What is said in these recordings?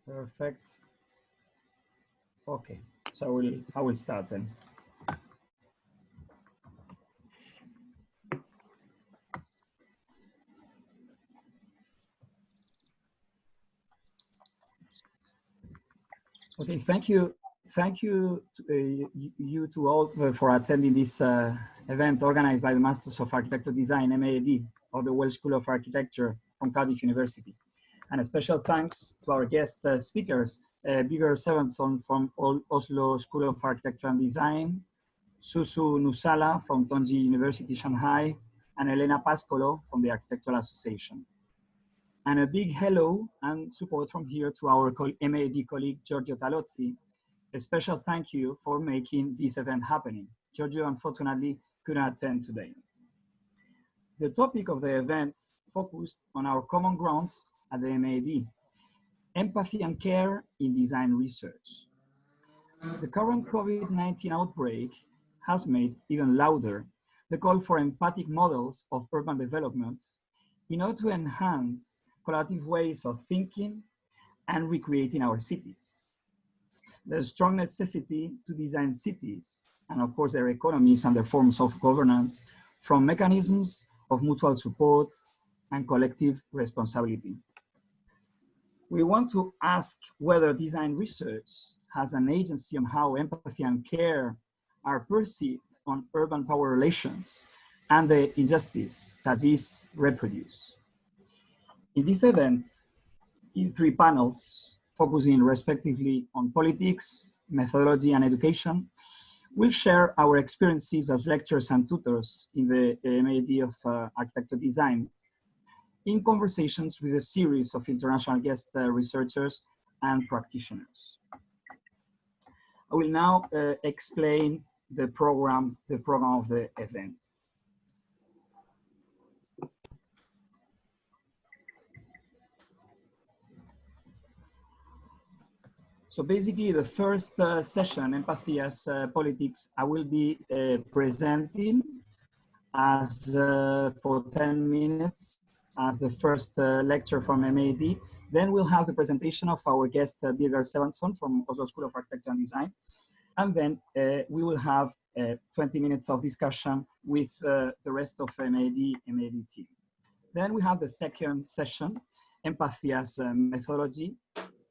Perfect. Okay, so I will start then. Okay, thank you you to all for attending this event organized by the Masters of Architecture Design (MAD) of the Welsh School of Architecture from Cardiff University, and a special thanks to our guest speakers, Birger Svensson from Oslo School of Architecture and Design, Susu Nusala from Tongji University, Shanghai, and Elena Pascolo from the Architectural Association. And a big hello and support from here to our MAD colleague, Giorgio Talozzi. A special thank you for making this event happening. Giorgio unfortunately couldn't attend today. The topic of the event focused on our common grounds at the MAD, empathy and care in design research. The current COVID-19 outbreak has made even louder the call for empathic models of urban development in order to enhance collaborative ways of thinking and recreating our cities. There's strong necessity to design cities and of course their economies and their forms of governance from mechanisms of mutual support and collective responsibility. We want to ask whether design research has an agency on how empathy and care are perceived on urban power relations and the injustice that these reproduce. In this event, in 3 panels focusing respectively on politics, methodology, and education, we'll share our experiences as lecturers and tutors in the MAD of Architecture Design in conversations with a series of international guest researchers and practitioners. I will now explain the program of the event. So basically the first session, Empathy as Politics, I will be presenting as for 10 minutes as the first lecture from MAD. Then we'll have the presentation of our guest Birger Svensson from Oslo School of Architecture and Design. And then we will have 20 minutes of discussion with the rest of MAD team. Then we have the second session, Empathy as Methodology,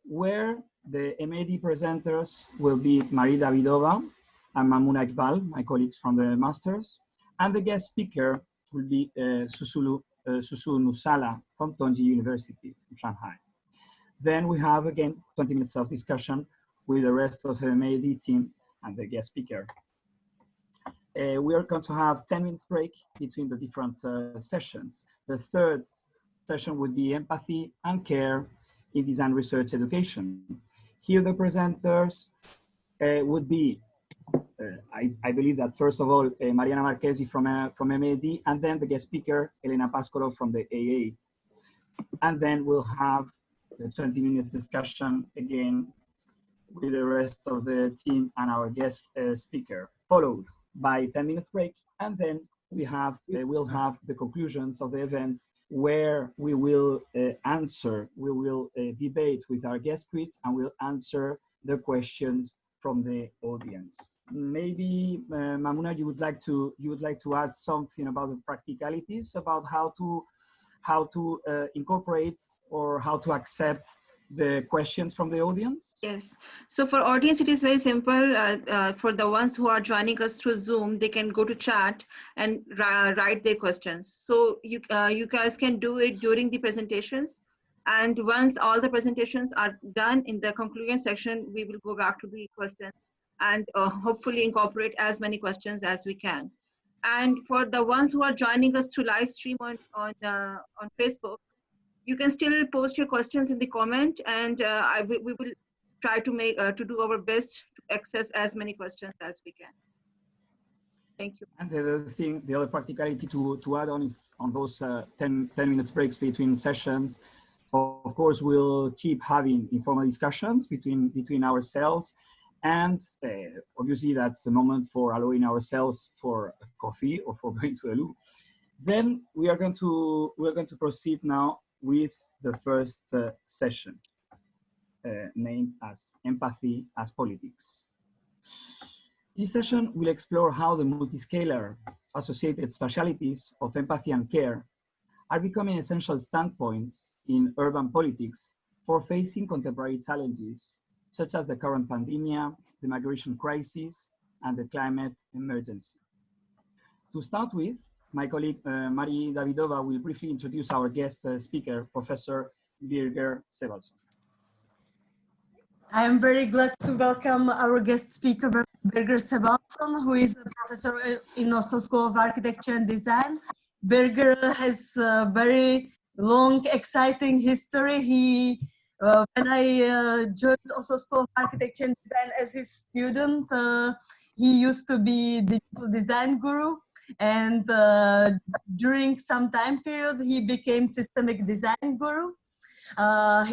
where the MAD presenters will be Marie Davidova and Mamouna Iqbal, my colleagues from the Masters, and the guest speaker will be Susu Nusala from Tongji University in Shanghai. Then we have again 20 minutes of discussion with the rest of the MAD team and the guest speaker. We are going to have 10 minutes break between the different sessions. The third session would be Empathy and Care in Design Research Education. Here the presenters would be, I believe that first of all, Mariana Marchesi from MAD, and then the guest speaker, Elena Pascolo from the AA. And then we'll have the 20 minutes discussion again with the rest of the team and our guest speaker, followed by 10 minutes break. And then we'll have the conclusions of the event where we will debate with our guest critics and we'll answer the questions from the audience. Maybe Mamouna, you would like to add something about the practicalities about how to incorporate or how to accept the questions from the audience? Yes. So for audience, it is very simple. For the ones who are joining us through Zoom, they can go to chat and write their questions. So you guys can do it during the presentations. And once all the presentations are done in the conclusion section, we will go back to the questions and hopefully incorporate as many questions as we can. And for the ones who are joining us through live stream on Facebook, you can still post your questions in the comment, and we will try to do our best to access as many questions as we can. Thank you. And the other practicality to add on is on those 10 minutes breaks between sessions. Of course, we'll keep having informal discussions between ourselves, and obviously that's the moment for allowing ourselves for coffee or for going to the loo. Then we're going to proceed now with the first session. named as Empathy as Politics. This session will explore how the multiscalar associated spatialities of empathy and care are becoming essential standpoints in urban politics for facing contemporary challenges, such as the current pandemic, the migration crisis, and the climate emergency. To start with, my colleague Mari Davidova will briefly introduce our guest speaker, Professor Birger Sebalson. I am very glad to welcome our guest speaker, Birger Sebalson, who is a professor in Oslo School of Architecture and Design. Birger has a very long, exciting history. When I joined Oslo School of Architecture and Design as his student, he used to be digital design guru. And during some time period, he became systemic design guru. A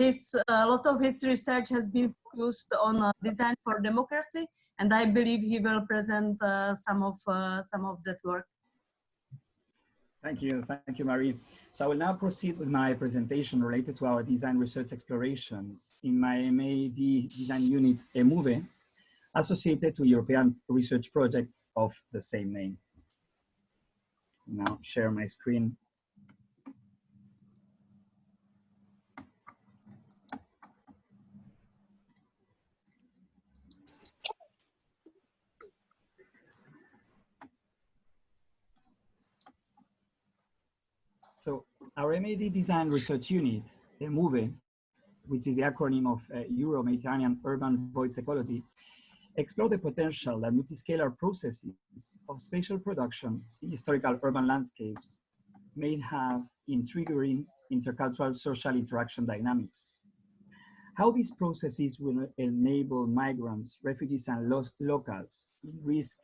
lot of his research has been focused on design for democracy, and I believe he will present some of that work. Thank you, Marie. So I will now proceed with my presentation related to our design research explorations in my MAD design unit EMUVE, associated to European research project of the same name. Now share my screen. So our MAD Design Research Unit, EMUVE, which is the acronym of Euro-Mediterranean Urban Voids Ecology, explore the potential that multiscalar processes of spatial production in historical urban landscapes may have in triggering intercultural social interaction dynamics. How these processes will enable migrants, refugees, and locals in risk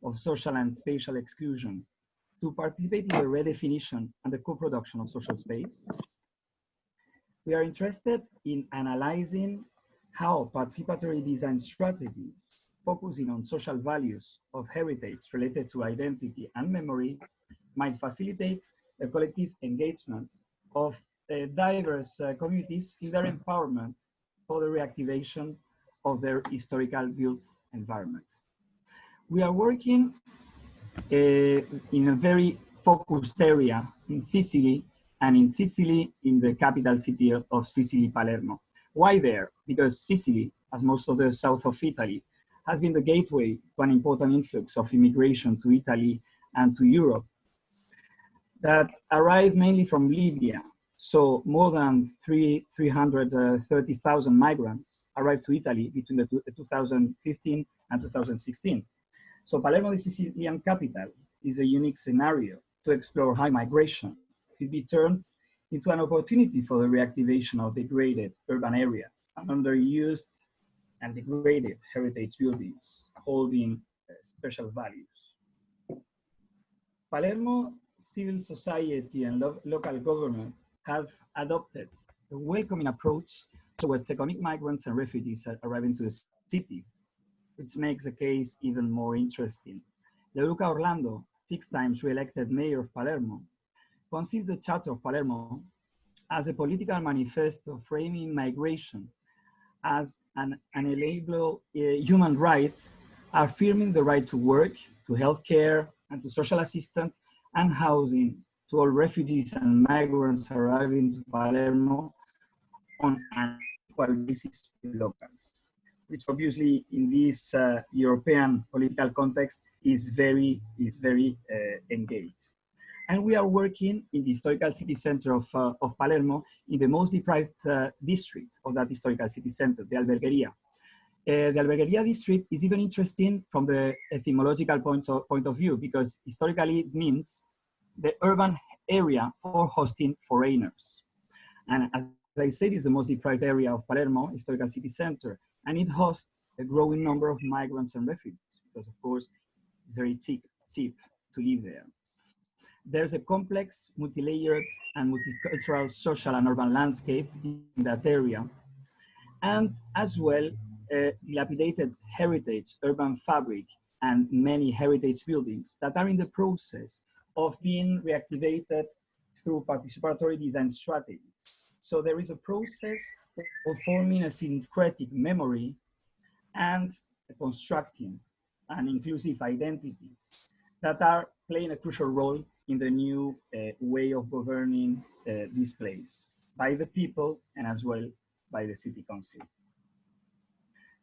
of social and spatial exclusion to participate in the redefinition and the co-production of social space. We are interested in analyzing how participatory design strategies focusing on social values of heritage related to identity and memory might facilitate the collective engagement of diverse communities in their empowerment for the reactivation of their historical built environment. We are working in a very focused area in Sicily, and in Sicily, in the capital city of Sicily, Palermo. Why there? Because Sicily, as most of the south of Italy, has been the gateway to an important influx of immigration to Italy and to Europe that arrived mainly from Libya. So more than 330,000 migrants arrived to Italy between the 2015 and 2016. So Palermo, the Sicilian capital, is a unique scenario to explore how migration could be turned into an opportunity for the reactivation of degraded urban areas and underused and degraded heritage buildings holding special values. Palermo civil society and local government have adopted a welcoming approach towards economic migrants and refugees arriving to the city, which makes the case even more interesting. Luca Orlando, 6 times re-elected mayor of Palermo, conceived the Charter of Palermo as a political manifesto framing migration as an inalienable human right, affirming the right to work, to healthcare, and to social assistance and housing to all refugees and migrants arriving to Palermo on an equal basis with locals, which obviously in this European political context is very engaged. And we are working in the historical city center of Palermo, in the most deprived district of that historical city center, the Albergheria. The Albergheria district is even interesting from the etymological point of view, because historically it means the urban area for hosting foreigners. And as I said, it's the most deprived area of Palermo, historical city center, and it hosts a growing number of migrants and refugees, because of course, it's very cheap to live there. There's a complex, multi-layered and multicultural social and urban landscape in that area, and as well, dilapidated heritage, urban fabric, and many heritage buildings that are in the process of being reactivated through participatory design strategies. So there is a process of forming a syncretic memory and constructing an inclusive identities that are playing a crucial role in the new way of governing this place by the people and as well by the city council.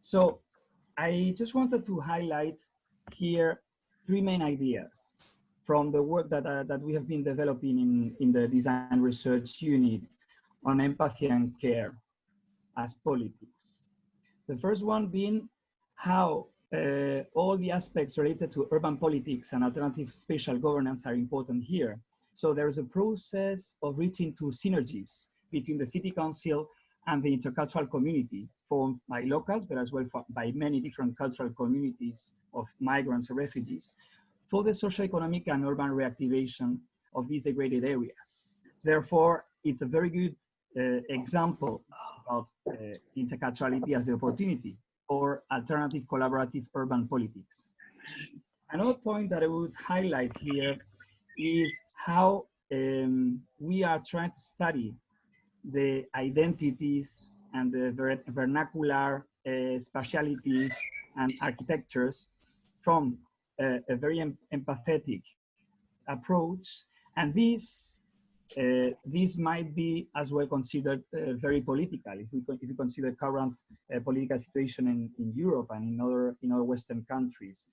So I just wanted to highlight here three main ideas from the work that we have been developing in the design research unit on empathy and care as politics. The first one being how all the aspects related to urban politics and alternative spatial governance are important here. So there's a process of reaching to synergies between the city council and the intercultural community formed by locals, but as well by many different cultural communities of migrants or refugees for the socioeconomic and urban reactivation of these degraded areas. Therefore, it's a very good example of interculturality as the opportunity or alternative collaborative urban politics. Another point that I would highlight here is how we are trying to study the identities and the vernacular spatialities and architectures from a very empathetic approach. And this might be as well considered very political if we consider current political situation in Europe and in other Western countries.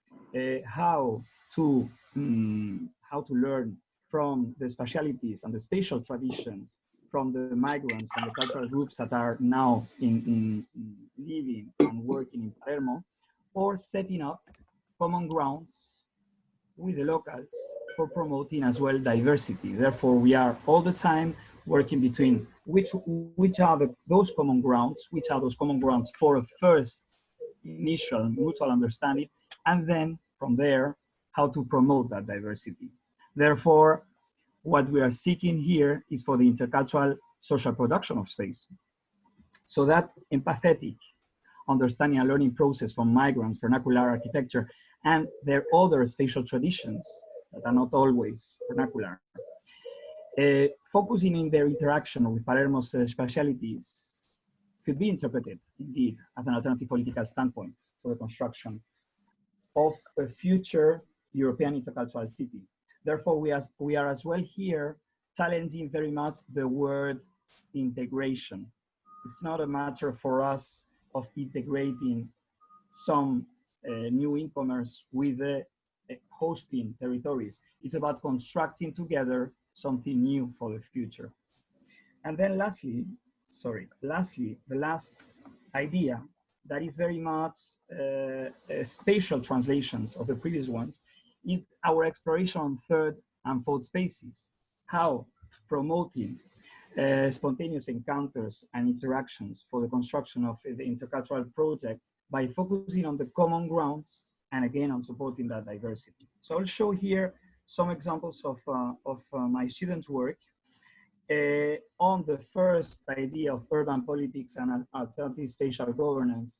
How to learn from the spatialities and the spatial traditions from the migrants and the cultural groups that are now living and working in Palermo, or setting up common grounds with the locals for promoting as well diversity. Therefore, we are all the time working between which are those common grounds, for a first initial mutual understanding, and then from there, how to promote that diversity. Therefore, what we are seeking here is for the intercultural social production of space. So that empathetic understanding and learning process from migrants, vernacular architecture, and their other spatial traditions that are not always vernacular, focusing in their interaction with Palermo's specialities could be interpreted indeed as an alternative political standpoint for the construction of a future European intercultural city. Therefore, we are as well here challenging very much the word integration. It's not a matter for us of integrating some new incomers with the hosting territories. It's about constructing together something new for the future. And then lastly, the last idea that is very much spatial translations of the previous ones is our exploration on third and fourth spaces. How promoting spontaneous encounters and interactions for the construction of the intercultural project by focusing on the common grounds and again on supporting that diversity. So I'll show here some examples of my students' work on the first idea of urban politics and alternative spatial governance.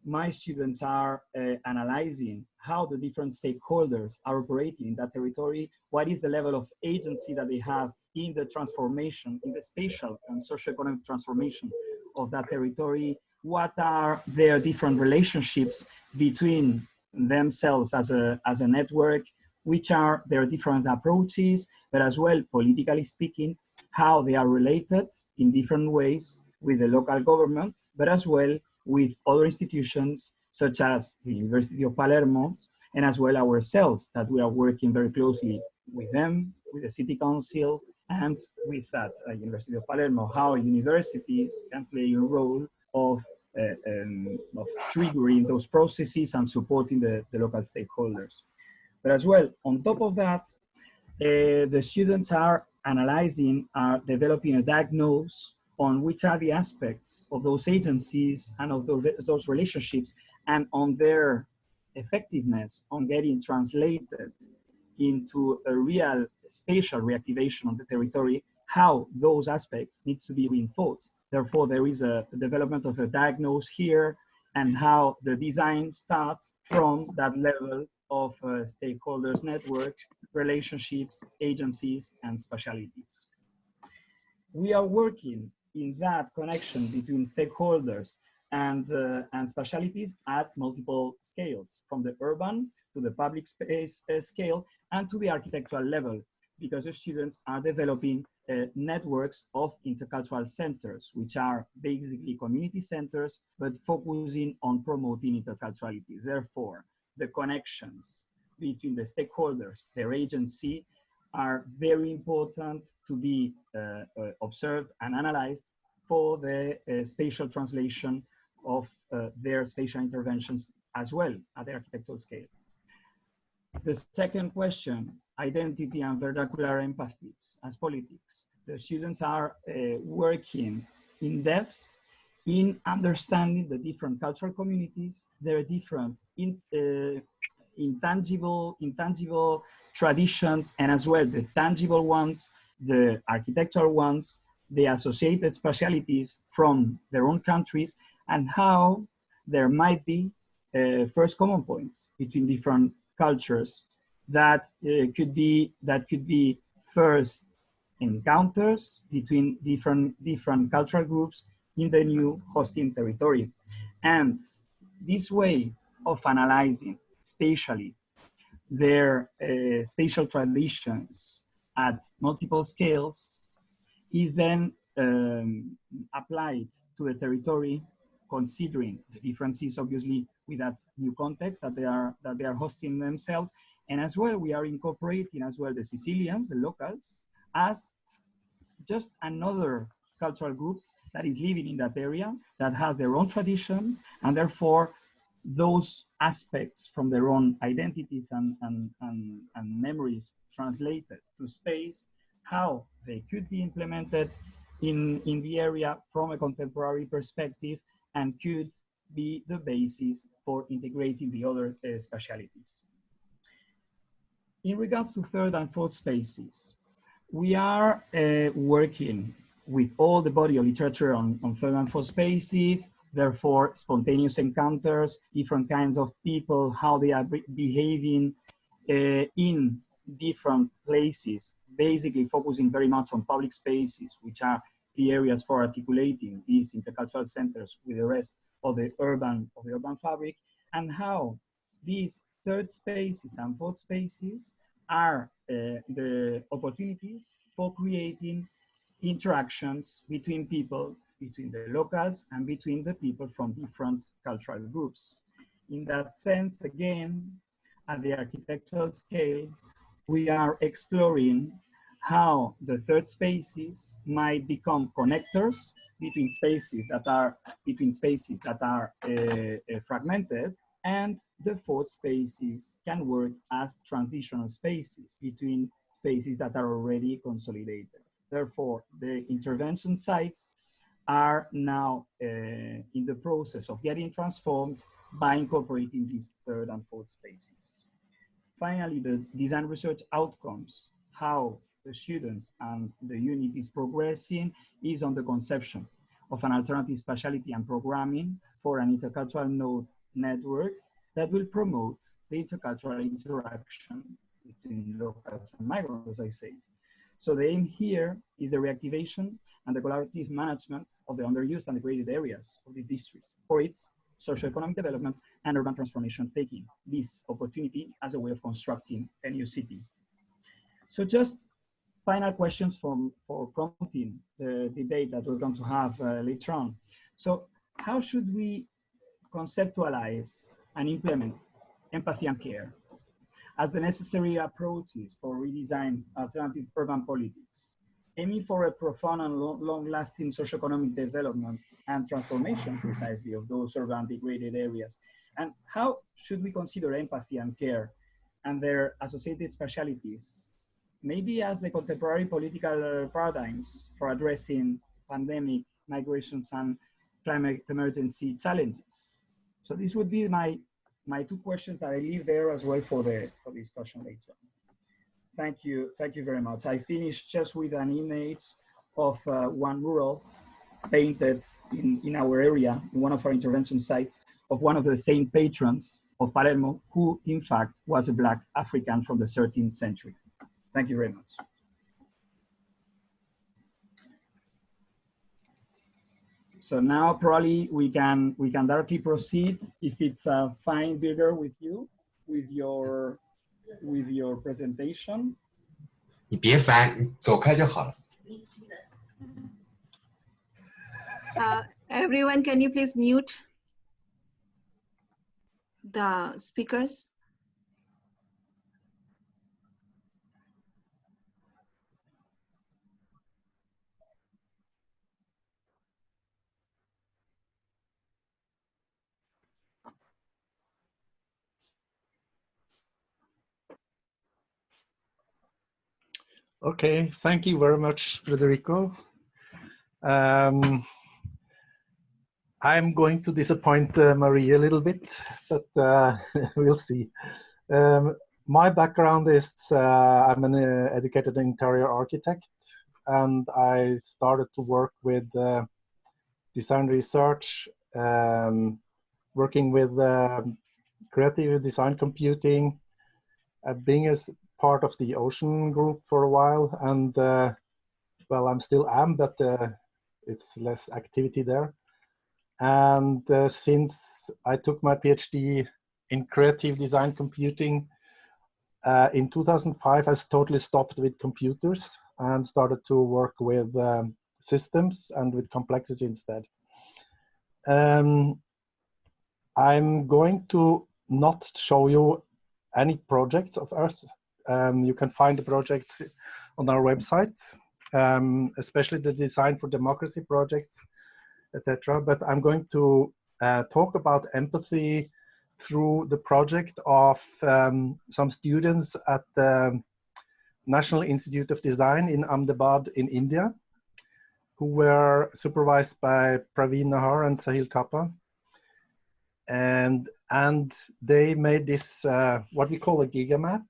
My students are analyzing how the different stakeholders are operating in that territory, what is the level of agency that they have in the transformation, in the spatial and socioeconomic transformation of that territory, what are their different relationships between themselves as a network, which are their different approaches, but as well, politically speaking, how they are related in different ways with the local government, but as well with other institutions such as the University of Palermo, and as well ourselves, that we are working very closely with them, with the City Council, and with that University of Palermo, how universities can play a role of triggering those processes and supporting the local stakeholders. But as well, on top of that, the students are analyzing, are developing a diagnosis on which are the aspects of those agencies and of those relationships and on their effectiveness on getting translated into a real spatial reactivation of the territory, how those aspects needs to be reinforced. Therefore, there is a development of a diagnosis here and how the design starts from that level of stakeholders network, relationships, agencies, and specialities. We are working in that connection between stakeholders and specialities at multiple scales, from the urban to the public space scale and to the architectural level, because the students are developing networks of intercultural centers, which are basically community centers, but focusing on promoting interculturality. Therefore, the connections between the stakeholders, their agency, are very important to be observed and analyzed for the spatial translation of their spatial interventions as well at the architectural scale. The second question, identity and vernacular empathies as politics. The students are working in depth in understanding the different cultural communities, their different intangible traditions, and as well the tangible ones, the architectural ones, the associated specialities from their own countries, and how there might be first common points between different cultures that could be first encounters between different cultural groups in the new hosting territory. And this way of analyzing spatially their spatial traditions at multiple scales is then applied to the territory, considering the differences, obviously, with that new context that they are hosting themselves. And as well, we are incorporating as well the Sicilians, the locals, as just another cultural group that is living in that area, that has their own traditions, and therefore those aspects from their own identities and memories translated to space, how they could be implemented in the area from a contemporary perspective, and could be the basis for integrating the other specialities. In regards to third and fourth spaces, we are working with all the body of literature on third and fourth spaces, therefore spontaneous encounters, different kinds of people, how they are behaving in different places, basically focusing very much on public spaces, which are the areas for articulating these intercultural centers with the rest of the urban fabric, and how these third spaces and fourth spaces are the opportunities for creating interactions between people, between the locals and between the people from different cultural groups. In that sense, again, at the architectural scale, we are exploring how the third spaces might become connectors between spaces that are fragmented, and the fourth spaces can work as transitional spaces between spaces that are already consolidated. Therefore, the intervention sites are now in the process of getting transformed by incorporating these third and fourth spaces. Finally, the design research outcomes, how the students and the unit is progressing, is on the conception of an alternative specialty and programming for an intercultural node network that will promote the intercultural interaction between locals and migrants, as I said. So the aim here is the reactivation and the collaborative management of the underused and degraded areas of the district for its socioeconomic development and urban transformation, taking this opportunity as a way of constructing a new city. So just final questions for prompting the debate that we're going to have later on. So how should we conceptualize and implement empathy and care as the necessary approaches for redesign alternative urban politics, aiming for a profound and long-lasting socioeconomic development and transformation precisely of those urban degraded areas? And how should we consider empathy and care and their associated specialities, maybe as the contemporary political paradigms for addressing pandemic, migrations, and climate emergency challenges? So this would be my two questions that I leave there as well for the discussion later on. Thank you very much. I finished just with an image of one mural painted in our area, in one of our intervention sites, of one of the saint patrons of Palermo, who in fact was a Black African from the 13th century. Thank you very much. So now probably we can directly proceed if it's fine, Birger, with you, with your presentation. 你别翻，你走开就好了。 Everyone, can you please mute the speakers? Okay, thank you very much, Federico. I'm going to disappoint Marie a little bit, but we'll see. My background is I'm an educated interior architect, and I started to work with design research, working with creative design computing, being as part of the Ocean group for a while, and well, I'm still am, but it's less activity there. And since I took my PhD in creative design computing in 2005, I totally stopped with computers and started to work with systems and with complexity instead. I'm going to not show you any projects of ours. You can find the projects on our website, especially the Design for Democracy projects, etc. But I'm going to talk about empathy through the project of some students at the National Institute of Design in Ahmedabad in India, who were supervised by Praveen Nahar and Sahil Thapa. And they made this, what we call a gigamap.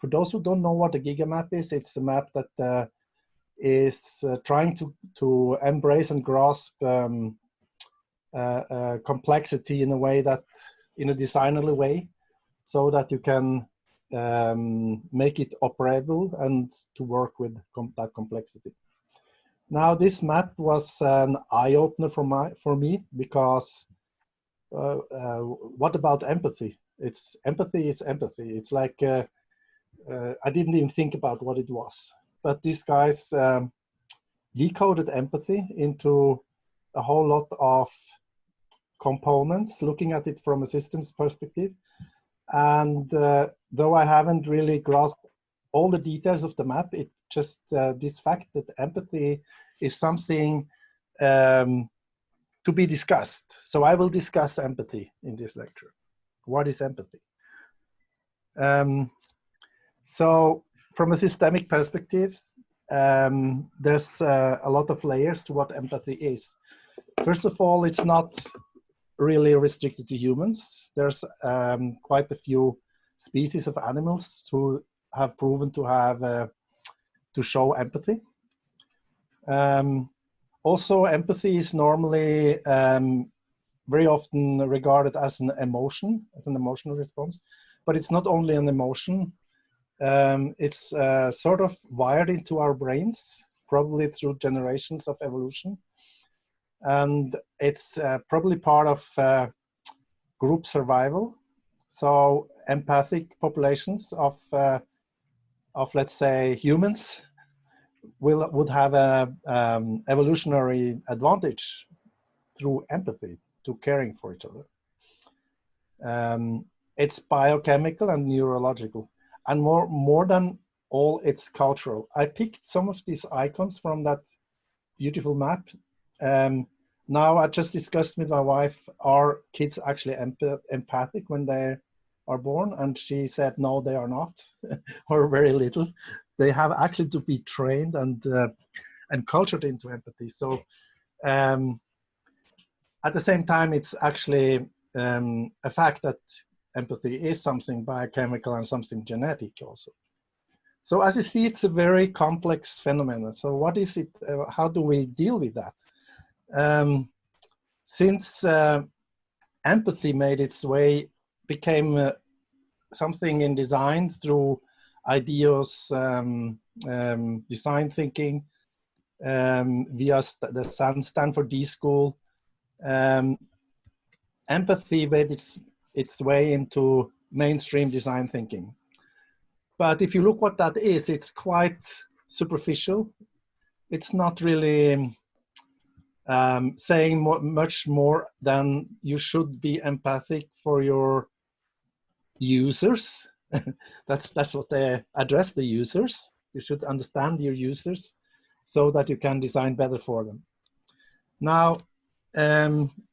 For those who don't know what a gigamap is, it's a map that is trying to embrace and grasp complexity in a way that, in a designerly way, so that you can make it operable and to work with that complexity. Now, this map was an eye-opener for me, because what about empathy? Empathy is empathy. It's like I didn't even think about what it was, but these guys decoded empathy into a whole lot of components, looking at it from a systems perspective. And though I haven't really grasped all the details of the map, it just this fact that empathy is something to be discussed. So I will discuss empathy in this lecture. What is empathy? So from a systemic perspective, there's a lot of layers to what empathy is. First of all, it's not really restricted to humans. There's quite a few species of animals who have proven to have to show empathy. Also, empathy is normally very often regarded as an emotion, as an emotional response, but it's not only an emotion. It's sort of wired into our brains, probably through generations of evolution. And it's probably part of group survival. So empathic populations of let's say humans would have a evolutionary advantage through empathy, to caring for each other. It's biochemical and neurological, and more than all, it's cultural. I picked some of these icons from that beautiful map. Now, I just discussed with my wife, are kids actually empathic when they are born? And she said, no, they are not, or very little. They have actually to be trained and cultured into empathy. So at the same time, it's actually a fact that empathy is something biochemical and something genetic also. So as you see, it's a very complex phenomenon. So what is it? How do we deal with that? Since empathy made its way, became something in design through ideas, design thinking, via the Stanford D School, empathy made its way into mainstream design thinking. But if you look what that is, it's quite superficial. It's not really saying much more than you should be empathic for your users. That's what they address, the users. You should understand your users so that you can design better for them. Now,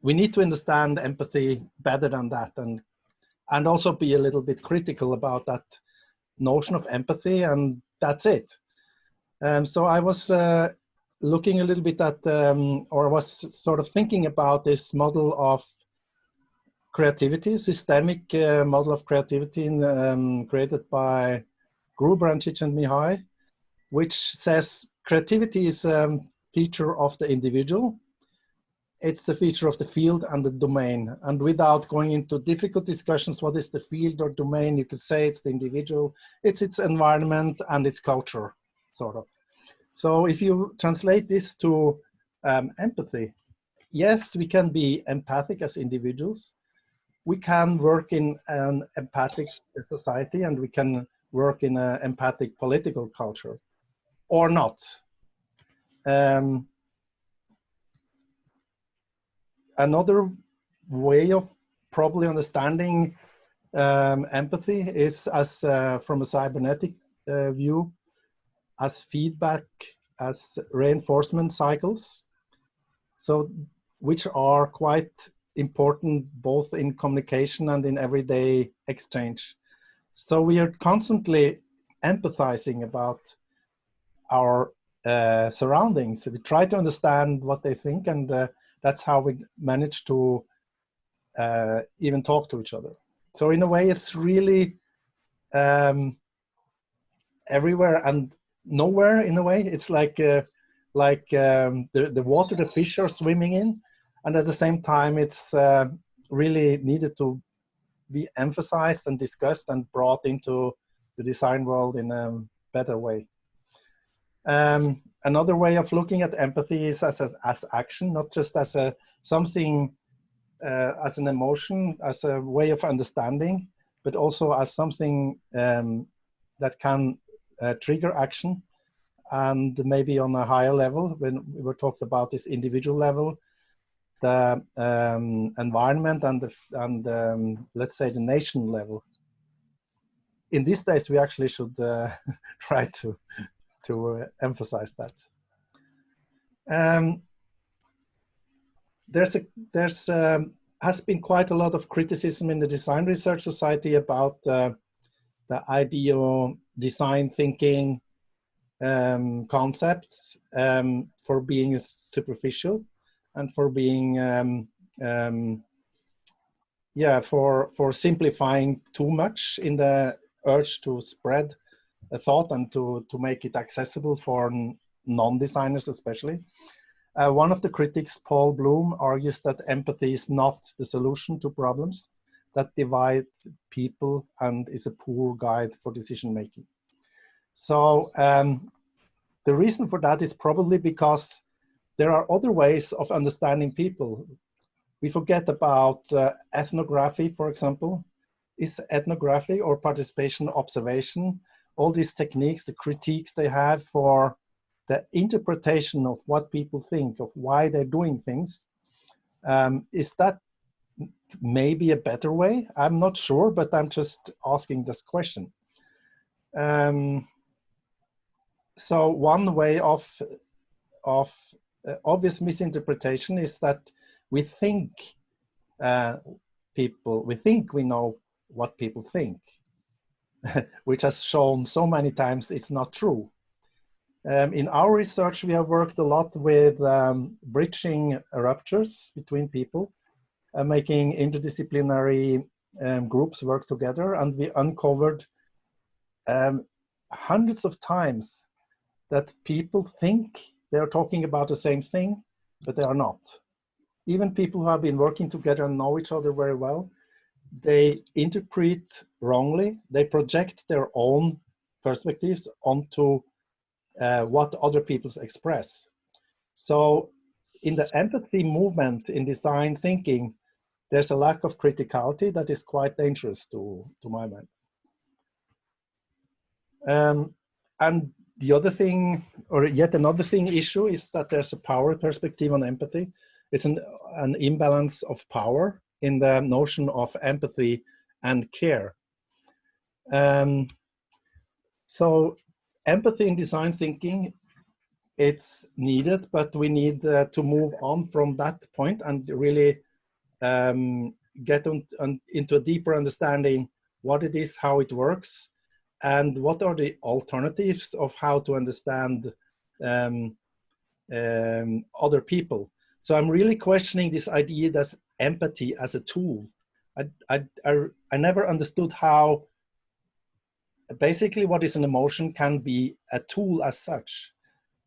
we need to understand empathy better than that, and also be a little bit critical about that notion of empathy, and that's it. So I was looking a little bit at, or was sort of thinking about this model of creativity, systemic model of creativity created by Gruber and Csikszentmihalyi, which says creativity is a feature of the individual. It's a feature of the field and the domain. And without going into difficult discussions, what is the field or domain, you could say it's the individual, it's its environment and its culture, sort of. So if you translate this to empathy, yes, we can be empathic as individuals. We can work in an empathic society, and we can work in an empathic political culture, or not. Another way of probably understanding empathy is as from a cybernetic view, as feedback, as reinforcement cycles. So, which are quite important both in communication and in everyday exchange. So we are constantly empathizing about our surroundings. We try to understand what they think, and that's how we manage to even talk to each other. So in a way, it's really everywhere and nowhere. In a way, it's like the water the fish are swimming in, and at the same time, it's really needed to be emphasized and discussed and brought into the design world in a better way. Another way of looking at empathy is as action, not just as something, as an emotion, as a way of understanding, but also as something that can trigger action. And maybe on a higher level, when we were talked about this individual level, the environment and let's say the nation level. In these days, we actually should try to emphasize that. There's has been quite a lot of criticism in the Design Research Society about the ideal design thinking concepts for being superficial and for being for simplifying too much in the urge to spread a thought and to make it accessible for non-designers especially. One of the critics, Paul Bloom, argues that empathy is not the solution to problems that divide people and is a poor guide for decision making. So the reason for that is probably because there are other ways of understanding people. We forget about ethnography, for example. Is ethnography or participation observation, all these techniques, the critiques they have for the interpretation of what people think, of why they're doing things, is that maybe a better way? I'm not sure, but I'm just asking this question. So one way of obvious misinterpretation is that we think we know what people think, which has shown so many times it's not true. In our research, we have worked a lot with bridging ruptures between people, making interdisciplinary groups work together, and we uncovered hundreds of times that people think they're talking about the same thing, but they are not. Even people who have been working together and know each other very well, they interpret wrongly. They project their own perspectives onto what other people express. So in the empathy movement in design thinking, there's a lack of criticality that is quite dangerous to my mind. And the other thing, or yet another thing issue, is that there's a power perspective on empathy. It's an imbalance of power in the notion of empathy and care. So empathy in design thinking, it's needed, but we need to move on from that point and really get into a deeper understanding what it is, how it works, and what are the alternatives of how to understand other people. So I'm really questioning this idea that empathy as a tool. I never understood how basically what is an emotion can be a tool as such.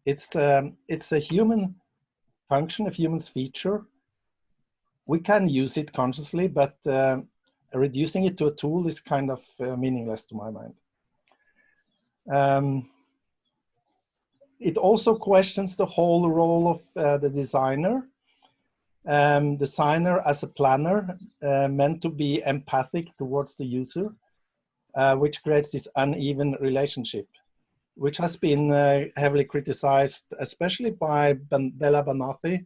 It's a human function, a human's feature. We can use it consciously, but reducing it to a tool is kind of meaningless to my mind. It also questions the whole role of the designer. Designer as a planner, meant to be empathic towards the user, which creates this uneven relationship, which has been heavily criticized, especially by Bella Banati,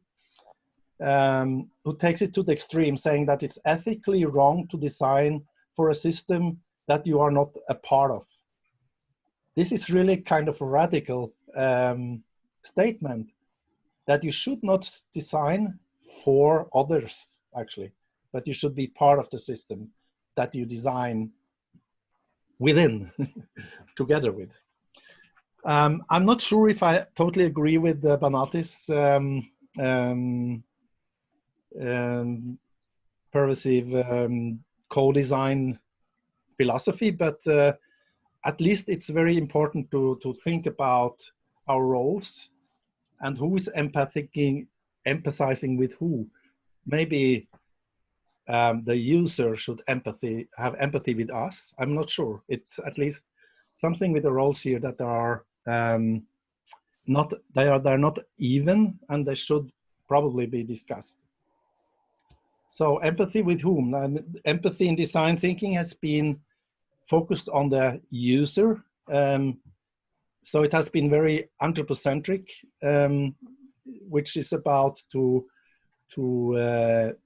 who takes it to the extreme, saying that it's ethically wrong to design for a system that you are not a part of. This is really kind of a radical statement, that you should not design for others, actually, but you should be part of the system that you design within, together with. I'm not sure if I totally agree with Banati's pervasive co-design philosophy, but at least it's very important to think about our roles and who is empathizing with who. Maybe the user should have empathy with us. I'm not sure. It's at least something with the roles here that are they're not even, and they should probably be discussed. So empathy with whom? Empathy in design thinking has been focused on the user. So it has been very anthropocentric, which is about to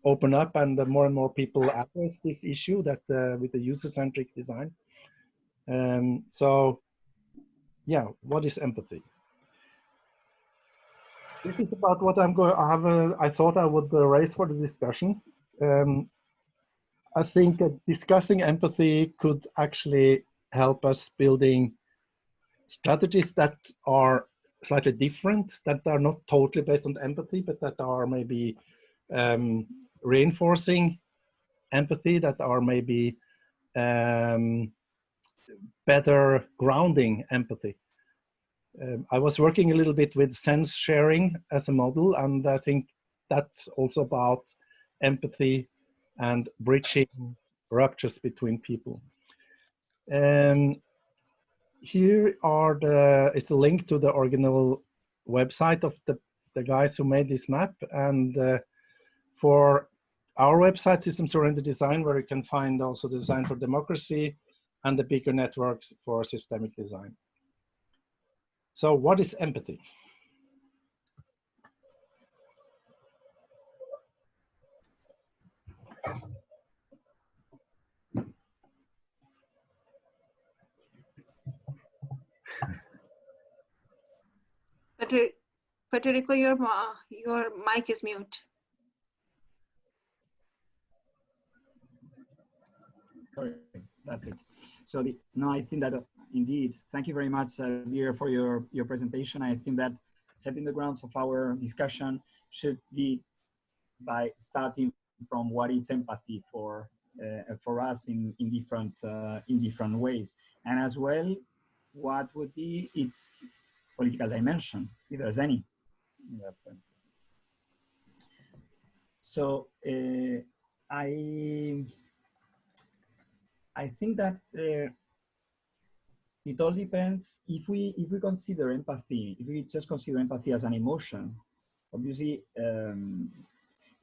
open up, and more and more people address this issue that with the user-centric design. So yeah, what is empathy? This is about what I'm going. I thought I would raise for the discussion. I think discussing empathy could actually help us building strategies that are slightly different, that are not totally based on empathy, but that are maybe reinforcing empathy, that are maybe better grounding empathy. I was working a little bit with sense sharing as a model, and I think that's also about empathy and bridging ruptures between people. Here is a link to the original website of the guys who made this map, and for our website, Systems-Oriented Design, where you can find also Design for Democracy and the bigger networks for systemic design. So what is empathy? Federico, your mic is mute. Sorry, that's it. So no, I think that indeed, thank you very much, Veer, for your presentation. I think that setting the grounds of our discussion should be by starting from what is empathy for us in different ways, and as well, what would be its political dimension, if there's any, in that sense. So I think that it all depends. If we consider empathy, if we just consider empathy as an emotion, obviously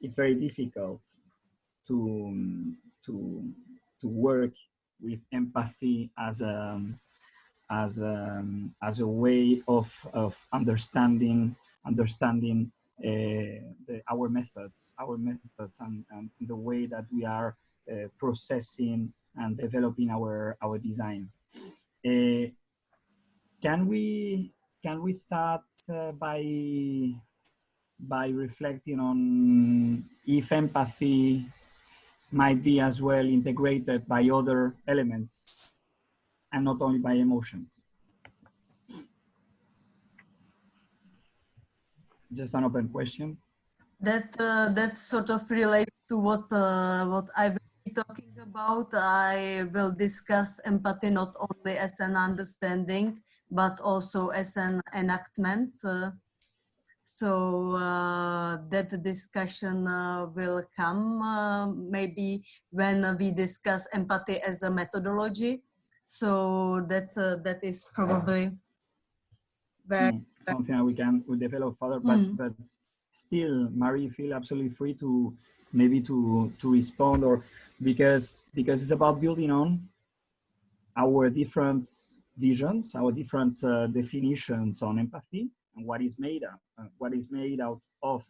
it's very difficult to work with empathy as a way of understanding our methods and the way that we are processing and developing our design. Can we start by reflecting on if empathy might be as well integrated by other elements and not only by emotions? Just an open question. That sort of relates to what I will be talking about. I will discuss empathy not only as an understanding, but also as an enactment. So that discussion will come maybe when we discuss empathy as a methodology. So that is probably very something that we develop further, but still, Marie, feel absolutely free to maybe to respond, or because it's about building on our different visions, our different definitions on empathy and what is made out of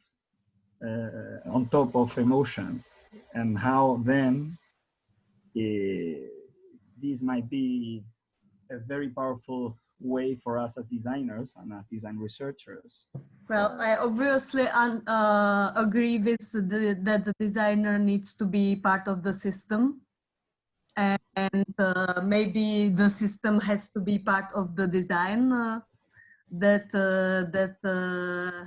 on top of emotions, and how then this might be a very powerful way for us as designers and as design researchers. Well, I obviously agree with that the designer needs to be part of the system, and maybe the system has to be part of the design. That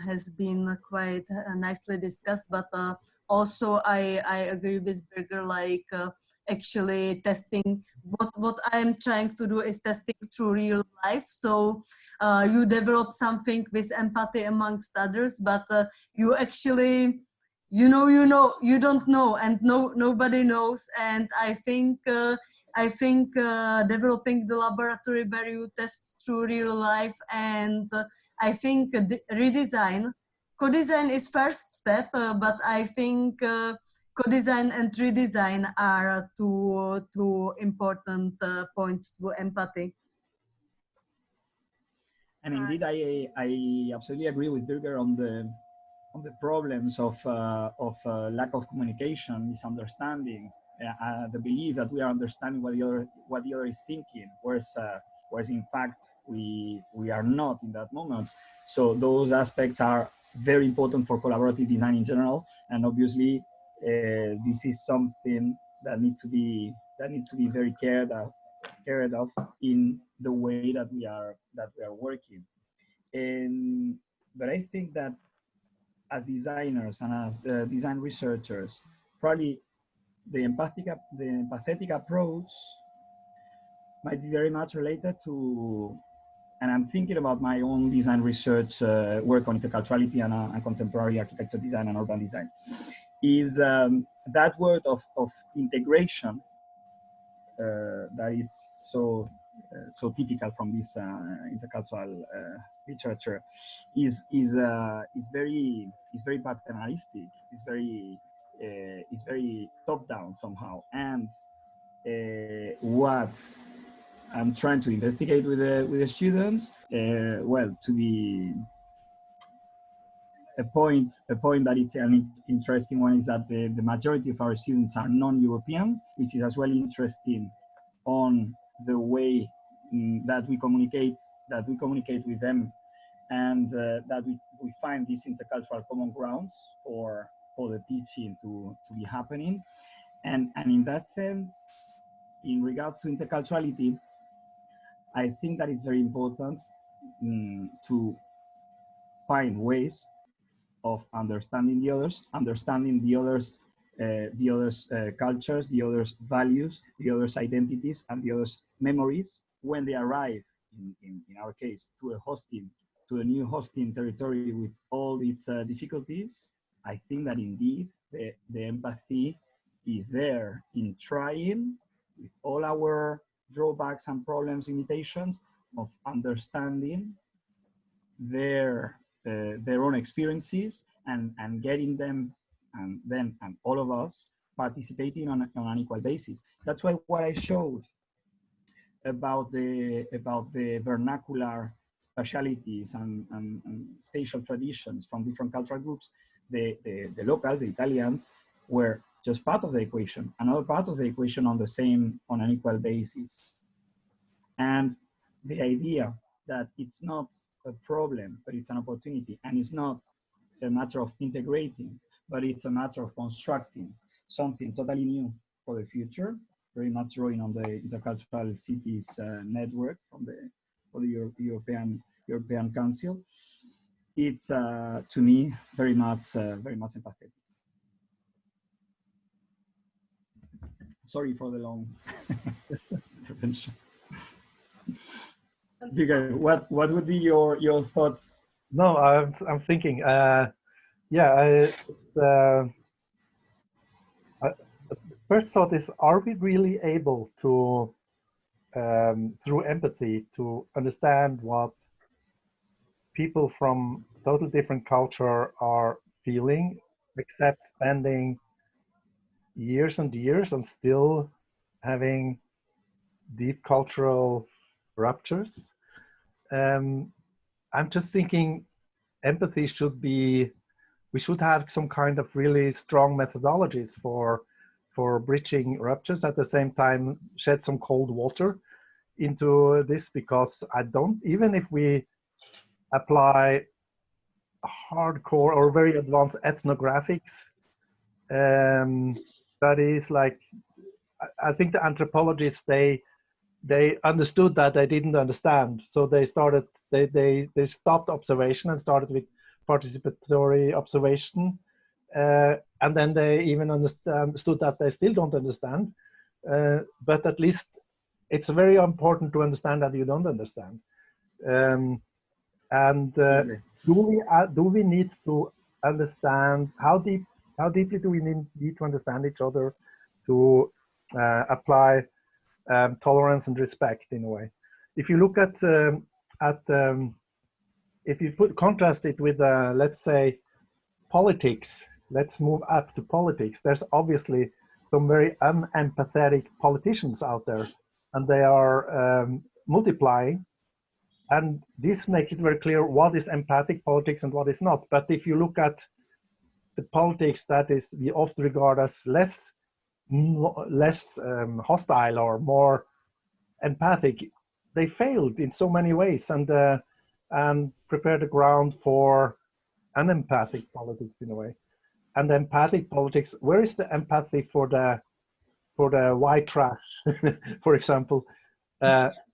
has been quite nicely discussed, but also I agree with Birger, like actually testing what I'm trying to do is testing through real life. So you develop something with empathy amongst others, but you actually you don't know, and nobody knows. And I think developing the laboratory where you test through real life, and I think co-design is first step, but I think co-design and redesign are two important points to empathy. And indeed, I absolutely agree with Birger on the problems of lack of communication, misunderstandings, the belief that we are understanding what the other is thinking, whereas in fact we are not in that moment. So those aspects are very important for collaborative design in general, and obviously this is something that needs to be very cared of in the way that we are working. But I think that as designers and as the design researchers, probably the empathetic approach might be very much related to, and I'm thinking about my own design research work on interculturality and contemporary architecture design and urban design, is that word of integration that is so typical from this intercultural literature is very paternalistic. It's very top down somehow. And what I'm trying to investigate with the students, well, to be a point that it's an interesting one is that the majority of our students are non-European, which is as well interesting on the way that we communicate with them, and that we find these intercultural common grounds for the teaching to be happening. And in that sense, in regards to interculturality, I think that it's very important to find ways of understanding the others, cultures, the others' values, the others' identities, and the others' memories when they arrive, in our case, to a new hosting territory with all its difficulties. I think that indeed the empathy is there in trying, with all our drawbacks and problems, limitations, of understanding their their own experiences and getting them and all of us participating on an equal basis. That's why what I showed about the vernacular specialities and spatial traditions from different cultural groups, the locals, the Italians, were just part of the equation, another part of the equation on an equal basis. And the idea that it's not a problem, but it's an opportunity, and it's not a matter of integrating, but it's a matter of constructing something totally new for the future, very much drawing on the Intercultural Cities network for the European Council. It's to me very much empathetic. Sorry for the long intervention. Because what would be your thoughts? No, I'm thinking. First thought is: are we really able to, through empathy, to understand what people from totally different culture are feeling, except spending years and years and still having deep cultural ruptures? I'm just thinking empathy should be, we should have some kind of really strong methodologies for bridging ruptures, at the same time shed some cold water into this, because I don't, even if we apply hardcore or very advanced ethnographics studies, like I think the anthropologists, they understood that they didn't understand, so they stopped observation and started with participatory observation, and then they even understood that they still don't understand, but at least it's very important to understand that you don't understand. Do we need to understand how deeply do we need to understand each other to apply tolerance and respect in a way? If you look at if you contrast it with let's say politics, let's move up to politics. There's obviously some very unempathetic politicians out there, and they are multiplying. And this makes it very clear what is empathic politics and what is not. But if you look at the politics that is we often regard as less hostile or more empathic, they failed in so many ways, and prepared the ground for unempathic politics in a way. And empathic politics, where is the empathy for the white trash, for example?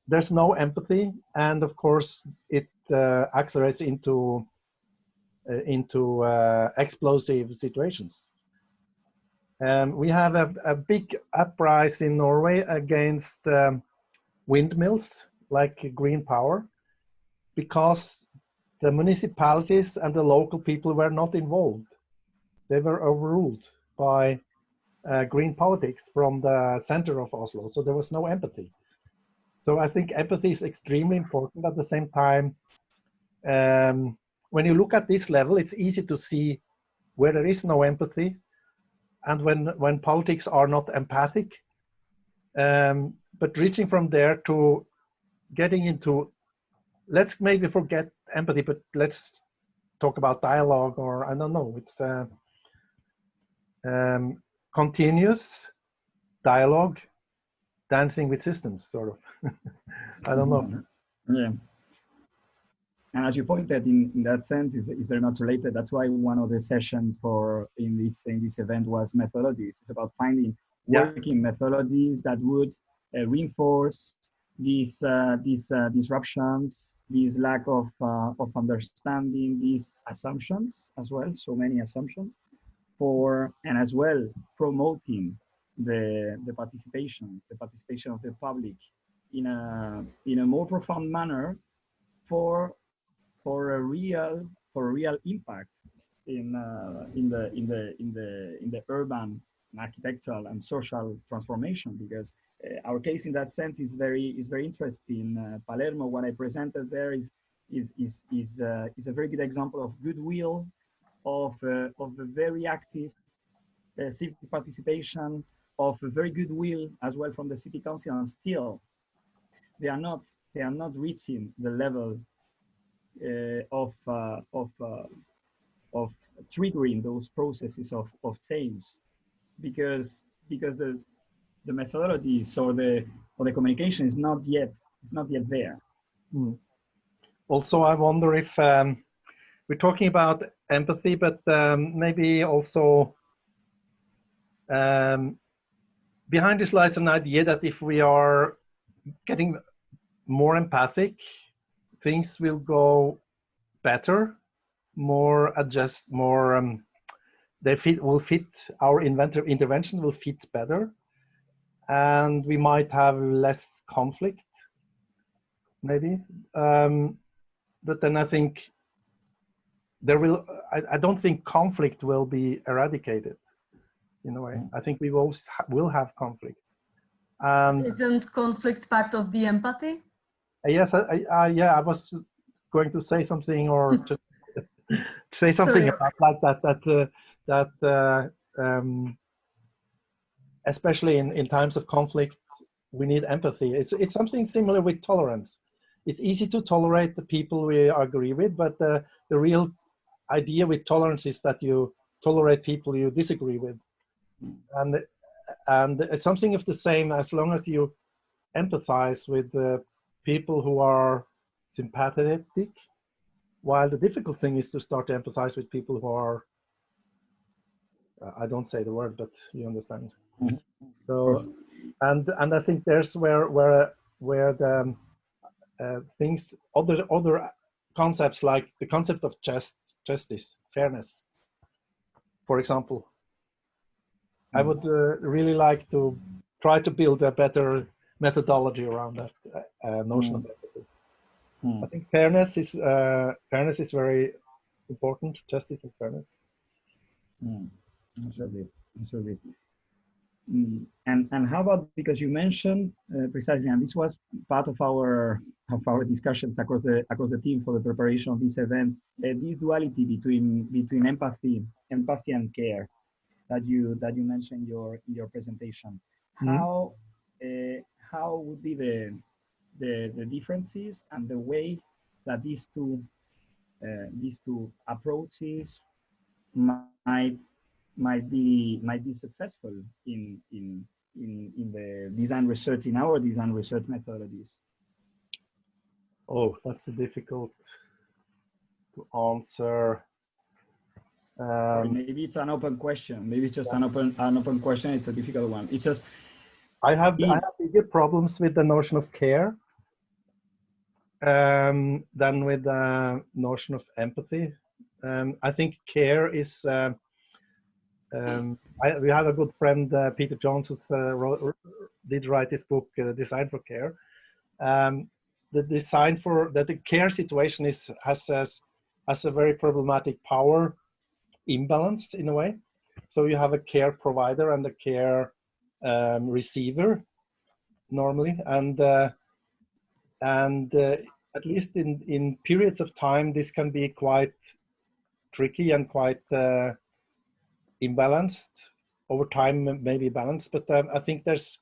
There's no empathy, and of course it accelerates into explosive situations. We have a big uprising in Norway against windmills, like green power, because the municipalities and the local people were not involved. They were overruled by green politics from the center of Oslo, so there was no empathy. So I think empathy is extremely important. At the same time, when you look at this level, it's easy to see where there is no empathy, and when politics are not empathic. But reaching from there to getting into, let's maybe forget empathy, but let's talk about dialogue, or I don't know, it's continuous dialogue, dancing with systems, sort of. I don't know. Yeah. And as you pointed, in that sense, is very much related. That's why one of the sessions in this event was methodologies. It's about finding working methodologies that would reinforce these disruptions, this lack of understanding, these assumptions as well, so many assumptions, and as well promoting the participation of the public in a more profound manner for a real impact in the urban and architectural and social transformation. Because our case in that sense is very interesting. Palermo, what I presented there is is a very good example of goodwill, of a very active civic participation, of a very goodwill as well from the city council, and still they are not reaching the level of triggering those processes of change, because the methodologies or the communication is not yet there. Mm. Also, I wonder if we're talking about empathy, but maybe also behind this lies an idea that if we are getting more empathic, things will go better, more adjust, more will fit, our intervention will fit better, and we might have less conflict, maybe. But then I think there will, I don't think conflict will be eradicated in a way. I think we will have conflict. And isn't conflict part of the empathy? Yes, yeah, I was going to say something, or just say something about that especially in times of conflict, we need empathy. It's something similar with tolerance. It's easy to tolerate the people we agree with, but the real idea with tolerance is that you tolerate people you disagree with, and it's something of the same. As long as you empathize with the people who are sympathetic, while the difficult thing is to start to empathize with people who are, I don't say the word, but you understand. Mm-hmm. So, and I think there's where the things, other concepts like the concept of justice, fairness, for example, I would really like to try to build a better methodology around that notion of empathy. I think fairness is very important. Justice and fairness. Absolutely. And how about, because you mentioned precisely, and this was part of our discussions across the team for the preparation of this event, this duality between empathy and care that you mentioned in your presentation. How would be the differences and the way that these two approaches might be successful in the design research, in our design research methodologies? Oh, that's difficult to answer. Maybe it's an open question. Maybe it's just an open question. It's a difficult one. It's just I have bigger problems with the notion of care than with the notion of empathy. I think care is. We have a good friend, Peter Jones, who did write this book, Design for Care. The design for the care situation has a very problematic power imbalance in a way. So you have a care provider and a care receiver normally, and at least in periods of time, this can be quite tricky and quite imbalanced. Over time, maybe balanced, but I think there's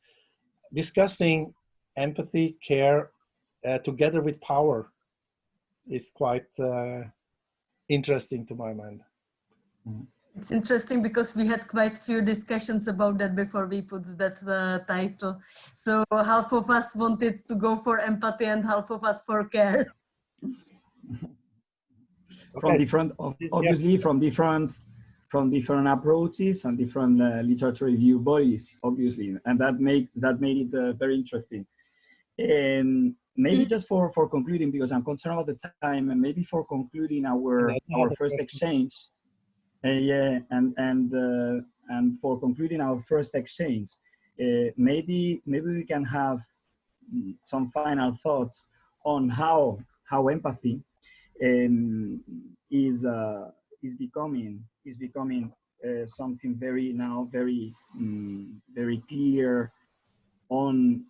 discussing empathy, care together with power is quite interesting to my mind. It's interesting because we had quite few discussions about that before we put that title. So half of us wanted to go for empathy and half of us for care. From different, obviously, from different approaches and different literature review bodies, obviously, and that made it very interesting. Maybe just for concluding, because I'm concerned about the time, and maybe for concluding our first exchange. And for concluding our first exchange, maybe we can have some final thoughts on how empathy is becoming something very clear, on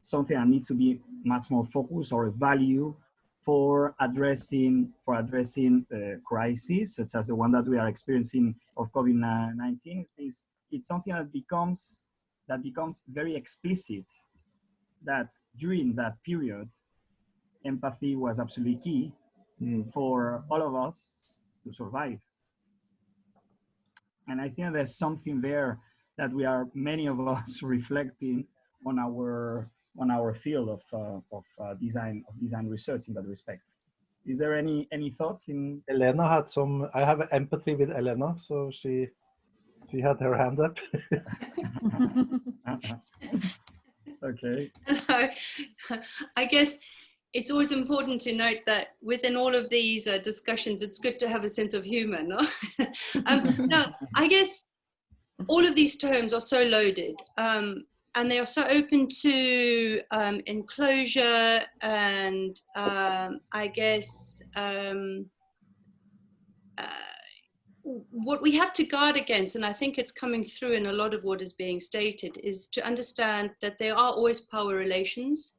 something that needs to be much more focused, or a value for addressing crises such as the one that we are experiencing of COVID-19. It's something that becomes very explicit that during that period, empathy was absolutely key for all of us to survive. And I think there's something there that many of us reflecting on our field of design research in that respect. Is there any thoughts in? Elena had some. I have empathy with Elena, so she had her hand up. Okay. Hello. I guess it's always important to note that within all of these discussions, it's good to have a sense of humor, no? No, I guess all of these terms are so loaded, and they are so open to enclosure and I guess what we have to guard against, and I think it's coming through in a lot of what is being stated, is to understand that there are always power relations.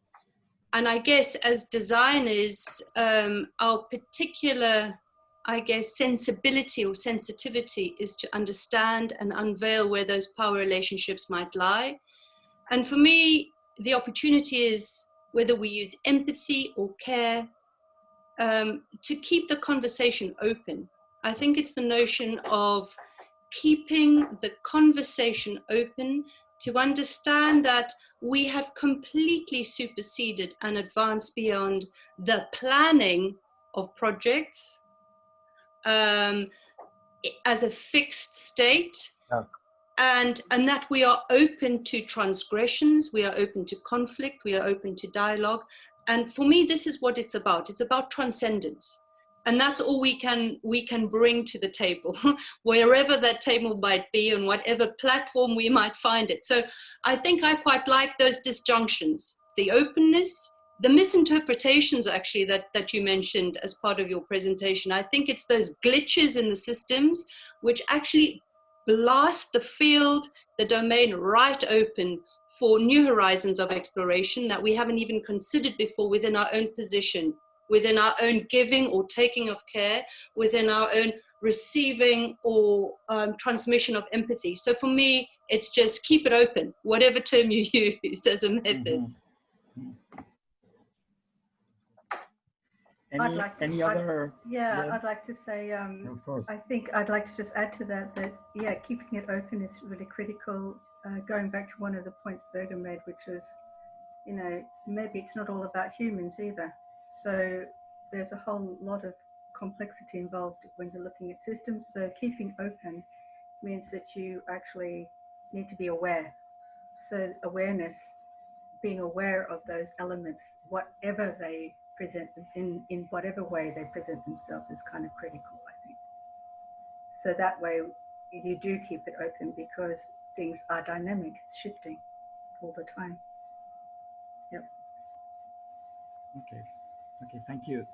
And I guess as designers, our particular, I guess, sensibility or sensitivity is to understand and unveil where those power relationships might lie. And for me, the opportunity is, whether we use empathy or care, to keep the conversation open. I think it's the notion of keeping the conversation open to understand that we have completely superseded and advanced beyond the planning of projects as a fixed state. Yeah. And that we are open to transgressions, we are open to conflict, we are open to dialogue. And for me, this is what it's about. It's about transcendence. And that's all we can bring to the table, wherever that table might be and whatever platform we might find it. So I think I quite like those disjunctions, the openness, the misinterpretations actually that you mentioned as part of your presentation. I think it's those glitches in the systems which actually blast the field, the domain right open for new horizons of exploration that we haven't even considered before within our own position, within our own giving or taking of care, within our own receiving or transmission of empathy. So for me, it's just keep it open, whatever term you use as a method. Mm-hmm. I'd like to say, of course. I think I'd like to just add to that, yeah, keeping it open is really critical. Going back to one of the points Berger made, which was, you know, maybe it's not all about humans either. So there's a whole lot of complexity involved when you're looking at systems. So keeping open means that you actually need to be aware. So awareness, being aware of those elements, whatever they present in whatever way they present themselves, is kind of critical, I think. So that way you do keep it open, because things are dynamic, it's shifting all the time. Yep. Okay,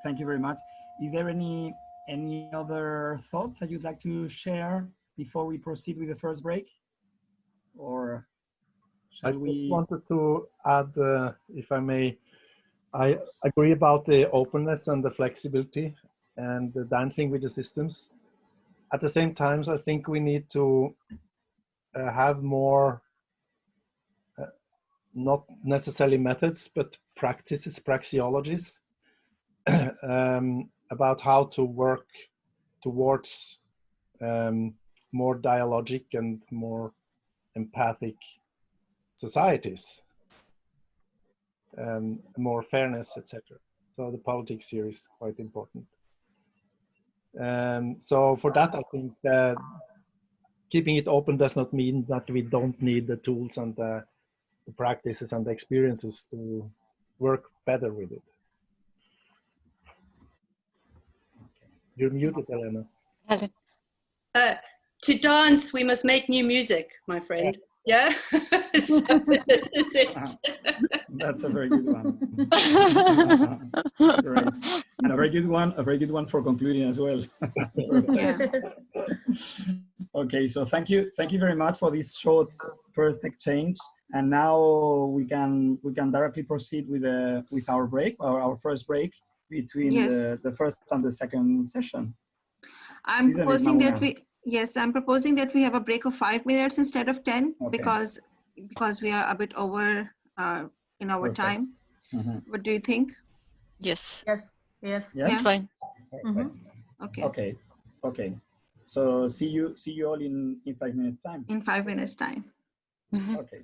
thank you very much. Is there any other thoughts that you'd like to share before we proceed with the first break, or shall we? I just wanted to add, if I may, I agree about the openness and the flexibility and the dancing with the systems. At the same time, I think we need to have more, not necessarily methods, but practices, praxeologies, about how to work towards more dialogic and more empathic societies, more fairness, etc. So the politics here is quite important. So for that, I think keeping it open does not mean that we don't need the tools and the practices and the experiences to work better with it. You're muted, Elena. To dance, we must make new music, my friend. Yeah, so this is it. That's a very good one. Great. And a very good one for concluding as well. Yeah. Okay, so thank you very much for this short first exchange. And now we can directly proceed with our break, our first break between Yes. the first and the second session. I'm Isn't it, proposing that Mauna? I'm proposing that we have a break of 5 minutes instead of 10 Okay. because we are a bit over in our Perfect. time. What do you think? Yes, Yes, yes. Yeah. it's fine. Okay. Okay. Okay. So see you all in 5 minutes time. In 5 minutes time. Okay.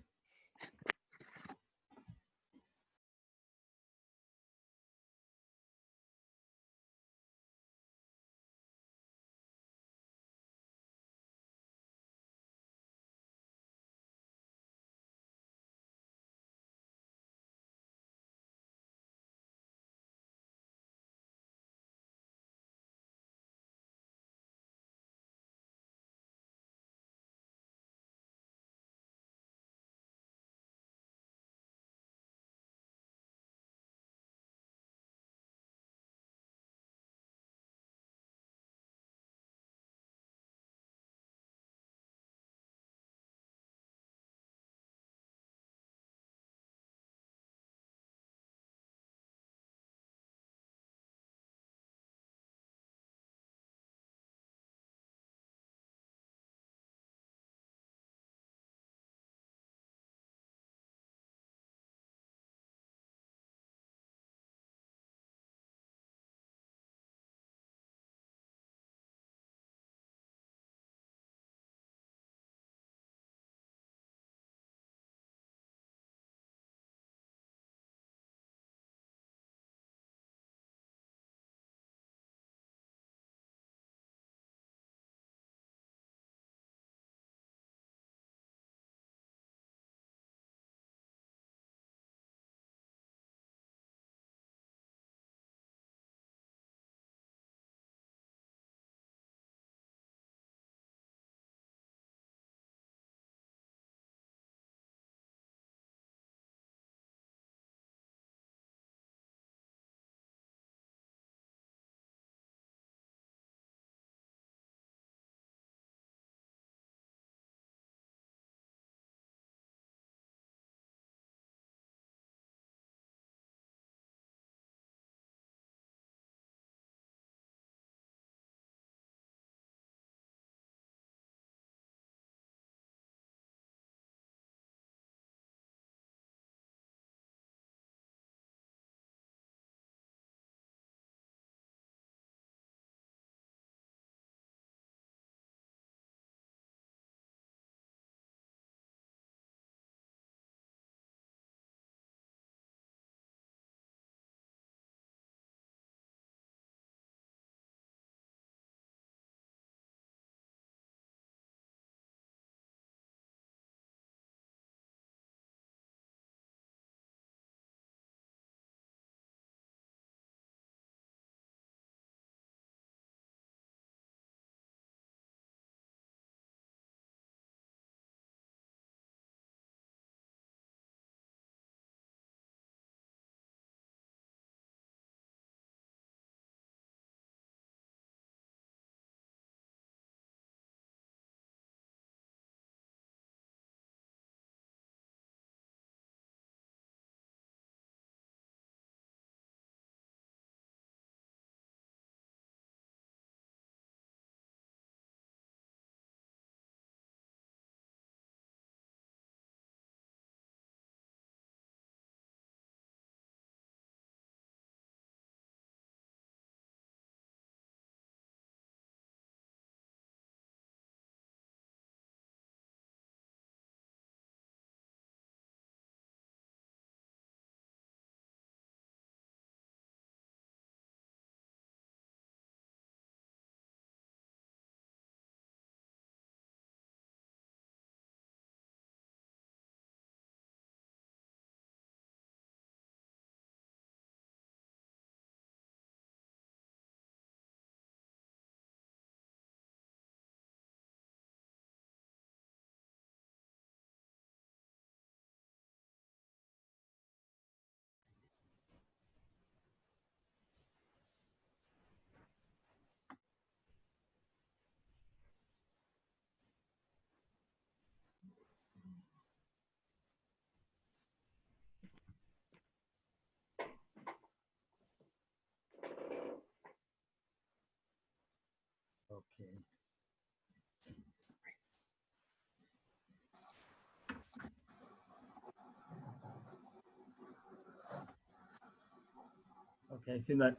Okay, I think that.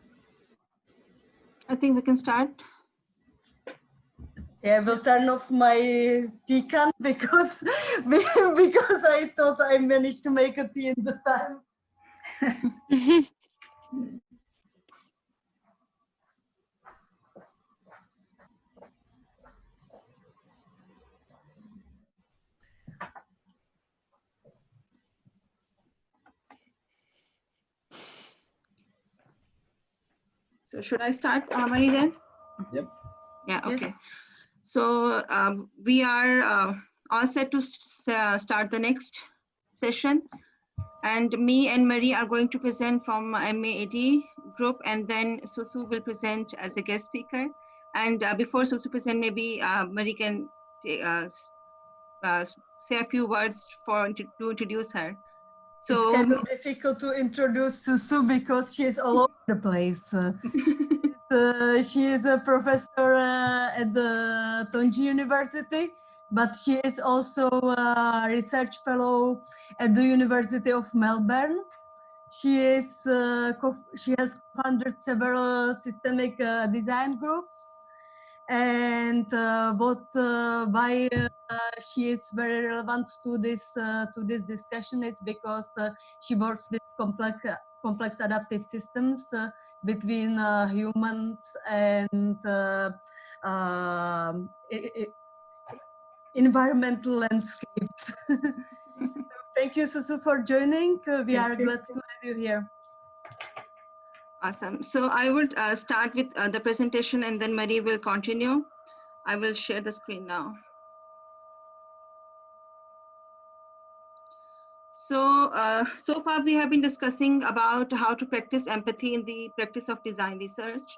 I think we can start. Yeah, I will turn off my tea can because I thought I managed to make a tea in the time. So should I start, Marie, then? Yep. Yeah, Yes. okay. So we are all set to start the next session. And me and Marie are going to present from MAD group, and then Susu will present as a guest speaker. And before Susu present, maybe Marie can say a few words to introduce her. So it's kind of difficult to introduce Susu because she's all over the place. She is a professor at the Tonji University, but she is also a research fellow at the University of Melbourne. She has co-founded several systemic design groups, and she is very relevant to this discussion is because she works with complex adaptive systems between humans and environmental landscapes. So thank you, Susu, for joining. We are glad to have you here. Awesome. So I will start with the presentation, and then Marie will continue. I will share the screen now. So, so far we have been discussing about how to practice empathy in the practice of design research.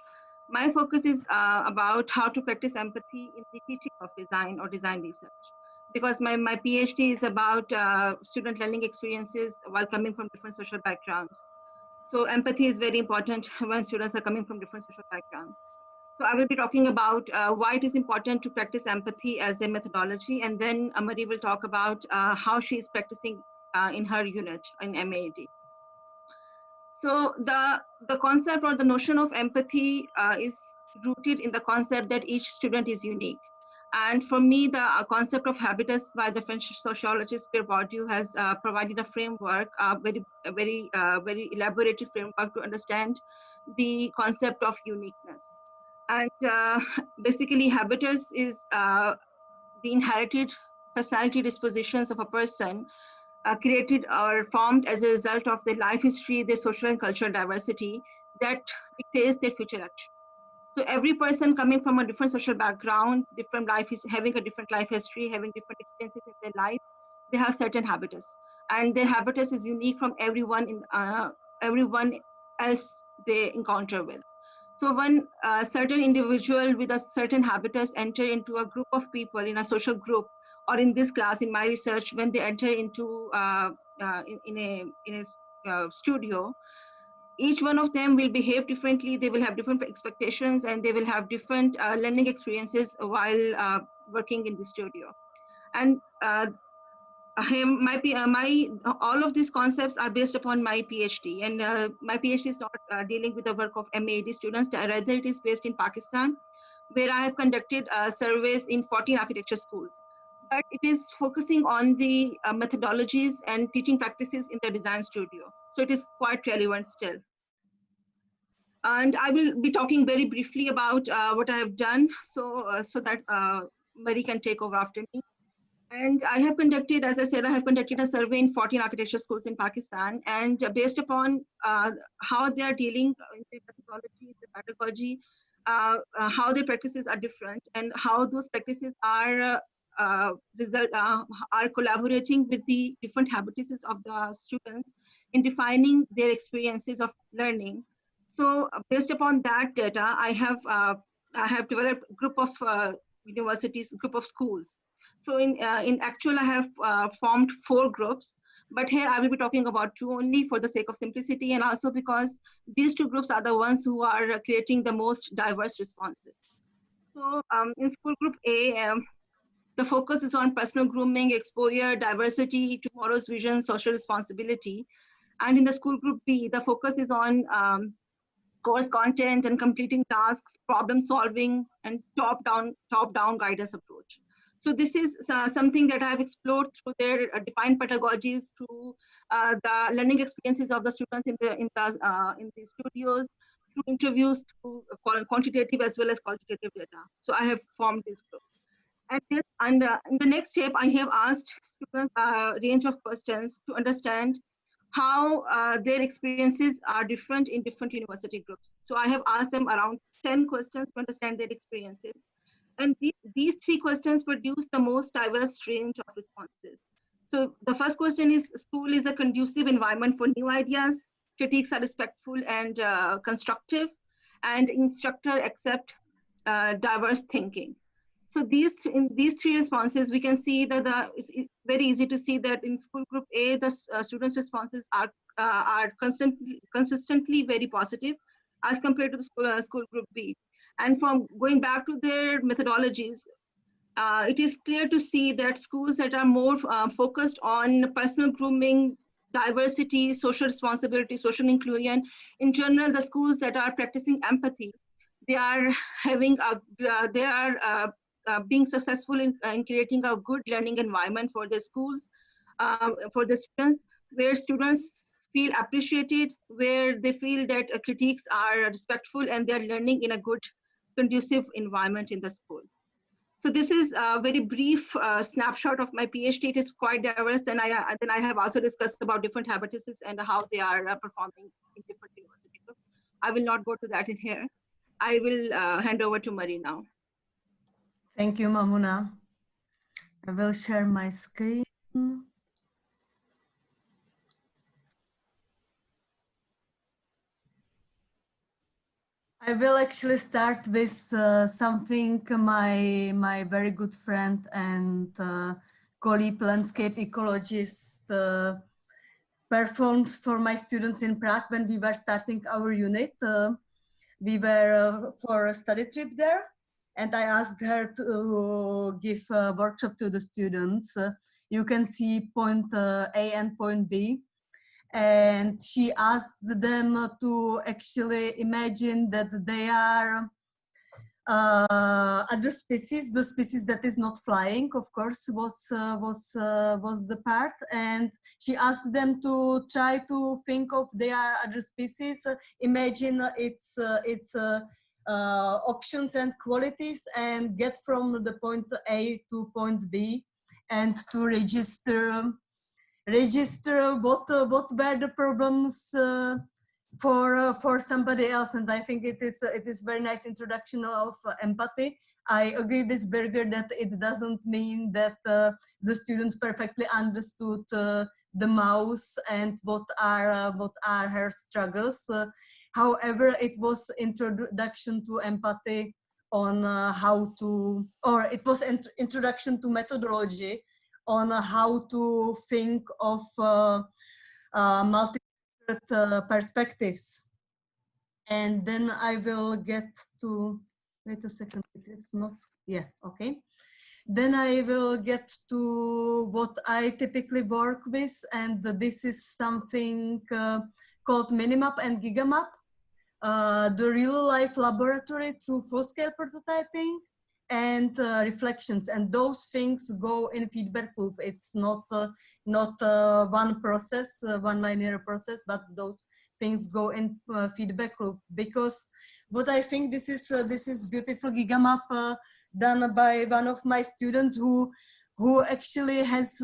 My focus is about how to practice empathy in the teaching of design or design research, because my PhD is about student learning experiences while coming from different social backgrounds. So empathy is very important when students are coming from different social backgrounds. So I will be talking about why it is important to practice empathy as a methodology, and then Marie will talk about how she is practicing in her unit in MAD. So the concept or the notion of empathy is rooted in the concept that each student is unique. And for me, the concept of habitus by the French sociologist Pierre Bourdieu has provided a framework, a very elaborated framework to understand the concept of uniqueness. And basically, habitus is the inherited personality dispositions of a person created or formed as a result of their life history, their social and cultural diversity that dictates their future action. So every person coming from a different social background, different life is having a different life history, having different experiences in their life, they have certain habitus, and their habitus is unique from everyone else they encounter with. So when a certain individual with a certain habitus enter into a group of people in a social group, or in this class, in my research, when they enter into in a studio, each one of them will behave differently. They will have different expectations, and they will have different learning experiences while working in the studio. And all of these concepts are based upon my PhD, and my PhD is not dealing with the work of MAD students. Rather, it is based in Pakistan, where I have conducted surveys in 14 architecture schools. But it is focusing on the methodologies and teaching practices in the design studio. So it is quite relevant still. And I will be talking very briefly about what I have done, so that Marie can take over after me. And I have conducted, as I said, I have conducted a survey in 14 architecture schools in Pakistan, and based upon how they are dealing with the methodology, the pedagogy, how their practices are different, and how those practices are collaborating with the different habitudes of the students in defining their experiences of learning. So based upon that data, I have developed a group of universities, group of schools. So in actual, I have formed 4 groups, but here I will be talking about 2 only for the sake of simplicity, and also because these 2 groups are the ones who are creating the most diverse responses. So in school group A, the focus is on personal grooming, exposure, diversity, tomorrow's vision, social responsibility. And in the school group B, the focus is on course content and completing tasks, problem solving, and top-down guidance approach. So this is something that I have explored through their defined pedagogies, through the learning experiences of the students in the studios, through interviews, through quantitative as well as qualitative data. So I have formed these groups. And in the next step, I have asked students a range of questions to understand how their experiences are different in different university groups. So I have asked them around 10 questions to understand their experiences. And these 3 questions produce the most diverse range of responses. So the first question is, school is a conducive environment for new ideas, critiques are respectful and constructive, and instructor accept diverse thinking. So in these 3 responses, we can see that it's very easy to see that in school group A, the students' responses are consistently very positive as compared to the school group B. And from going back to their methodologies, it is clear to see that schools that are more focused on personal grooming, diversity, social responsibility, social inclusion, in general, the schools that are practicing empathy, they are having being successful in creating a good learning environment for the schools, for the students, where students feel appreciated, where they feel that critiques are respectful and they're learning in a good, conducive environment in the school. So this is a very brief snapshot of my PhD. It is quite diverse, and then I have also discussed about different habituses and how they are performing in different university groups. I will not go to that in here. I will hand over to Marie now. Thank you, Mamuna. I will share my screen. I will actually start with something my very good friend and colleague landscape ecologist performed for my students in Prague when we were starting our unit. We were for a study trip there, and I asked her to give a workshop to the students. You can see point A and point B. And she asked them to actually imagine that they are other species. The species that is not flying, of course, was the part. And she asked them to try to think of their other species, imagine its options and qualities, and get from the point A to point B, and to register what were the problems for somebody else. And I think it is very nice introduction of empathy. I agree with Birger that it doesn't mean that the students perfectly understood the mouse and what are her struggles. However, it was introduction to empathy on how to, or it was introduction to methodology on how to think of multi perspectives. And then I will get to, wait a second, it is not, yeah, okay. Then I will get to what I typically work with, and this is something called Minimap and Gigamap, the real life laboratory through full-scale prototyping and reflections, and those things go in feedback loop. It's not one process, one linear process, but those things go in feedback loop. Because what I think this is beautiful Gigamap done by one of my students who actually has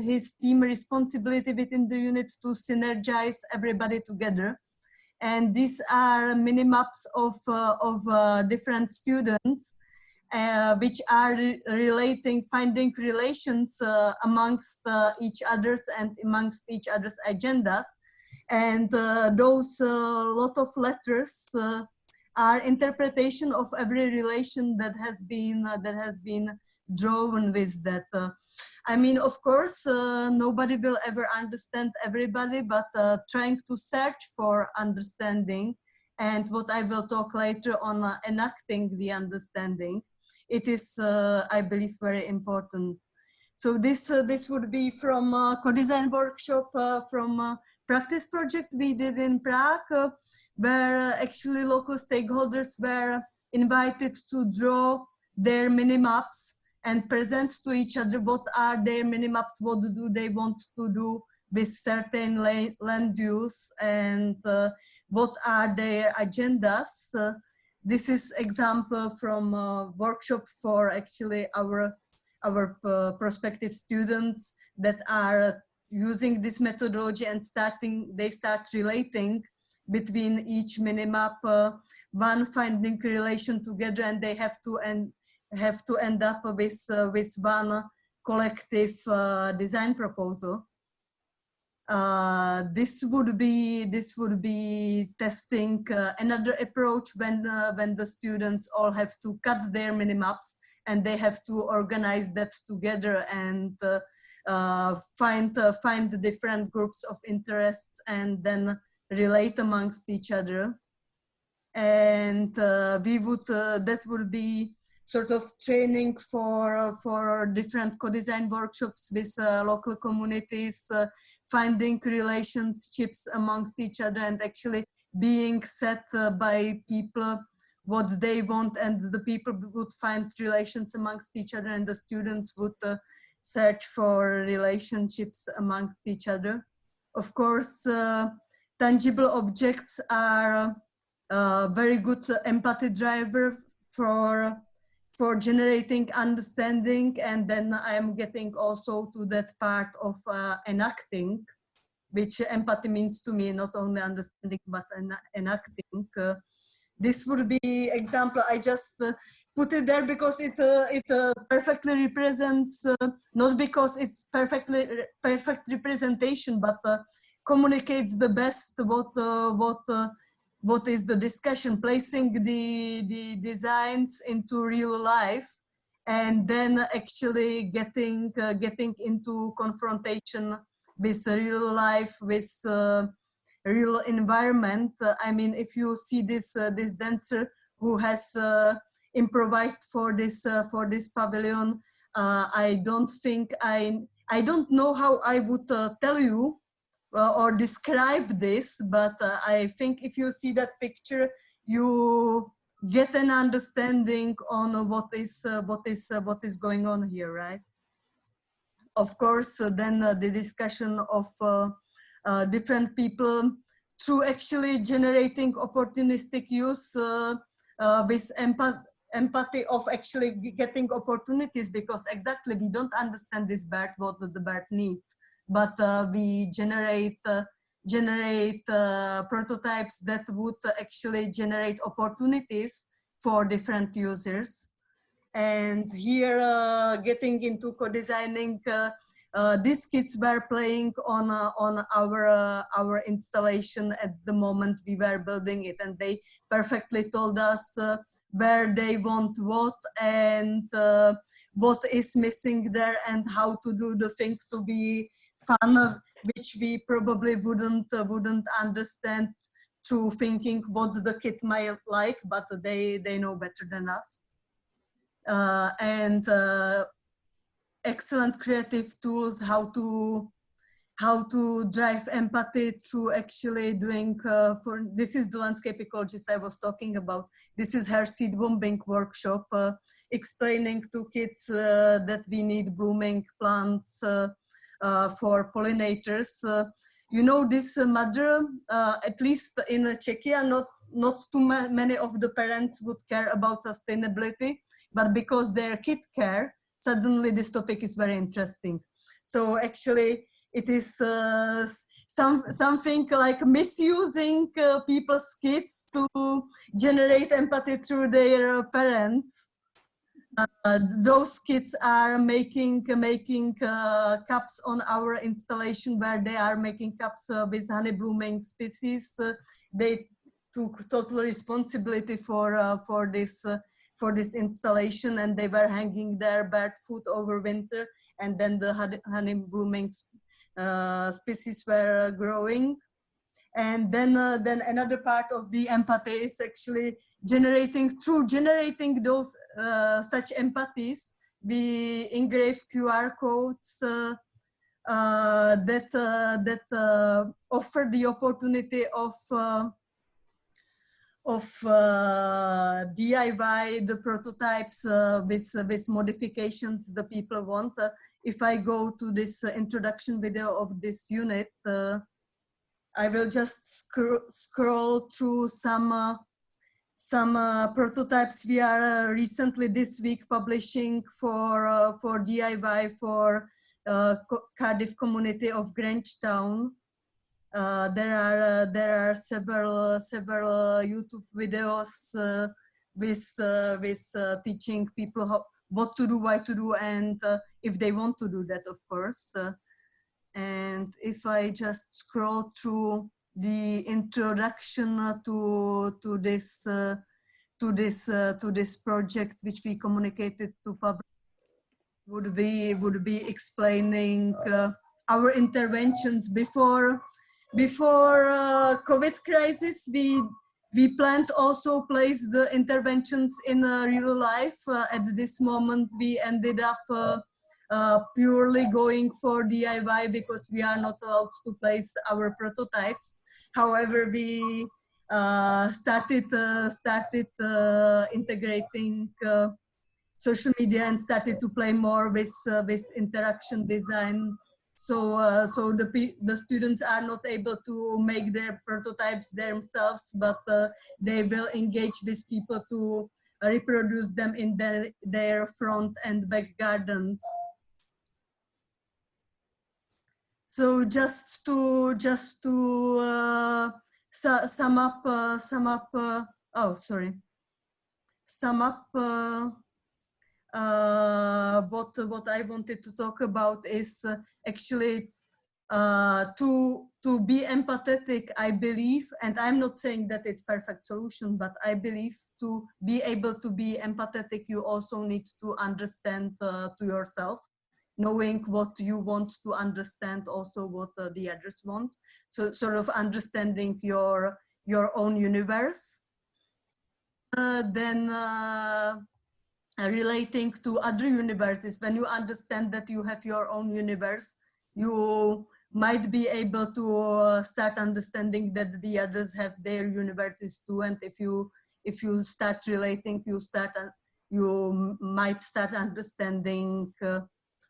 his team responsibility within the unit to synergize everybody together. And these are mini maps of different students, which are finding relations amongst each others and amongst each other's agendas. And those lot of letters are interpretation of every relation that has been drawn with that. I mean, of course, nobody will ever understand everybody, but trying to search for understanding, and what I will talk later on, enacting the understanding, it is, I believe, very important. So this would be from co-design workshop from practice project we did in Prague, where actually local stakeholders were invited to draw their mini-maps and present to each other what are their mini-maps, what do they want to do with certain land use, and what are their agendas. This is example from a workshop for actually our prospective students that are using this methodology and they start relating between each minimap, one finding relation together, and they have to end up with one collective design proposal. This would be testing another approach when the students all have to cut their minimaps and they have to organize that together and find the different groups of interests and then relate amongst each other. And that would be sort of training for different co-design workshops with local communities, finding relationships amongst each other and actually being set by people what they want, and the people would find relations amongst each other and the students would search for relationships amongst each other. Of course, tangible objects are a very good empathy driver for generating understanding, and then I'm getting also to that part of enacting, which empathy means to me, not only understanding but enacting. This would be example. I just put it there because it perfectly represents, not because it's perfect representation, but communicates the best what is the discussion, placing the designs into real life, and then actually getting into confrontation with real life, with real environment. I mean, if you see this dancer who has improvised for this pavilion, I don't know how I would tell you or describe this, but I think if you see that picture, you get an understanding on what is going on here, right? Of course, then the discussion of different people through actually generating opportunistic use with empathy of actually getting opportunities, because exactly we don't understand this bird, what the bird needs, but we generate prototypes that would actually generate opportunities for different users. And here getting into co-designing, these kids were playing on our installation at the moment we were building it, and they perfectly told us where they want what and what is missing there and how to do the thing to be fun, which we probably wouldn't understand through thinking what the kid might like, but they know better than us. And excellent creative tools how to drive empathy through actually doing this is the landscape ecologist I was talking about. This is her seed bombing workshop, explaining to kids that we need blooming plants for pollinators. You know, this mother, at least in Czechia, not too many of the parents would care about sustainability, but because their kid care, suddenly this topic is very interesting. So actually it is something like misusing people's kids to generate empathy through their parents. Those kids are making cups on our installation where they are making cups with honey blooming species. They took total responsibility for this installation, and they were hanging there barefoot over winter, and then the honey blooming species were growing. And then another part of the empathy is actually generating those such empathies. We engrave QR codes offer the opportunity of DIY the prototypes with modifications the people want. If I go to this introduction video of this unit, I will just scroll through some prototypes we are recently this week publishing for DIY for Cardiff community of Grangetown. There are several YouTube videos with teaching people what to do, why to do, and if they want to do that, of course. And if I just scroll through the introduction to this project, which we communicated to public, would be explaining our interventions before COVID crisis. We planned also place the interventions in real life. At this moment, we ended up purely going for DIY because we are not allowed to place our prototypes. However, we started integrating social media and started to play more with interaction design. So the students are not able to make their prototypes themselves, but they will engage these people to reproduce them in their front and back gardens. So just to sum up what I wanted to talk about is actually to be empathetic. I believe, and I'm not saying that it's perfect solution, but I believe to be able to be empathetic, you also need to understand to yourself, knowing what you want to understand, also what the others wants. So sort of understanding your own universe. Then relating to other universes. When you understand that you have your own universe, you might be able to start understanding that the others have their universes too. And if you start relating, you might start understanding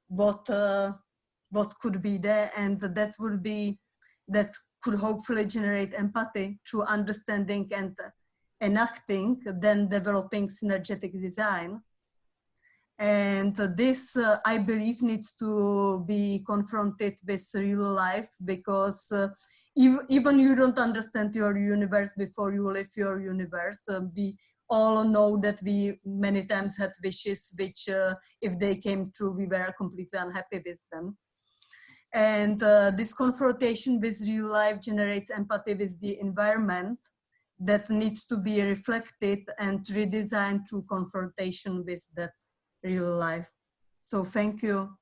what could be there, and that could hopefully generate empathy through understanding and enacting, then developing synergetic design. And this, I believe, needs to be confronted with real life, because even you don't understand your universe before you live your universe. We all know that we many times had wishes which, if they came true, we were completely unhappy with them. And this confrontation with real life generates empathy with the environment that needs to be reflected and redesigned through confrontation with that real life. So thank you.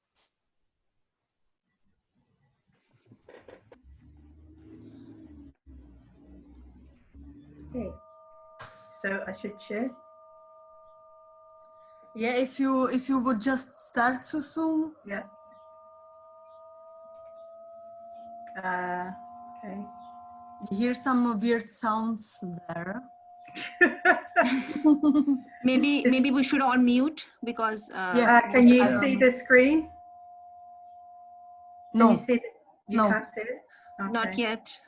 Okay, so I should share. Yeah, if you would just start to Zoom. Yeah. Okay. You hear some weird sounds there. Maybe we should all mute, because can you see the screen? No. Can you see you No. can't see it? Okay. not yet.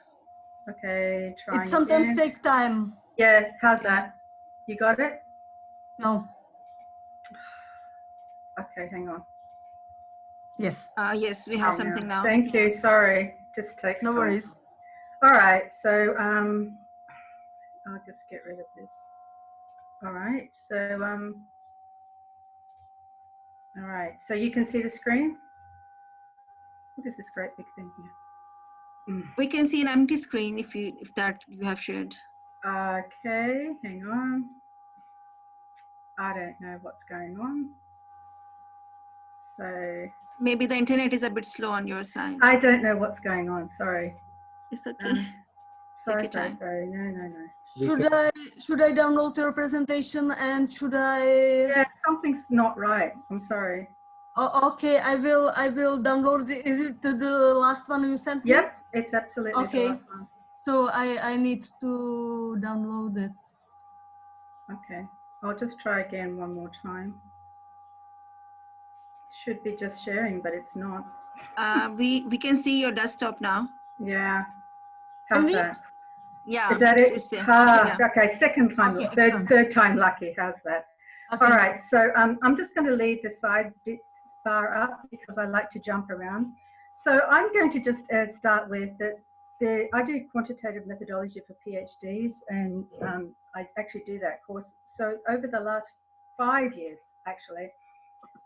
Okay, trying It sometimes again. takes time. Yeah, how's that? You got it? No. Okay, hang on. Yes. Yes, we have something now. Thank you. Sorry, just takes No time. worries. All right, so I'll just get rid of this. All right, so all right, so you can see the screen. What is this great big thing here? We can see an empty screen if that you have shared. Okay, hang on. I don't know what's going on. So Maybe the internet is a bit slow on your side. I don't know what's going on. Sorry. It's okay. Sorry. No. Should I download your presentation, and should I? Yeah, something's not right. I'm sorry. Oh, okay, I will download it. Is it the last one you sent me? Yep, it's absolutely the Okay. last one. So I need to download it. Okay, I'll just try again one more time. Should be just sharing, but it's not. We can see your desktop now. Yeah, Can how's we? that? Yeah, Is that it? it's there. Ah, Yeah. okay, second time, Okay, excellent. third time lucky. How's that? Okay. All right, so I'm just going to leave the side bar up because I like to jump around. So I'm going to just start with I do quantitative methodology for PhDs, and I actually do that course. So over the last 5 years, actually,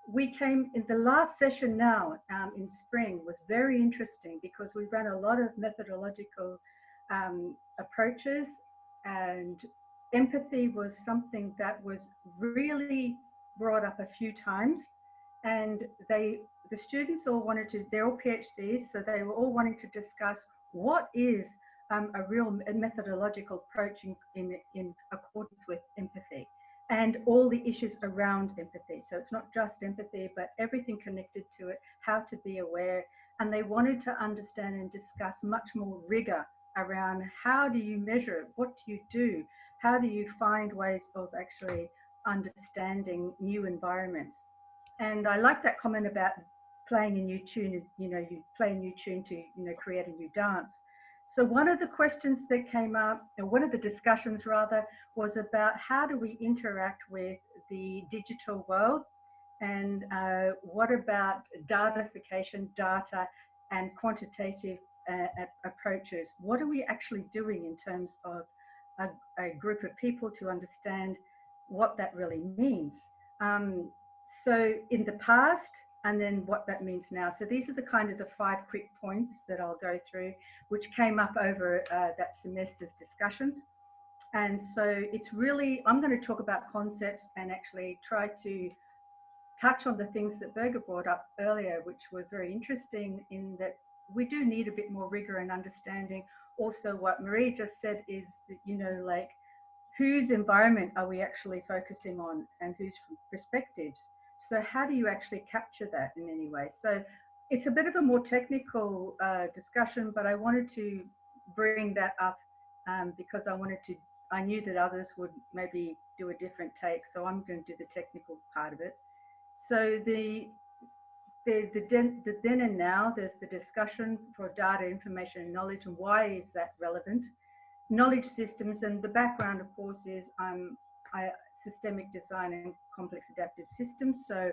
we came in the last session now in spring was very interesting because we ran a lot of methodological approaches, and empathy was something that was really brought up a few times, and the students all wanted to, they're all PhDs, so they were all wanting to discuss what is a real methodological approach in accordance with empathy and all the issues around empathy. So it's not just empathy, but everything connected to it, how to be aware. And they wanted to understand and discuss much more rigor around how do you measure it? What do you do? How do you find ways of actually understanding new environments? And I like that comment about playing a new tune, you play a new tune to, create a new dance. So one of the questions that came up, or one of the discussions rather, was about how do we interact with the digital world, and what about datafication, data and quantitative approaches? What are we actually doing in terms of a group of people to understand what that really means? So in the past, and then what that means now. So these are the kind of the 5 quick points that I'll go through, which came up over that semester's discussions. And so it's really, I'm going to talk about concepts and actually try to touch on the things that Birger brought up earlier, which were very interesting in that we do need a bit more rigor and understanding. Also what Marie just said is that, like, whose environment are we actually focusing on and whose perspectives? So how do you actually capture that in any way? So it's a bit of a more technical discussion, but I wanted to bring that up because I knew that others would maybe do a different take. So I'm going to do the technical part of it. So the then and now, there's the discussion for data, information and knowledge, and why is that relevant? Knowledge systems, and the background, of course, is systemic design and complex adaptive systems. So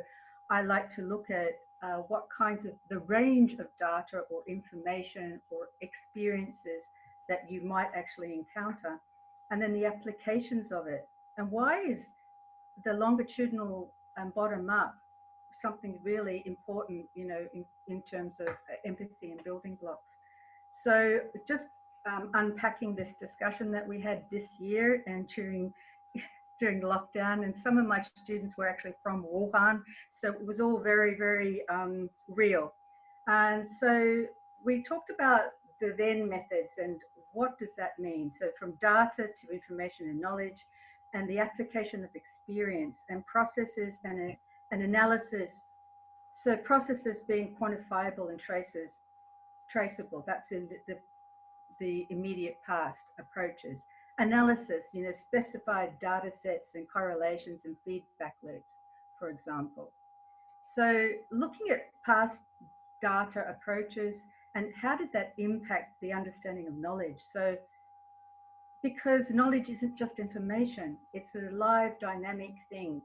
I like to look at what kinds of the range of data or information or experiences that you might actually encounter, and then the applications of it. And why is the longitudinal and bottom up something really important, in terms of empathy and building blocks? So just unpacking this discussion that we had this year and during lockdown, and some of my students were actually from Wuhan, so it was all very, very real. And so we talked about the then methods and what does that mean? So from data to information and knowledge, and the application of experience and processes and analysis. So processes being quantifiable and traceable, that's in the immediate past approaches. Analysis, specified data sets and correlations and feedback loops, for example. So looking at past data approaches and how did that impact the understanding of knowledge? So because knowledge isn't just information, it's a live dynamic thing.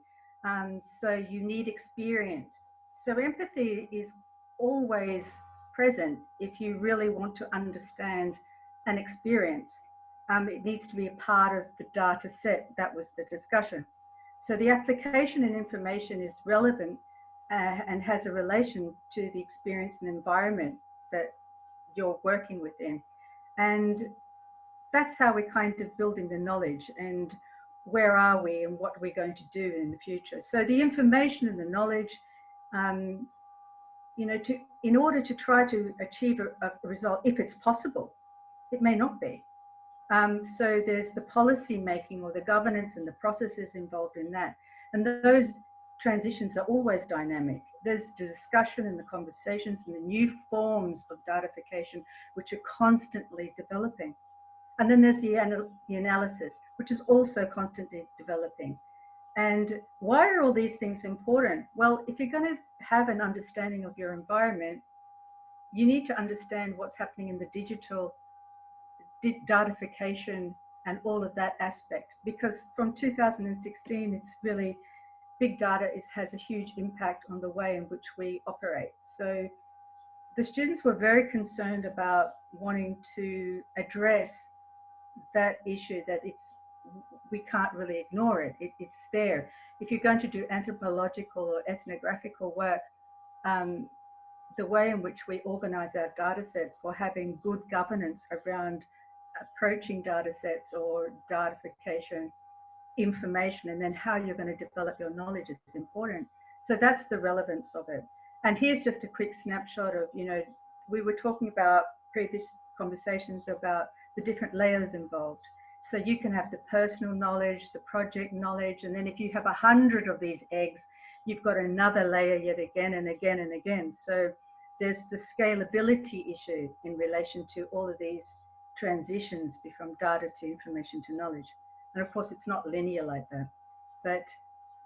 So you need experience. So empathy is always present if you really want to understand an experience. It needs to be a part of the data set. That was the discussion. So the application and information is relevant and has a relation to the experience and environment that you're working within. And that's how we're kind of building the knowledge and where are we and what we're going to do in the future. So the information and the knowledge, in order to try to achieve a result, if it's possible, it may not be. So there's the policy making or the governance and the processes involved in that. And those transitions are always dynamic. There's the discussion and the conversations and the new forms of datification, which are constantly developing. And then there's the analysis, which is also constantly developing. And why are all these things important? Well, if you're going to have an understanding of your environment, you need to understand what's happening in the digital datification and all of that aspect, because from 2016, it's really, big data has a huge impact on the way in which we operate. So the students were very concerned about wanting to address that issue, that we can't really ignore it. It's there. If you're going to do anthropological or ethnographical work, the way in which we organize our data sets, or having good governance around approaching data sets or datification information, and then how you're going to develop your knowledge is important. So that's the relevance of it. And here's just a quick snapshot of, we were talking about previous conversations about the different layers involved. So you can have the personal knowledge, the project knowledge, and then if you have 100 of these eggs, you've got another layer yet again and again and again. So there's the scalability issue in relation to all of these transitions from data to information to knowledge. And of course, it's not linear like that, but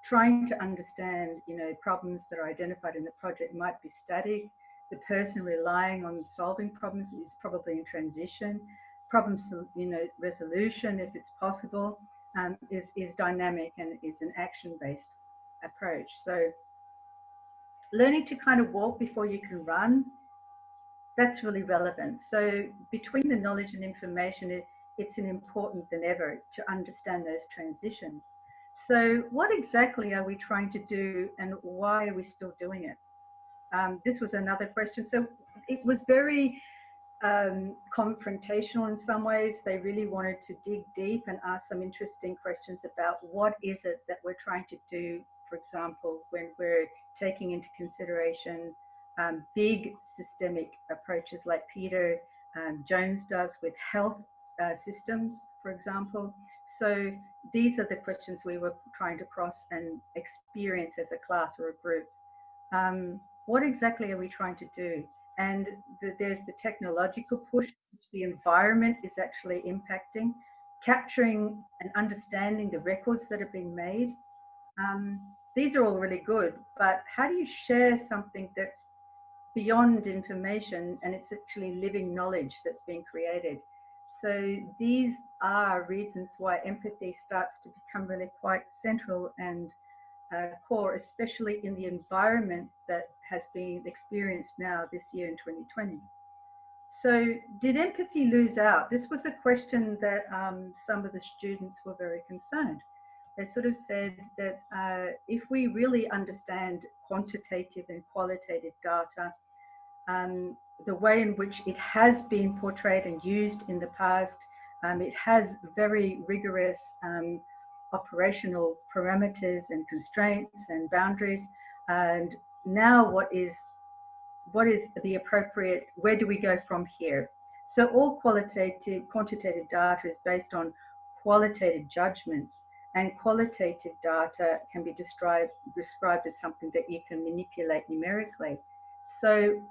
trying to understand, problems that are identified in the project might be static. The person relying on solving problems is probably in transition. Problems, resolution, if it's possible, is dynamic and is an action-based approach. So learning to kind of walk before you can run, that's really relevant. So between the knowledge and information, it's important than ever to understand those transitions. So what exactly are we trying to do, and why are we still doing it? This was another question. So it was very confrontational in some ways. They really wanted to dig deep and ask some interesting questions about what is it that we're trying to do, for example, when we're taking into consideration big systemic approaches like Peter Jones does with health systems, for example. So these are the questions we were trying to cross and experience as a class or a group. What exactly are we trying to do? And there's the technological push, which the environment is actually impacting, capturing and understanding the records that are being made. These are all really good, but how do you share something that's beyond information and it's actually living knowledge that's being created? So these are reasons why empathy starts to become really quite central and core, especially in the environment that has been experienced now this year in 2020. So did empathy lose out? This was a question that some of the students were very concerned. They sort of said that if we really understand quantitative and qualitative data, the way in which it has been portrayed and used in the past, it has very rigorous operational parameters and constraints and boundaries. And now what is the appropriate, where do we go from here? So all quantitative data is based on qualitative judgments, and qualitative data can be described as something that you can manipulate numerically. So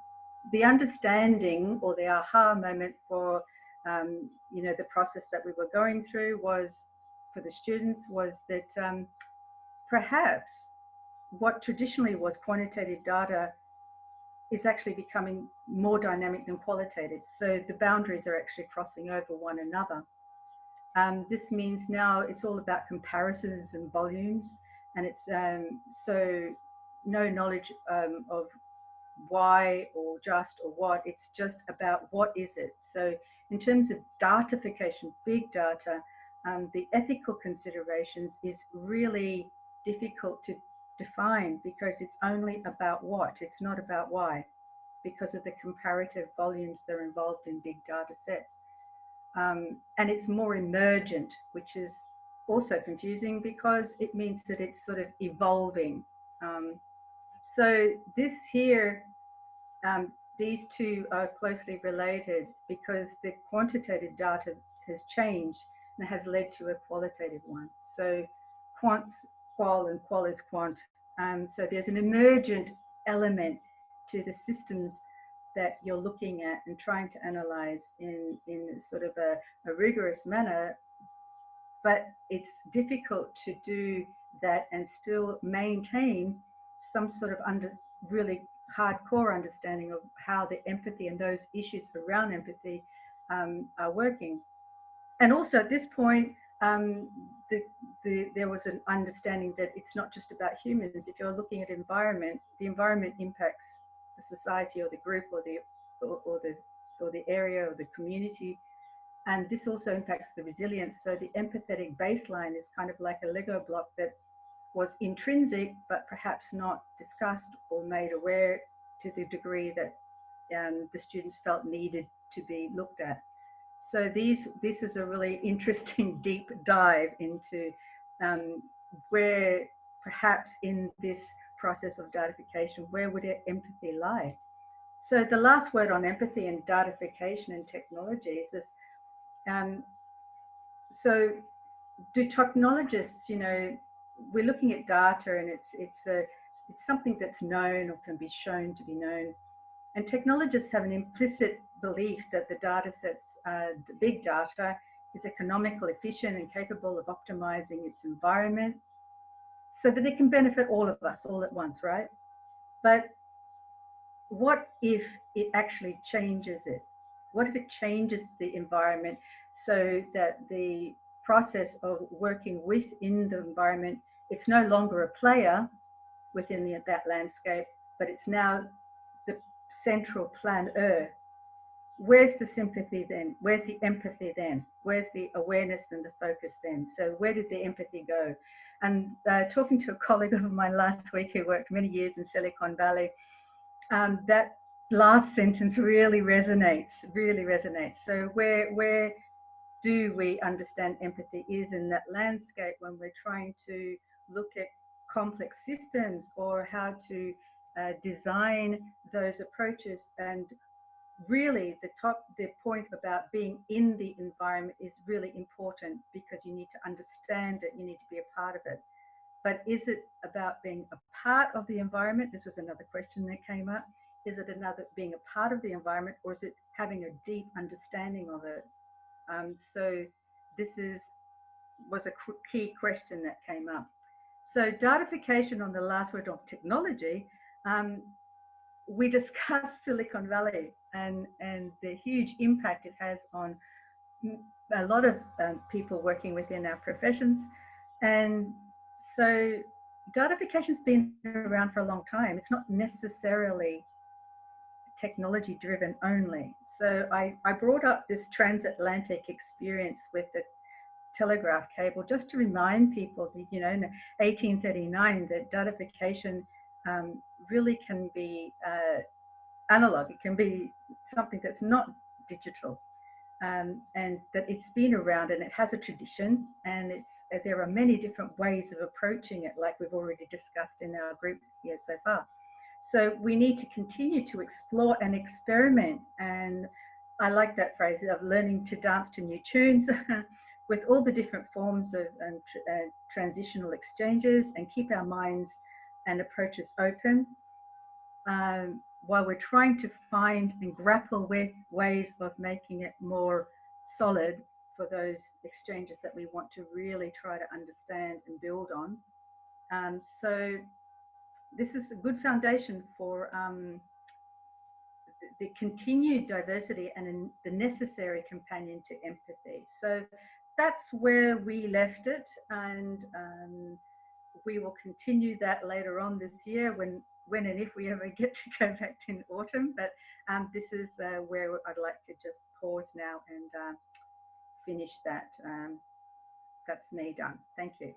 the understanding, or the aha moment for the process that we were going through was, for the students, was that perhaps what traditionally was quantitative data is actually becoming more dynamic than qualitative. So the boundaries are actually crossing over one another. This means now it's all about comparisons and volumes, and it's so no knowledge of why or just or what, it's just about what is it. So in terms of datification, big data, the ethical considerations is really difficult to define, because it's only about what, it's not about why, because of the comparative volumes that are involved in big data sets. And it's more emergent, which is also confusing because it means that it's sort of evolving. So this here, these two are closely related because the quantitative data has changed and has led to a qualitative one. So quant's qual and qual is quant So there's an emergent element to the systems that you're looking at and trying to analyze in sort of a rigorous manner, but it's difficult to do that and still maintain some sort of really hardcore understanding of how the empathy and those issues around empathy are working. And also at this point, there was an understanding that it's not just about humans. If you're looking at environment, the environment impacts the society or the group or the area or the community, and this also impacts the resilience. So the empathetic baseline is kind of like a Lego block that was intrinsic, but perhaps not discussed or made aware to the degree that the students felt needed to be looked at. So this is a really interesting deep dive into where perhaps in this process of datification, where would empathy lie? So the last word on empathy and datification and technology is this. So do technologists, you know, we're looking at data and it's something that's known or can be shown to be known. And technologists have an implicit belief that the data sets, the big data, is economical, efficient, and capable of optimizing its environment so that it can benefit all of us all at once, right? But what if it actually changes it? What if it changes the environment so that the process of working within the environment, it's no longer a player within that landscape, but it's now the central planner? Where's the sympathy then? Where's the empathy then? Where's the awareness and the focus then? So where did the empathy go? And talking to a colleague of mine last week who worked many years in Silicon Valley, that last sentence really resonates. So where do we understand empathy is in that landscape when we're trying to look at complex systems or how to design those approaches. And really the point about being in the environment is really important because you need to understand it, you need to be a part of it. But is it about being a part of the environment? This was another question that came up. Is it being a part of the environment, or is it having a deep understanding of it? So this was a key question that came up. So datification, on the last word of technology, we discussed Silicon Valley and the huge impact it has on a lot of people working within our professions. And so datification's been around for a long time. It's not necessarily technology driven only. So I brought up this transatlantic experience with the telegraph cable just to remind people that, you know, in 1839, that datification really can be analog. It can be something that's not digital, and that it's been around and it has a tradition, and there are many different ways of approaching it, like we've already discussed in our group here so far. So we need to continue to explore and experiment. And I like that phrase of learning to dance to new tunes with all the different forms of transitional exchanges, and keep our minds and approaches open while we're trying to find and grapple with ways of making it more solid for those exchanges that we want to really try to understand and build on. So this is a good foundation for the continued diversity and the necessary companion to empathy. So that's where we left it, and we will continue that later on this year when and if we ever get to go back in autumn. But this is where I'd like to just pause now and finish that. That's me done. Thank you.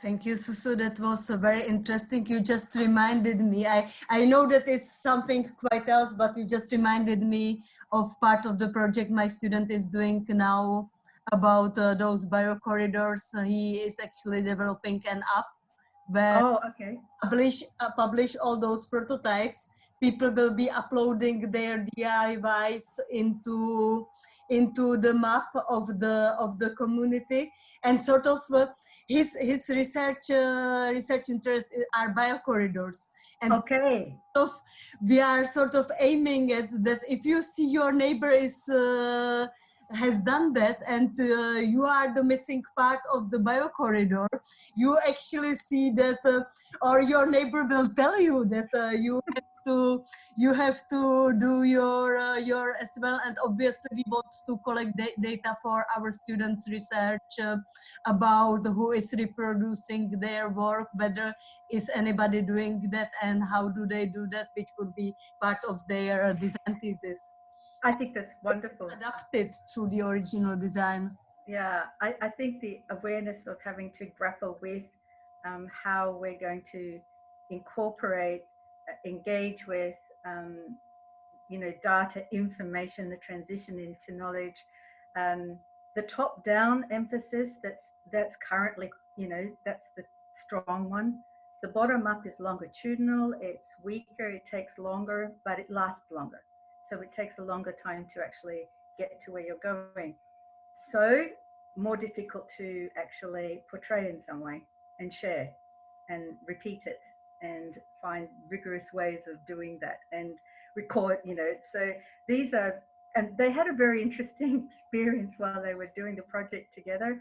Thank you, Susu. That was very interesting. You just reminded me. I know that it's something quite else, but you just reminded me of part of the project my student is doing now about those biocorridors. He is actually developing an app where publish all those prototypes. People will be uploading their DIYs into the map of the community, and sort of his research interests are biocorridors, and Okay. we are sort of aiming at that. If you see your neighbor has done that, and you are the missing part of the biocorridor, you actually see that, or your neighbor will tell you that you have to do your as well. And obviously we want to collect data for our students' research about who is reproducing their work, whether is anybody doing that, and how do they do that, which would be part of their design thesis. I think that's wonderful. Adapted to the original design. Yeah, I think the awareness of having to grapple with how we're going to incorporate, engage with, you know, data, information, the transition into knowledge, the top-down emphasis that's currently, you know, that's the strong one. The bottom-up is longitudinal, it's weaker, it takes longer, but it lasts longer. So it takes a longer time to actually get to where you're going. So more difficult to actually portray in some way and share and repeat it and find rigorous ways of doing that and record, you know. So these are, and they had a very interesting experience while they were doing the project together.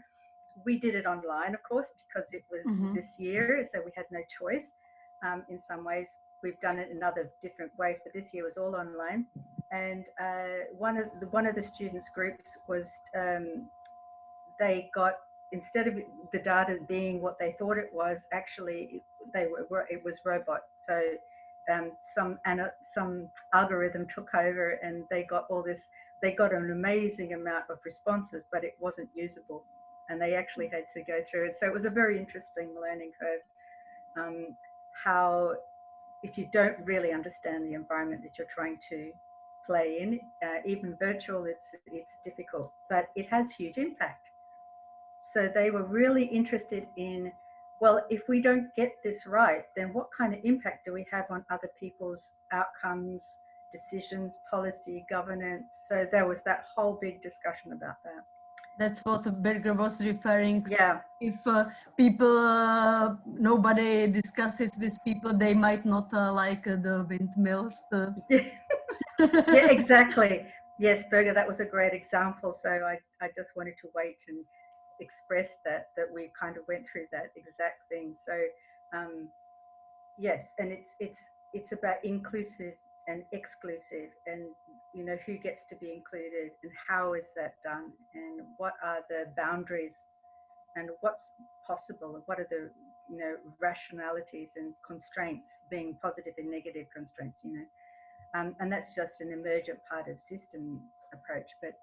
We did it online, of course, because it was this year, so we had no choice. In some ways, we've done it in other different ways, but this year was all online. And one of the students' groups was they got, instead of the data being what they thought it was, actually it was robot. So some algorithm took over, and they got all this. They got an amazing amount of responses, but it wasn't usable, and they actually had to go through it. So it was a very interesting learning curve. How, if you don't really understand the environment that you're trying to play in, even virtual, it's difficult, but it has huge impact. So they were really interested in, well, if we don't get this right, then what kind of impact do we have on other people's outcomes, decisions, policy, governance? So there was that whole big discussion about that. That's what Birger was referring to. Yeah. If people, nobody discusses with people, they might not like the windmills. Yeah, exactly. Yes, Birger, that was a great example. So I just wanted to wait and express that we kind of went through that exact thing. So yes, and it's about inclusive and exclusive, and you know, who gets to be included and how is that done, and what are the boundaries, and what's possible, and what are the, you know, rationalities and constraints, being positive and negative constraints, you know. And that's just an emergent part of system approach, but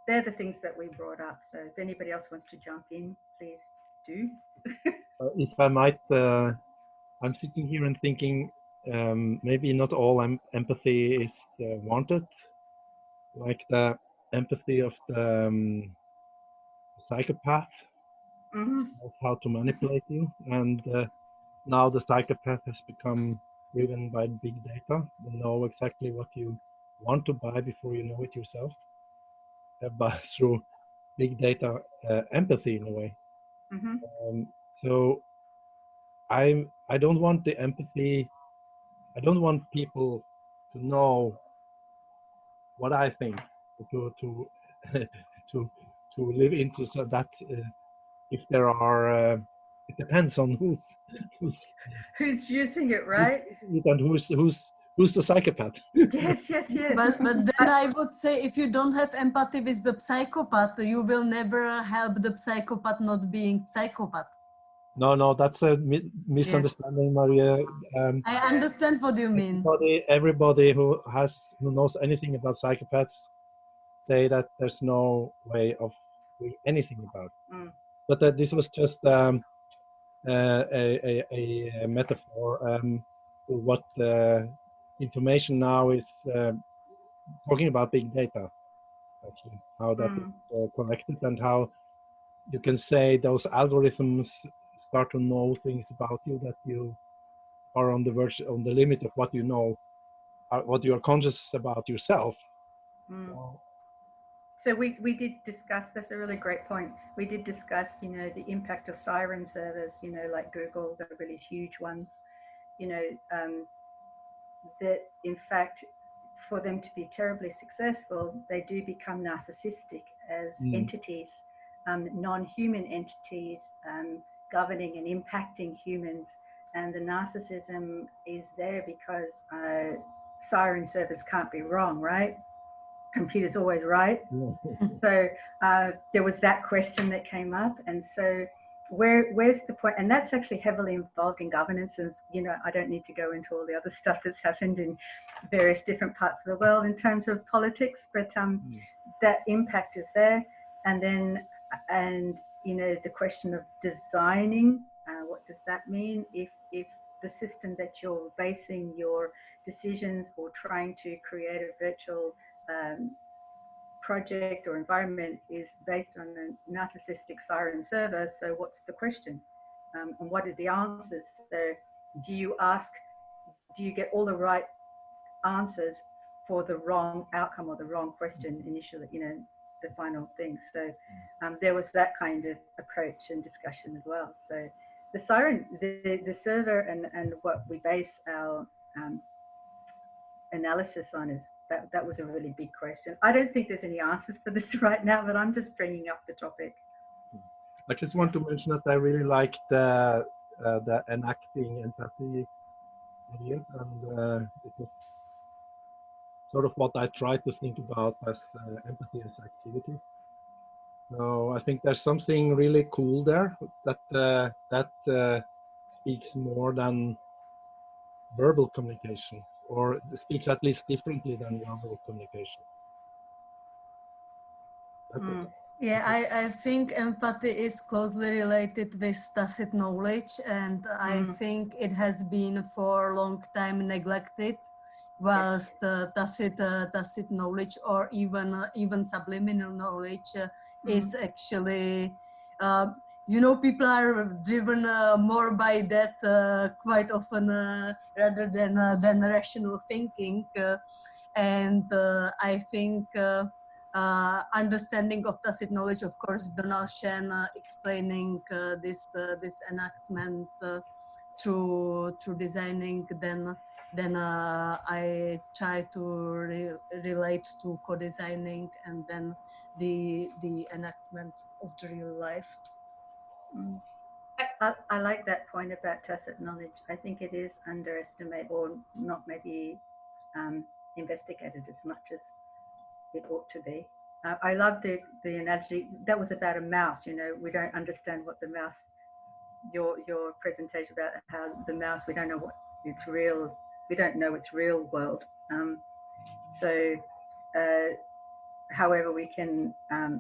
they're the things that we brought up. So if anybody else wants to jump in, please do. If I might, I'm sitting here and thinking maybe not all empathy is wanted, like the empathy of the psychopath knows how to manipulate you, and now the psychopath has become driven by big data. They know exactly what you want to buy before you know it yourself, but through big data empathy in a way. So I don't want the empathy. I don't want people to know what I think, to to live into, so that if there are it depends on who's using it, right? And who's the psychopath. Yes. But then I would say, if you don't have empathy with the psychopath, you will never help the psychopath not being psychopath. No, that's a misunderstanding, Maria. I understand what you mean. Everybody who knows anything about psychopaths say that there's no way of doing anything about it. But this was just a metaphor to what information now is talking about big data, actually, how that is connected, and how you can say those algorithms start to know things about you that you are on the verge, on the limit of what you know, what you are conscious about yourself. So we did discuss, that's a really great point. We did discuss, you know, the impact of siren servers, you know, like Google, the really huge ones, you know, that in fact, for them to be terribly successful, they do become narcissistic as entities, non-human entities, governing and impacting humans. And the narcissism is there because siren servers can't be wrong, right? Computer's always right. So there was that question that came up. And so where's the point? And that's actually heavily involved in governance. And, you know, I don't need to go into all the other stuff that's happened in various different parts of the world in terms of politics, but that impact is there. And then, you know, the question of designing, what does that mean? If the system that you're basing your decisions or trying to create a virtual project or environment is based on a narcissistic siren server, so what's the question? And what are the answers? So do you get all the right answers for the wrong outcome or the wrong question initially, you know, the final thing? So there was that kind of approach and discussion as well. So the siren, the server and what we base our analysis on is that was a really big question. I don't think there's any answers for this right now, but I'm just bringing up the topic. I just want to mention that I really like the enacting empathy idea, and it was sort of what I try to think about as empathy as activity. So I think there's something really cool there that speaks more than verbal communication, or speaks at least differently than verbal communication. Yeah, I think empathy is closely related with tacit knowledge, and I think it has been for a long time neglected, whilst tacit knowledge or even subliminal knowledge is actually, you know, people are driven more by that quite often rather than rational thinking, and I think. Understanding of tacit knowledge, of course, Donald Shen explaining this enactment through designing. Then I try to relate to co-designing, and then the enactment of the real life. I like that point about tacit knowledge. I think it is underestimated or not maybe investigated as much as it ought to be. I love the analogy that was about a mouse. You know, we don't understand what the mouse. Your presentation about how the mouse, we don't know what its real. We don't know its real world. However, we can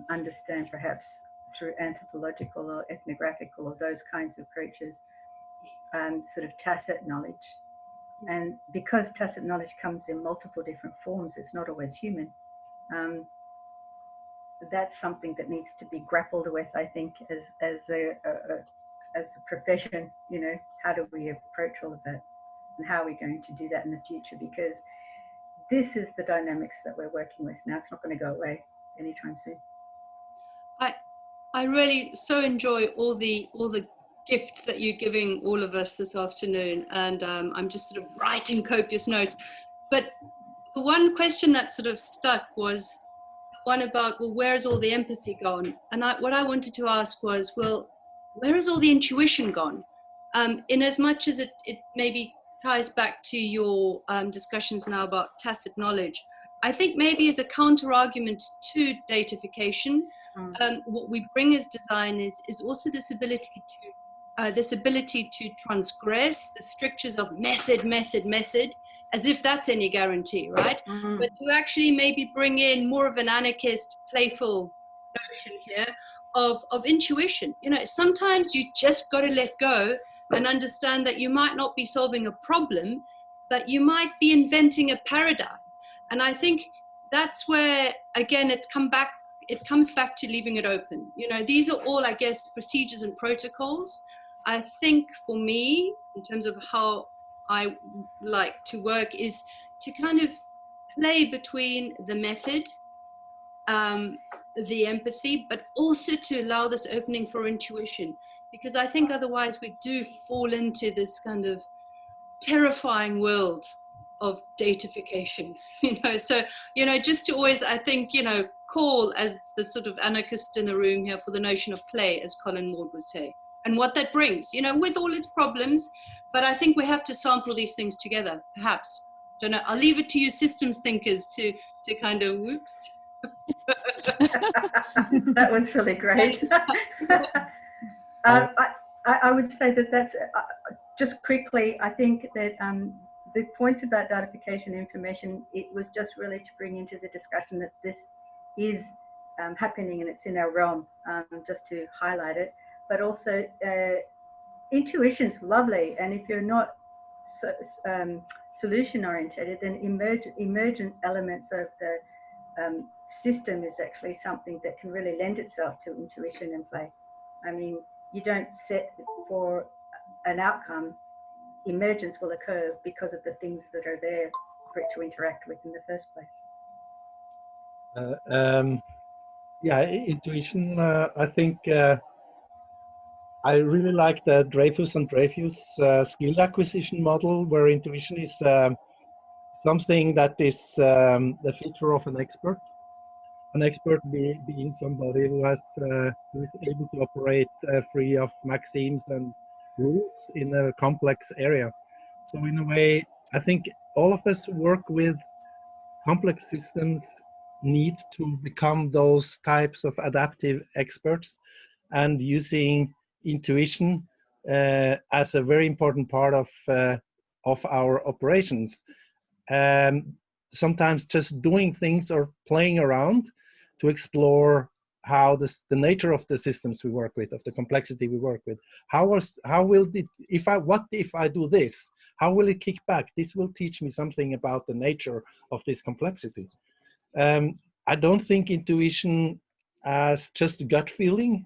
understand perhaps through anthropological or ethnographical or those kinds of approaches, sort of tacit knowledge. And because tacit knowledge comes in multiple different forms, it's not always human. That's something that needs to be grappled with, I think, as a profession. You know, how do we approach all of that, and how are we going to do that in the future? Because this is the dynamics that we're working with now. It's not going to go away anytime soon. I really so enjoy all the gifts that you're giving all of us this afternoon, and I'm just sort of writing copious notes. But the one question that sort of stuck was one about, well, where's all the empathy gone? And what I wanted to ask was, well, where has all the intuition gone? In as much as it maybe ties back to your discussions now about tacit knowledge, I think maybe as a counter argument to datafication, what we bring as design is also this ability to transgress the strictures of method, as if that's any guarantee, right? But to actually maybe bring in more of an anarchist, playful notion here of intuition. You know, sometimes you just got to let go and understand that you might not be solving a problem, but you might be inventing a paradigm. And I think that's where, again, it comes back to leaving it open. You know, these are all, I guess, procedures and protocols. I think for me, in terms of how I like to work, is to kind of play between the method the empathy, but also to allow this opening for intuition, because I think otherwise we do fall into this kind of terrifying world of datafication, so just to always, I think, call as the sort of anarchist in the room here for the notion of play, as Colin Maud would say, and what that brings, with all its problems. But I think we have to sample these things together, perhaps. Don't know, I'll leave it to you systems thinkers to kind of whoops. That was really great. I would say that that's just quickly. I think that the points about datification information, it was just really to bring into the discussion that this is happening and it's in our realm, just to highlight it. But also, intuition's lovely, and if you're not solution oriented, then emergent elements of the system is actually something that can really lend itself to intuition and play. I mean, you don't set for an outcome, emergence will occur because of the things that are there for it to interact with in the first place. Yeah, intuition, I think I really like the Dreyfus and Dreyfus skill acquisition model, where intuition is something that is the feature of an expert. An expert being somebody who is able to operate free of maxims and rules in a complex area. So in a way, I think all of us who work with complex systems need to become those types of adaptive experts, and using intuition as a very important part of our operations. Sometimes just doing things or playing around to explore how the nature of the systems we work with, of the complexity we work with. How will it, what if I do this? How will it kick back? This will teach me something about the nature of this complexity. I don't think intuition as just gut feeling.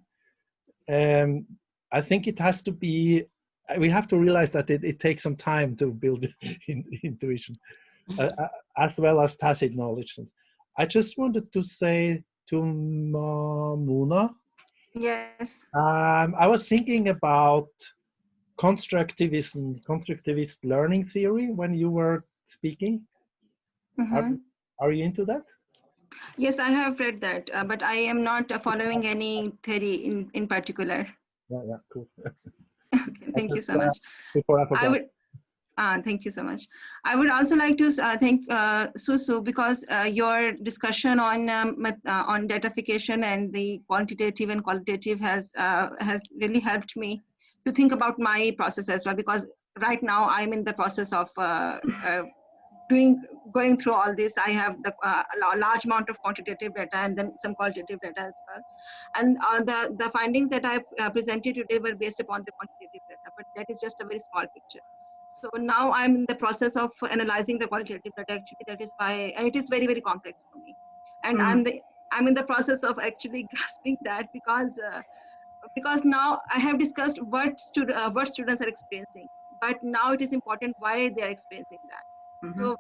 I think it has to be, we have to realize that it takes some time to build intuition, as well as tacit knowledge. I just wanted to say to Muna. Yes. I was thinking about constructivist learning theory when you were speaking. Mm-hmm. Are you into that? Yes, I have read that, but I am not following any theory in particular. Yeah, cool. Okay, thank you so much. Before I forgot. Thank you so much. I would also like to thank Susu, because your discussion on datafication and the quantitative and qualitative has really helped me to think about my process as well, because right now I'm in the process of going through all this. I have a large amount of quantitative data and then some qualitative data as well. And the findings that I presented today were based upon the quantitative data, but that is just a very small picture. So now I'm in the process of analyzing the qualitative data. Actually, that is why, and it is very, very complex for me. And I'm in the process of actually grasping that, because now I have discussed what students are experiencing, but now it is important why they are experiencing that. Mm-hmm. So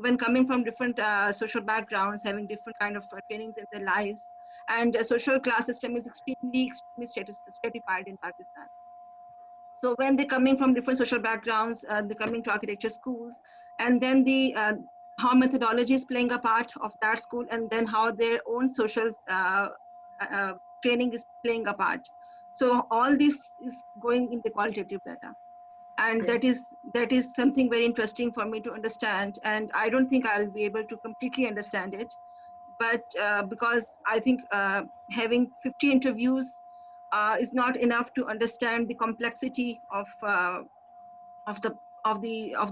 when coming from different social backgrounds, having different kind of trainings in their lives, and a social class system is extremely stratified in Pakistan. So when they're coming from different social backgrounds, they're coming to architecture schools, and then how methodology is playing a part of that school, and then how their own social training is playing a part. So all this is going in the qualitative data. And yeah, that is something very interesting for me to understand. And I don't think I'll be able to completely understand it, but because I think having 50 interviews is not enough to understand the complexity of the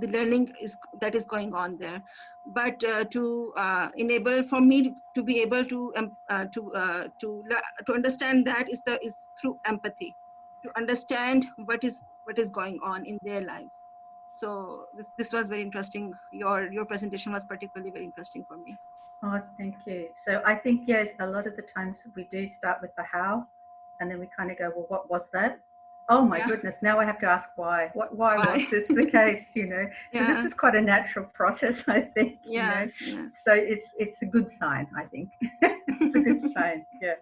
learning that is going on there. But to enable for me to be able to understand that is through empathy, to understand what is going on in their lives. So this was very interesting. Your presentation was particularly very interesting for me. Oh, thank you. So I think, yes, a lot of the times we do start with the how, and then we kind of go, well, what was that? oh my Yeah. goodness, now I have to ask why. Why was Why? this the case, you know? So this Yeah. is quite a natural process, I think, you Yeah. know? Yeah. So it's a good sign, I think. It's a good sign, yeah.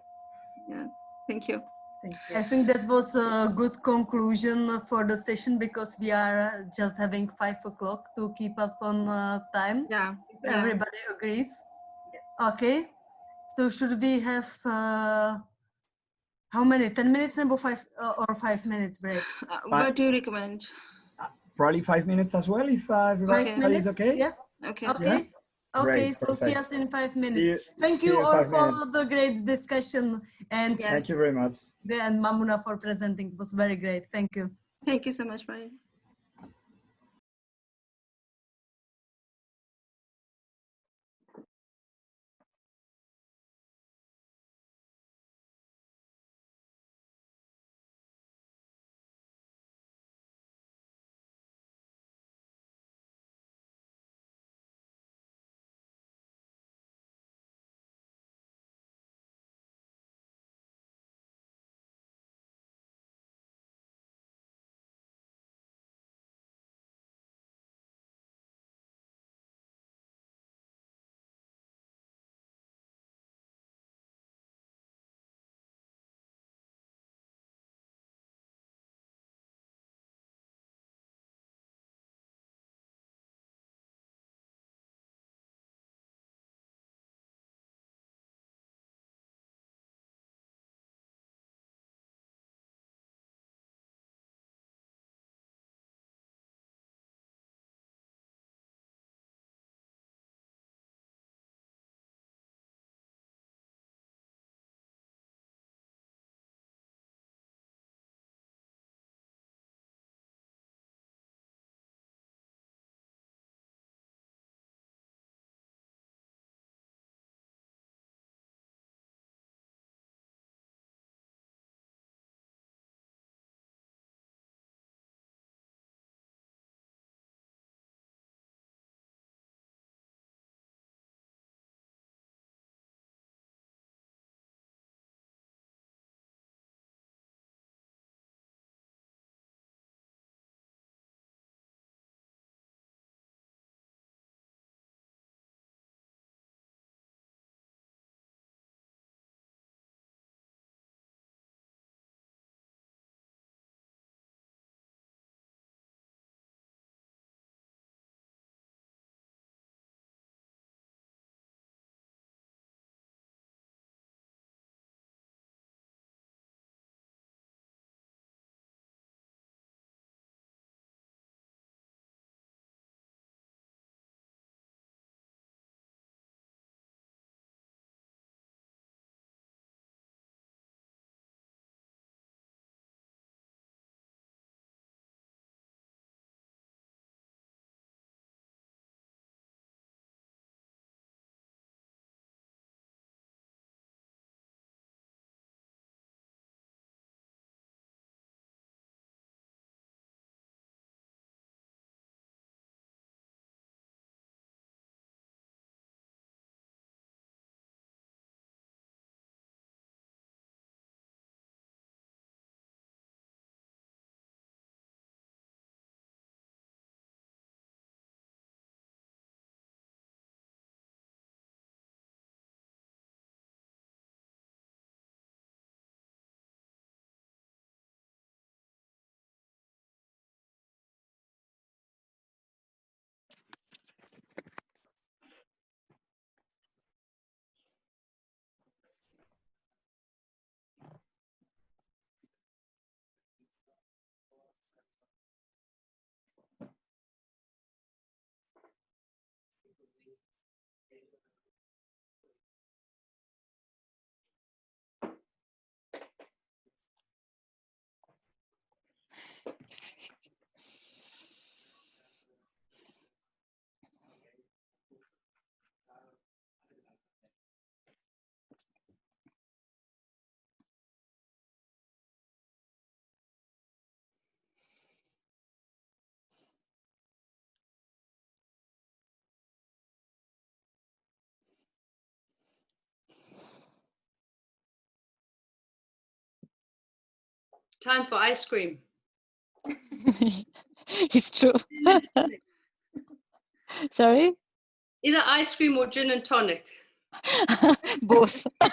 Yeah. Thank you. Thank I you. think that was a good conclusion for the session, because we are just having 5 o'clock to keep up on time. Yeah. If Yeah. everybody agrees. Okay. So should we have how many? 10 minutes or 5 minutes break? What do you recommend? Probably 5 minutes as well, if Five everybody minutes? is okay. Yeah. Okay. Okay. Okay. Great, So see perfect. us in 5 minutes. See you, Thank see you you in all 5 for minutes. the great discussion, and Yes. Thank you very much. and Mamuna for presenting. It was very great. Thank you. Thank you so much. Bye. Time for ice cream. It's true. Sorry? Either ice cream or gin and tonic. Both. 5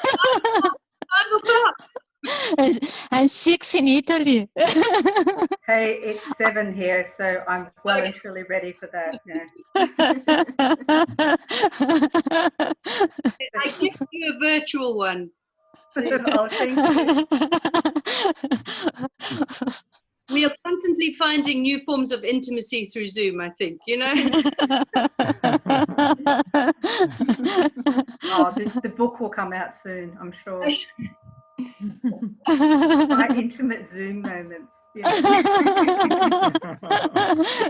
o'clock. And 6 in Italy. Hey, it's 7 here, so I'm well and truly ready for that. Yeah. I give you a virtual one. Oh, thank you. We are constantly finding new forms of intimacy through Zoom, I think, you know? Oh, the book will come out soon, I'm sure. My intimate Zoom moments. Yeah.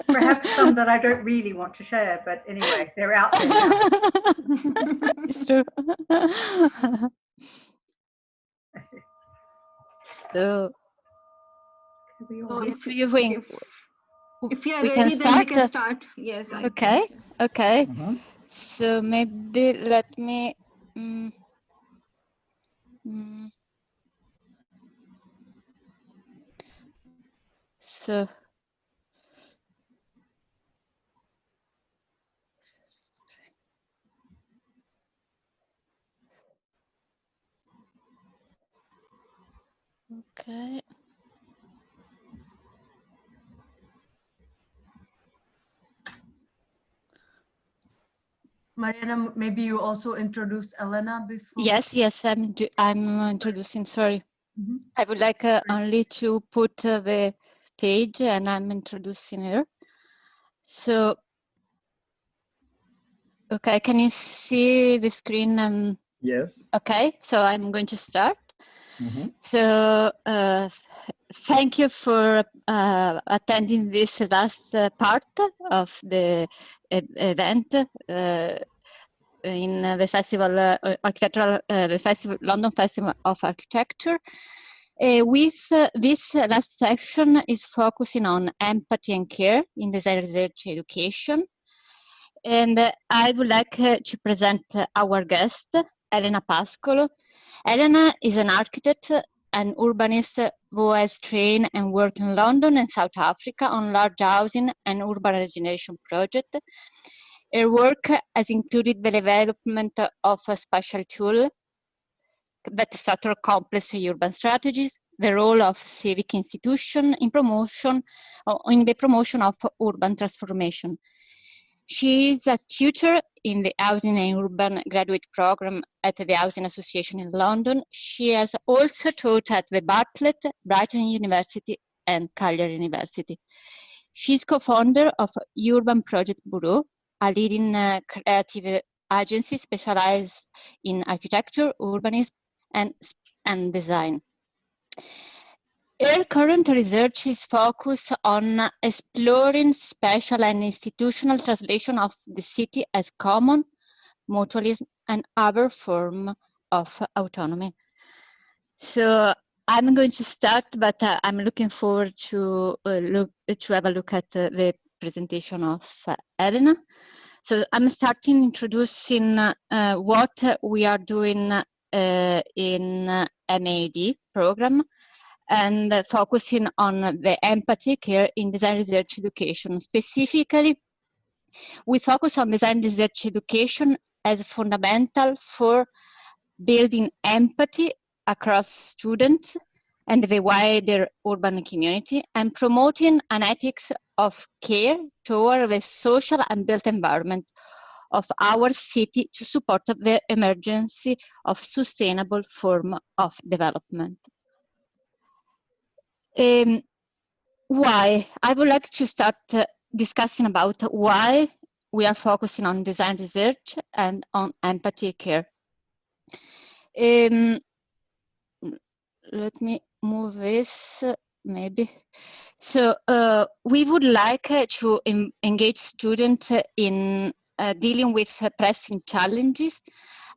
Perhaps some that I don't really want to share, but anyway, they're out there now. It's true. So, So if you think if you are we can ready, then we can start. start. Yes. Okay. Okay. So maybe let me. So. Okay. Mariana, maybe you also introduce Elena before. Yes, I'm introducing. Sorry, I would like only to put the page, and I'm introducing her. So, okay, can you see the screen? And yes. Okay, so I'm going to start. So, thank you for attending this last part of the event. In the festival, architectural, the festival, London Festival of Architecture. With this last section is focusing on empathy and care in design research education. And I would like to present our guest, Elena Pascolo. Elena is an architect and urbanist who has trained and worked in London and South Africa on large housing and urban regeneration projects. Her work has included the development of a spatial tool that structure complex urban strategies, the role of civic institution in the promotion of urban transformation. She is a tutor in the Housing and Urban Graduate Program at the Housing Association in London. She has also taught at the Bartlett, Brighton University, and Cagliari University. She is co-founder of Urban Project Bureau, a leading creative agency specialized in architecture, urbanism, and design. Her current research is focused on exploring spatial and institutional translation of the city as common, mutualism, and other form of autonomy. So I'm going to start, but I'm looking forward to have a look at the presentation of Elena. So I'm starting introducing what we are doing in MAD program, and focusing on the empathy care in design research education. Specifically, we focus on design research education as fundamental for building empathy across students and the wider urban community, and promoting an ethics of care toward the social and built environment of our city to support the emergence of sustainable form of development. Why? I would like to start discussing about why we are focusing on design research and on empathy care. Let me move this, maybe. So we would like to engage students in dealing with pressing challenges,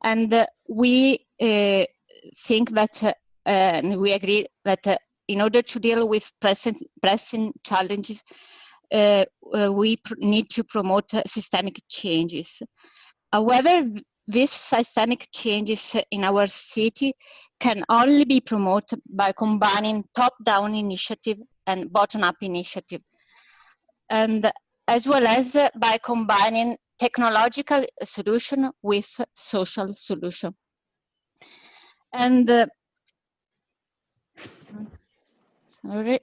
and we think that, and we agree that in order to deal with pressing challenges, we need to promote systemic changes. However, these systemic changes in our city can only be promoted by combining top-down initiative and bottom-up initiative, and as well as by combining technological solution with social solution. And sorry.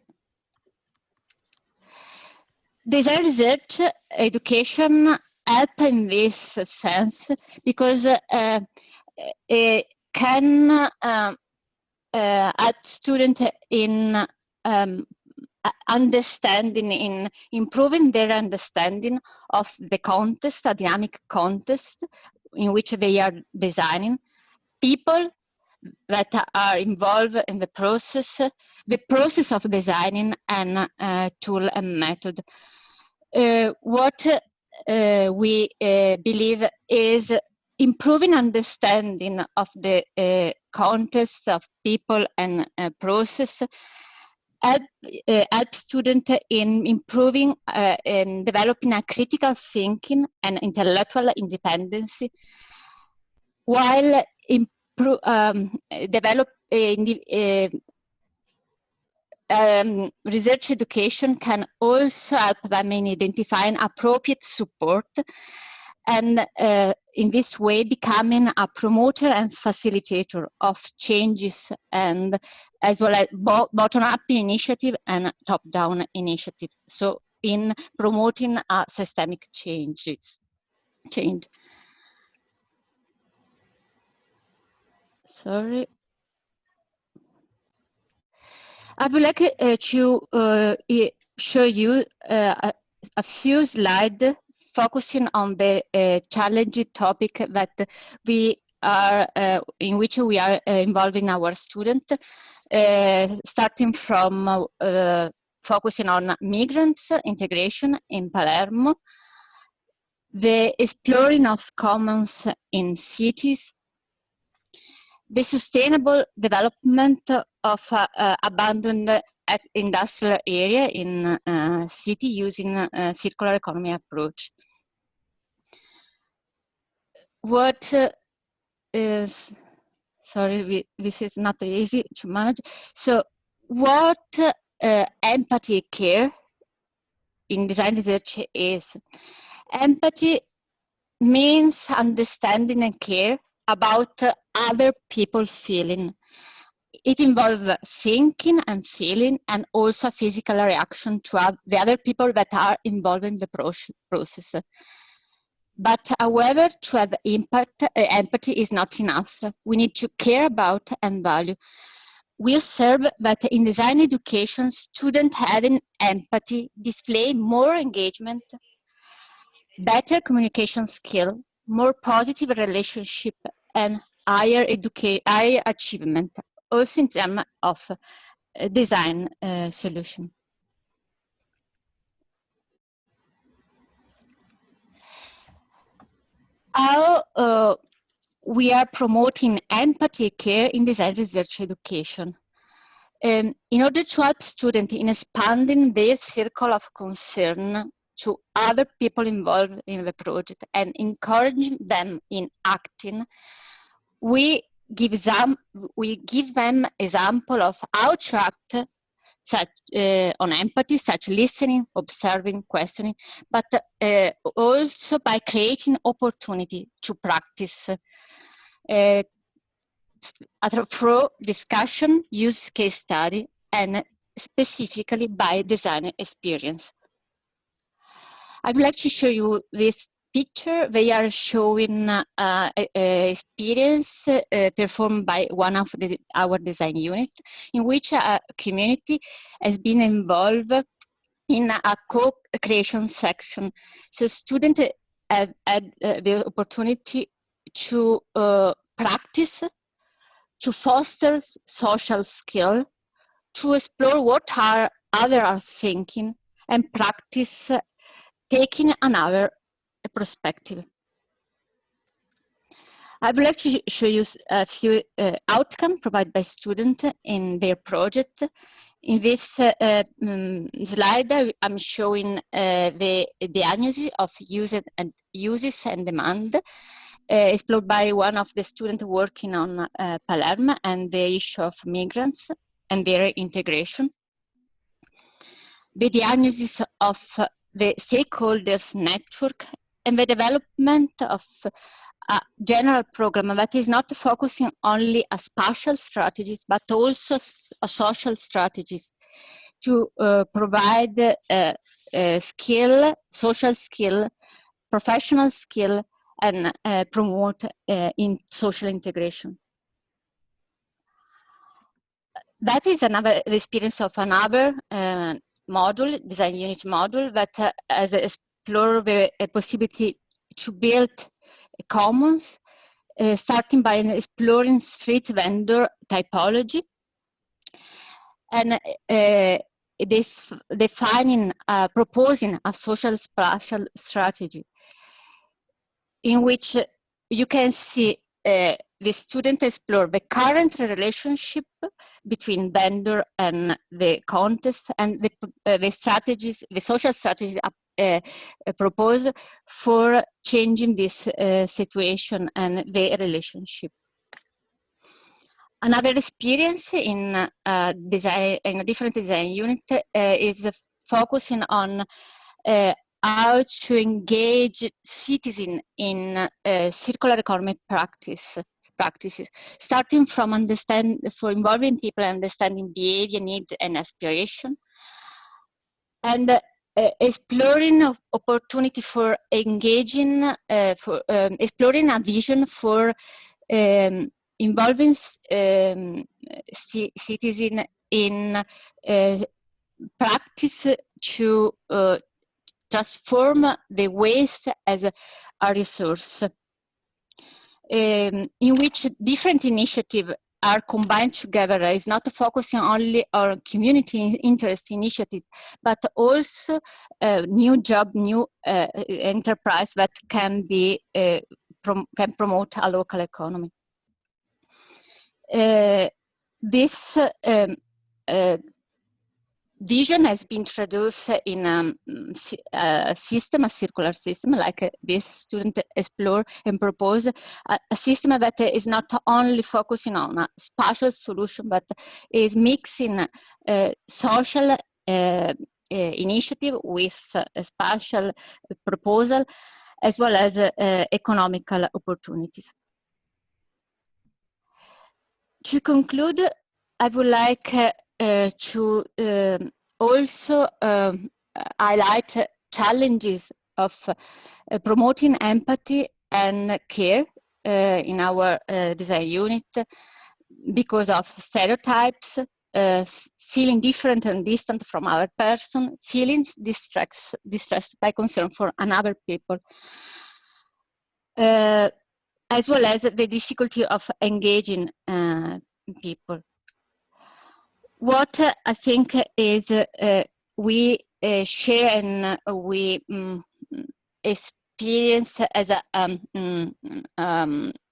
Design research education help in this sense because it can help students in understanding, in improving their understanding of the context, a dynamic context in which they are designing, people that are involved in the process of designing, and tool and method. What we believe is improving understanding of the context of people and process help students in improving and developing a critical thinking and intellectual independence, while research education can also help them in identifying appropriate support, and in this way becoming a promoter and facilitator of changes, and as well as bottom-up initiative and top-down initiative. So in promoting a systemic change. Sorry. I would like to show you a few slides focusing on the challenging topic that we are in which we are involving our students, starting from focusing on migrants integration in Palermo, the exploring of commons in cities, the sustainable development of abandoned industrial area in city using a circular economy approach. What is, sorry, this is not easy to manage. So what empathy care in design research is? Empathy means understanding and care about other people feeling. It involves thinking and feeling, and also physical reaction to the other people that are involved in the process. But however, to have empathy is not enough. We need to care about and value. We observe that in design education, students having empathy display more engagement, better communication skill, more positive relationship, and higher achievement, also in terms of design solution. How we are promoting empathy care in design research education. In order to help students in expanding their circle of concern to other people involved in the project and encouraging them in acting, we give them example of how to act such on empathy, such listening, observing, questioning, but also by creating opportunity to practice through discussion, use case study, and specifically by design experience. I would like to show you this picture. They are showing experience performed by one of our design units, in which a community has been involved in a co-creation section. So students have had the opportunity to practice, to foster social skill, to explore what others are thinking, and practice taking another perspective. I would like to show you a few outcomes provided by students in their project. In this slide, I'm showing the diagnosis of uses and demand, explored by one of the students working on Palermo and the issue of migrants and their integration. The diagnosis of the stakeholders network and the development of a general program that is not focusing only on spatial strategies, but also social strategies to provide skill, social skill, professional skill, and promote in social integration. That is another experience of another module, design unit module, that has explored the possibility to build commons, starting by exploring street vendor typology and defining, proposing a social spatial strategy in which you can see the student explore the current relationship between vendor and the context and the strategies, the social strategies proposed for changing this situation and the relationship. Another experience in design, in a different design unit, is focusing on how to engage citizens in circular economy practices, starting from for involving people understanding behavior, need, and aspiration, and exploring opportunity for engaging, exploring a vision for involving citizens in practice to transform the waste as a resource, in which different initiatives are combined together. It's not focusing only on community interest initiative, but also new job, new enterprise that can be can promote a local economy. This vision has been introduced in a system, a circular system, like this student explore and propose a system that is not only focusing on a spatial solution, but is mixing social initiative with a spatial proposal, as well as economical opportunities. To conclude, I would like to also highlight challenges of promoting empathy and care in our design unit because of stereotypes, feeling different and distant from our person, feeling distressed by concern for another people, as well as the difficulty of engaging people. What I think is we share and we experience as a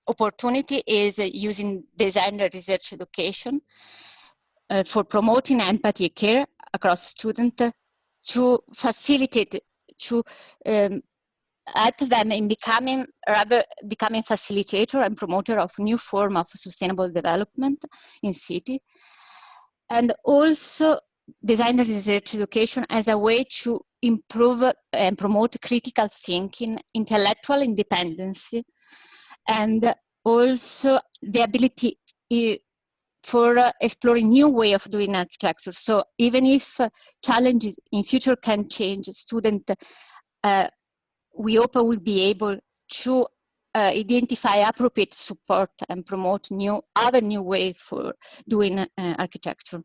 opportunity is using design research education for promoting empathy care across students, to facilitate, to help them in becoming facilitator and promoter of new form of sustainable development in city, and also design research education as a way to improve and promote critical thinking, intellectual independence, and also the ability for exploring new way of doing architecture. So even if challenges in future can change, students, we hope will be able to identify appropriate support and promote other new way for doing architecture.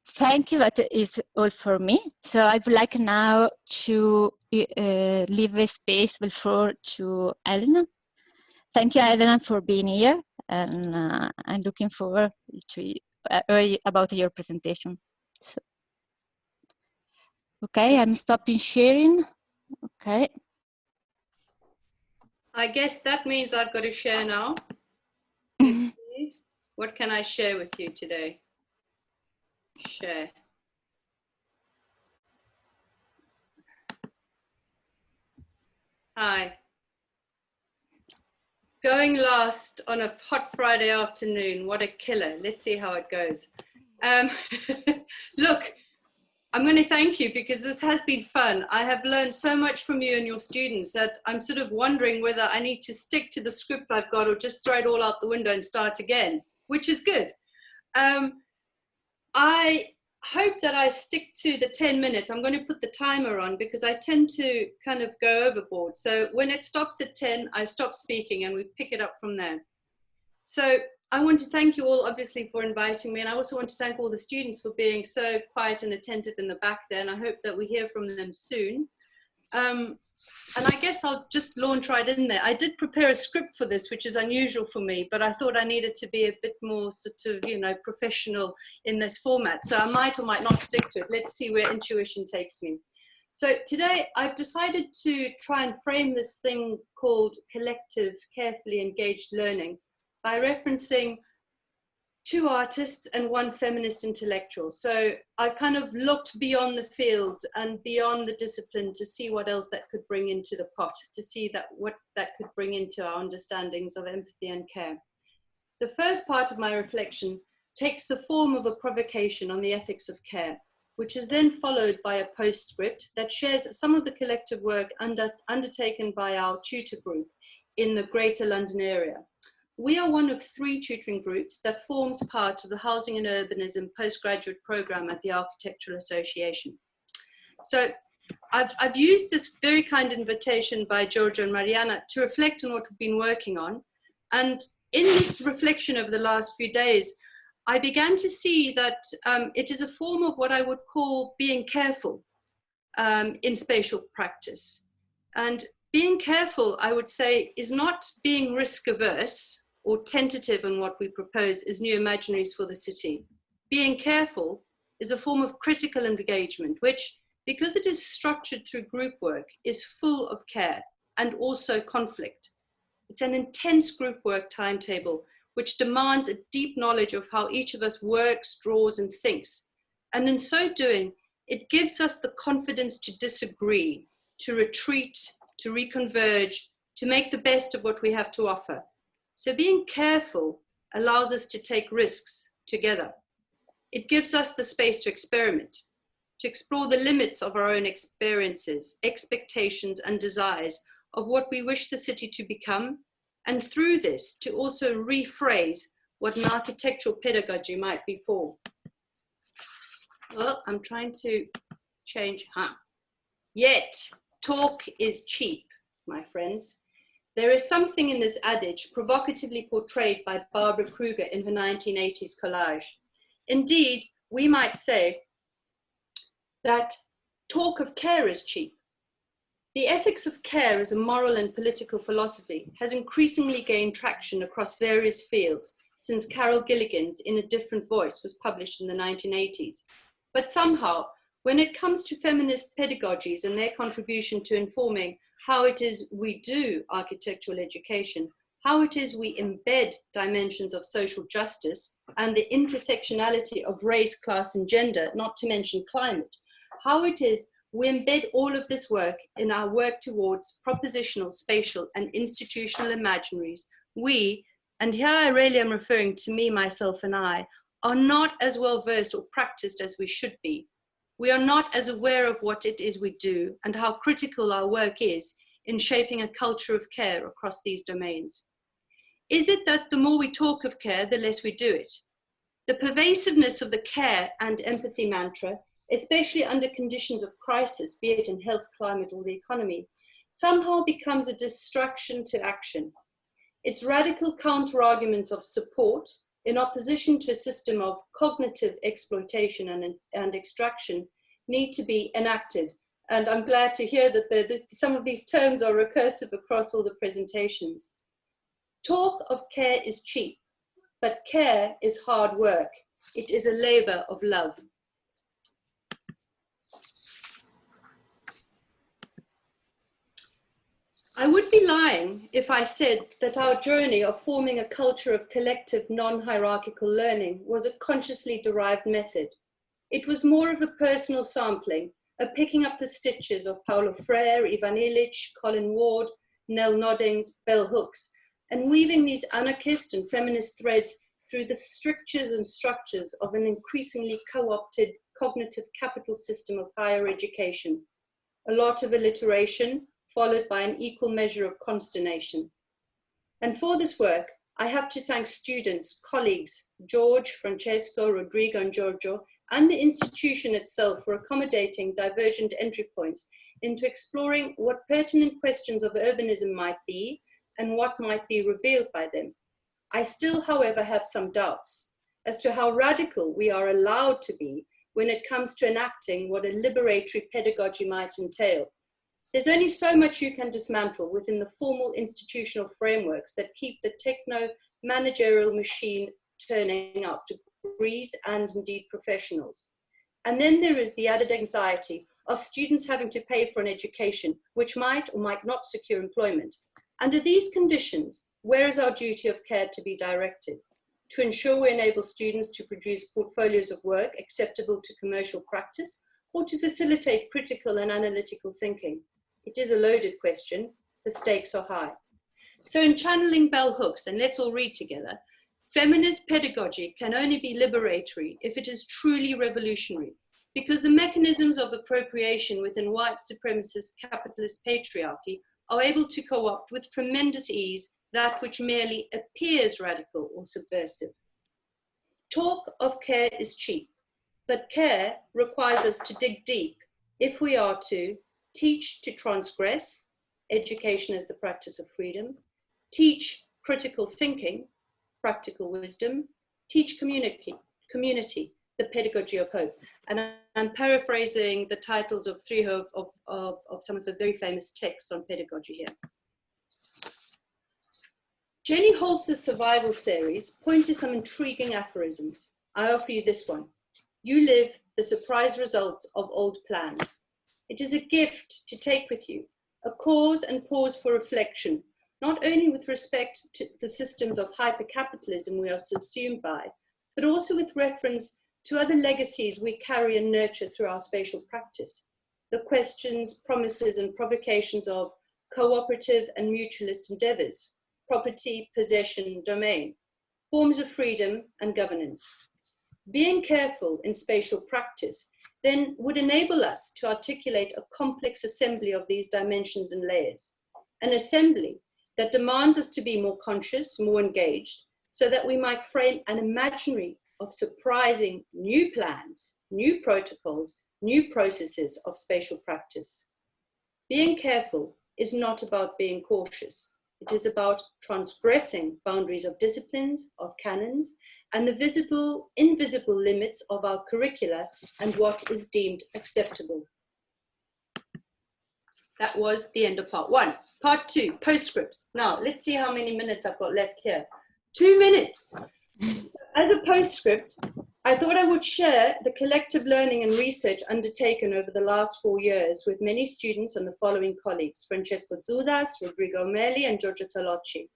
Thank you. That is all for me. So I would like now to leave the space, the floor to Elena. Thank you, Elena, for being here, and I'm looking forward to about your presentation. So, okay, I'm stopping sharing. Okay. I guess that means I've got to share now. What can I share with you today? Share. Hi. Going last on a hot Friday afternoon. What a killer. Let's see how it goes. Look, I'm going to thank you because this has been fun. I have learned so much from you and your students that I'm sort of wondering whether I need to stick to the script I've got or just throw it all out the window and start again, which is good. I hope that I stick to the 10 minutes. I'm going to put the timer on because I tend to kind of go overboard. So when it stops at 10, I stop speaking and we pick it up from there. So I want to thank you all, obviously, for inviting me. And I also want to thank all the students for being so quiet and attentive in the back there. And I hope that we hear from them soon. And I guess I'll just launch right in there. I did prepare a script for this, which is unusual for me, but I thought I needed to be a bit more sort of, you know, professional in this format. So I might or might not stick to it. Let's see where intuition takes me. So today I've decided to try and frame this thing called collective, carefully engaged learning by referencing 2 artists and 1 feminist intellectual. So I've kind of looked beyond the field and beyond the discipline to see what else that could bring into the pot, to see that what that could bring into our understandings of empathy and care. The first part of my reflection takes the form of a provocation on the ethics of care, which is then followed by a postscript that shares some of the collective work undertaken by our tutor group in the Greater London area. We are one of 3 tutoring groups that forms part of the Housing and Urbanism postgraduate program at the Architectural Association. So I've used this very kind invitation by Giorgio and Mariana to reflect on what we've been working on. And in this reflection over the last few days, I began to see that it is a form of what I would call being careful in spatial practice. And being careful, I would say, is not being risk averse or tentative in what we propose as new imaginaries for the city. Being careful is a form of critical engagement, which, because it is structured through group work, is full of care and also conflict. It's an intense group work timetable, which demands a deep knowledge of how each of us works, draws, and thinks. And in so doing, it gives us the confidence to disagree, to retreat, to reconverge, to make the best of what we have to offer. So being careful allows us to take risks together. It gives us the space to experiment, to explore the limits of our own experiences, expectations, and desires of what we wish the city to become, and through this to also rephrase what an architectural pedagogy might be for. Well, I'm trying to change, Yet, talk is cheap, my friends. There is something in this adage provocatively portrayed by Barbara Kruger in her 1980s collage. Indeed, we might say that talk of care is cheap. The ethics of care as a moral and political philosophy has increasingly gained traction across various fields since Carol Gilligan's In a Different Voice was published in the 1980s. But somehow, when it comes to feminist pedagogies and their contribution to informing how it is we do architectural education, how it is we embed dimensions of social justice and the intersectionality of race, class, and gender, not to mention climate, how it is we embed all of this work in our work towards propositional, spatial, and institutional imaginaries, we, and here I really am referring to me, myself, and I, are not as well versed or practiced as we should be. We are not as aware of what it is we do and how critical our work is in shaping a culture of care across these domains. Is it that the more we talk of care, the less we do it? The pervasiveness of the care and empathy mantra, especially under conditions of crisis, be it in health, climate, or the economy, somehow becomes a distraction to action. Its radical counter-arguments of support, in opposition to a system of cognitive exploitation and extraction, need to be enacted. And I'm glad to hear that some of these terms are recursive across all the presentations. Talk of care is cheap, but care is hard work. It is a labor of love. I would be lying if I said that our journey of forming a culture of collective non-hierarchical learning was a consciously derived method. It was more of a personal sampling, a picking up the stitches of Paulo Freire, Ivan Illich, Colin Ward, Nell Noddings, Bell Hooks, and weaving these anarchist and feminist threads through the strictures and structures of an increasingly co-opted cognitive capital system of higher education. A lot of alliteration, followed by an equal measure of consternation. And for this work, I have to thank students, colleagues, George, Francesco, Rodrigo, and Giorgio, and the institution itself for accommodating divergent entry points into exploring what pertinent questions of urbanism might be and what might be revealed by them. I still, however, have some doubts as to how radical we are allowed to be when it comes to enacting what a liberatory pedagogy might entail. There's only so much you can dismantle within the formal institutional frameworks that keep the techno-managerial machine turning out degrees and indeed professionals. And then there is the added anxiety of students having to pay for an education which might or might not secure employment. Under these conditions, where is our duty of care to be directed? To ensure we enable students to produce portfolios of work acceptable to commercial practice, or to facilitate critical and analytical thinking? It is a loaded question. The stakes are high. So in channeling bell hooks, and let's all read together, feminist pedagogy can only be liberatory if it is truly revolutionary, because the mechanisms of appropriation within white supremacist capitalist patriarchy are able to co-opt with tremendous ease that which merely appears radical or subversive. Talk of care is cheap, but care requires us to dig deep if we are to teach to transgress, education as the practice of freedom, teach critical thinking, practical wisdom, teach community, the pedagogy of hope. And I'm paraphrasing the titles of three of some of the very famous texts on pedagogy here. Jenny Holz's survival series point to some intriguing aphorisms. I offer you this one. You live the surprise results of old plans. It is a gift to take with you, a cause and pause for reflection, not only with respect to the systems of hypercapitalism we are subsumed by, but also with reference to other legacies we carry and nurture through our spatial practice. The questions, promises, and provocations of cooperative and mutualist endeavors, property, possession, domain, forms of freedom and governance. Being careful in spatial practice then would enable us to articulate a complex assembly of these dimensions and layers, an assembly that demands us to be more conscious, more engaged, so that we might frame an imaginary of surprising new plans, new protocols, new processes of spatial practice. Being careful is not about being cautious. It is about transgressing boundaries of disciplines, of canons, and the visible, invisible limits of our curricula and what is deemed acceptable. That was the end of part one. Part two, postscripts. Now, let's see how many minutes I've got left here. 2 minutes. As a postscript, I thought I would share the collective learning and research undertaken over the last 4 years with many students and the following colleagues, Francesco Zudas, Rodrigo Meli, and Giorgio Tolocci.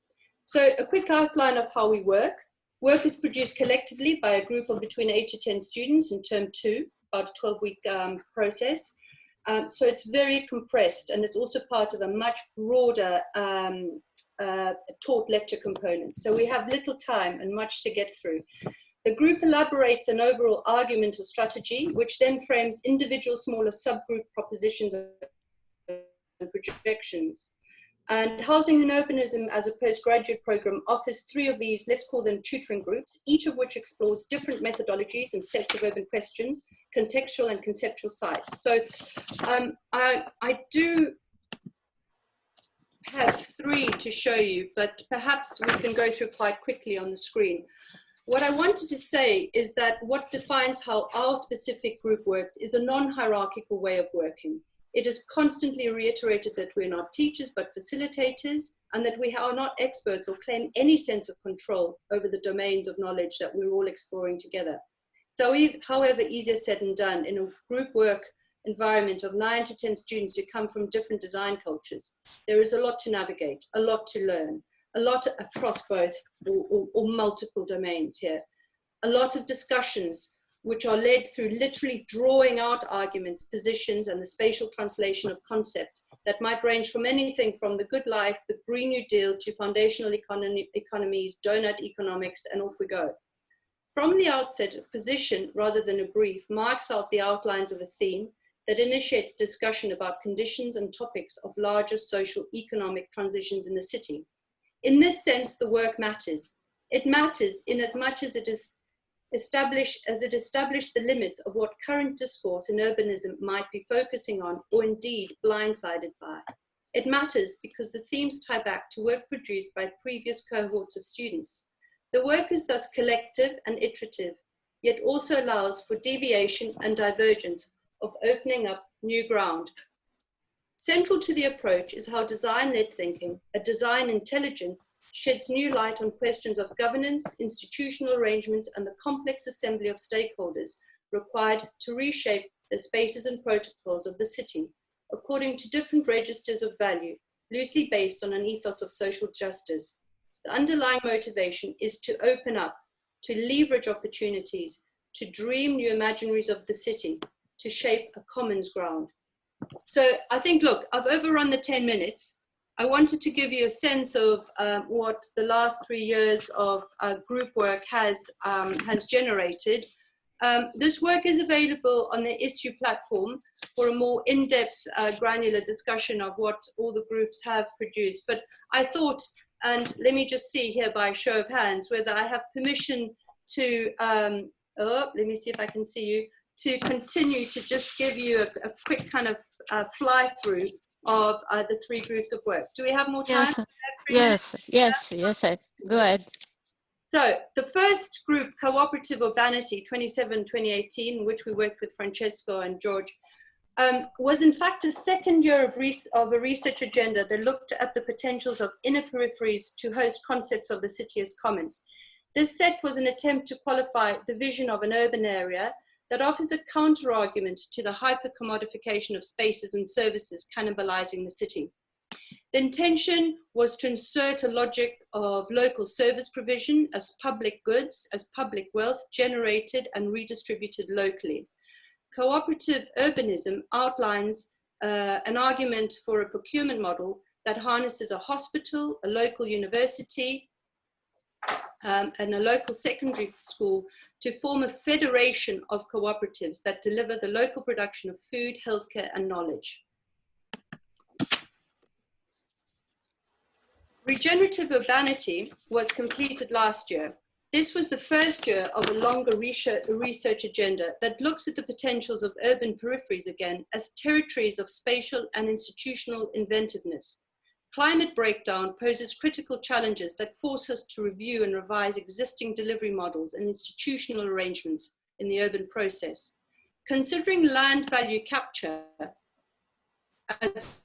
So a quick outline of how we work. Work is produced collectively by a group of between 8 to 10 students in term 2, about a 12-week process. So it's very compressed, and it's also part of a much broader taught lecture component. So we have little time and much to get through. The group elaborates an overall argumental strategy, which then frames individual smaller subgroup propositions and projections. And Housing and Urbanism as a postgraduate program offers 3 of these, let's call them tutoring groups, each of which explores different methodologies and sets of urban questions, contextual and conceptual sites. So I do have 3 to show you, but perhaps we can go through quite quickly on the screen. What I wanted to say is that what defines how our specific group works is a non-hierarchical way of working. It is constantly reiterated that we're not teachers, but facilitators, and that we are not experts or claim any sense of control over the domains of knowledge that we're all exploring together. So, however, easier said than done in a group work environment of 9 to 10 students who come from different design cultures. There is a lot to navigate, a lot to learn, a lot across both or multiple domains here. A lot of discussions which are led through literally drawing out arguments, positions, and the spatial translation of concepts that might range from anything from the good life, the Green New Deal, to foundational economies, donut economics, and off we go. From the outset, a position rather than a brief marks out the outlines of a theme that initiates discussion about conditions and topics of larger social economic transitions in the city. In this sense, the work matters. It matters in as much as it established the limits of what current discourse in urbanism might be focusing on, or indeed blindsided by. It matters because the themes tie back to work produced by previous cohorts of students. The work is thus collective and iterative, yet also allows for deviation and divergence of opening up new ground. Central to the approach is how design-led thinking, a design intelligence, sheds new light on questions of governance, institutional arrangements, and the complex assembly of stakeholders required to reshape the spaces and protocols of the city according to different registers of value, loosely based on an ethos of social justice. The underlying motivation is to open up, to leverage opportunities, to dream new imaginaries of the city, to shape a commons ground. So I think, look, I've overrun the 10 minutes. I wanted to give you a sense of what the last 3 years of group work has generated. This work is available on the issue platform for a more in-depth, granular discussion of what all the groups have produced. But I thought, and let me just see here by show of hands, whether I have permission to, let me see if I can see you, to continue to just give you a quick kind of fly through of the 3 groups of work. Do we have more time? Yes, go ahead. So the first group, Cooperative Urbanity 27-2018, which we worked with Francesco and George, was in fact a second year of a research agenda that looked at the potentials of inner peripheries to host concepts of the city as commons. This set was an attempt to qualify the vision of an urban area that offers a counter-argument to the hyper-commodification of spaces and services cannibalizing the city. The intention was to insert a logic of local service provision as public goods, as public wealth generated and redistributed locally. Cooperative urbanism outlines an argument for a procurement model that harnesses a hospital, a local university, and a local secondary school to form a federation of cooperatives that deliver the local production of food, healthcare, and knowledge. Regenerative Urbanity was completed last year. This was the first year of a longer research agenda that looks at the potentials of urban peripheries again as territories of spatial and institutional inventiveness. Climate breakdown poses critical challenges that force us to review and revise existing delivery models and institutional arrangements in the urban process. Considering land value capture as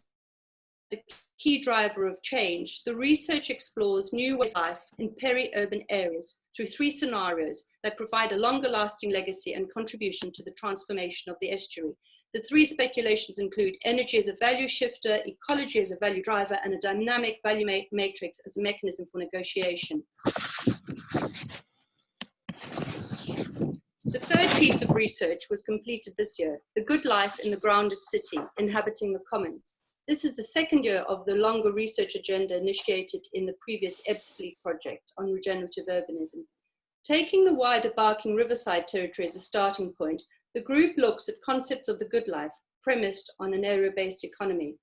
the key driver of change, the research explores new ways of life in peri-urban areas through 3 scenarios that provide a longer lasting legacy and contribution to the transformation of the estuary. The 3 speculations include energy as a value shifter, ecology as a value driver, and a dynamic value matrix as a mechanism for negotiation. The third piece of research was completed this year, The Good Life in the Grounded City, Inhabiting the Commons. This is the second year of the longer research agenda initiated in the previous EBSFLEET project on regenerative urbanism. Taking the wider Barking Riverside territory as a starting point, the group looks at concepts of the good life premised on an area-based economy.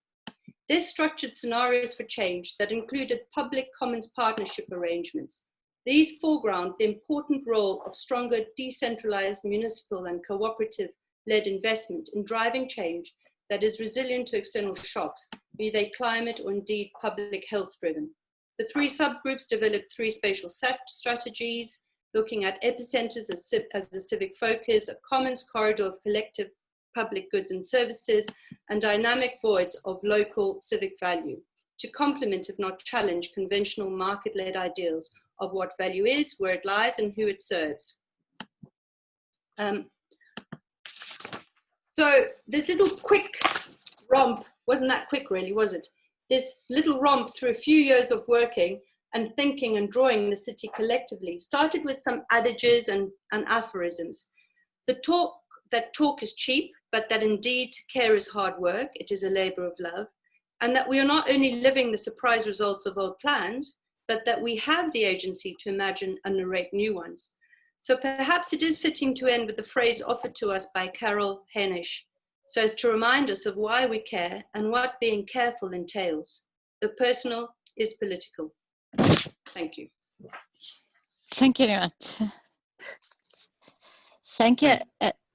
This structured scenarios for change that included public commons partnership arrangements. These foreground the important role of stronger decentralized municipal and cooperative-led investment in driving change that is resilient to external shocks, be they climate or indeed public health driven. The 3 subgroups developed 3 spatial strategies, looking at epicenters as the civic focus, a commons corridor of collective public goods and services, and dynamic voids of local civic value, to complement, if not challenge, conventional market-led ideals of what value is, where it lies, and who it serves. So this little quick romp, wasn't that quick really, was it? This little romp through a few years of working and thinking and drawing the city collectively started with some adages and aphorisms. that talk is cheap, but that indeed care is hard work, it is a labor of love, and that we are not only living the surprise results of old plans, but that we have the agency to imagine and narrate new ones. So perhaps it is fitting to end with the phrase offered to us by Carol Hainish, so as to remind us of why we care and what being careful entails. The personal is political. Thank you. Thank you very much. Thank you,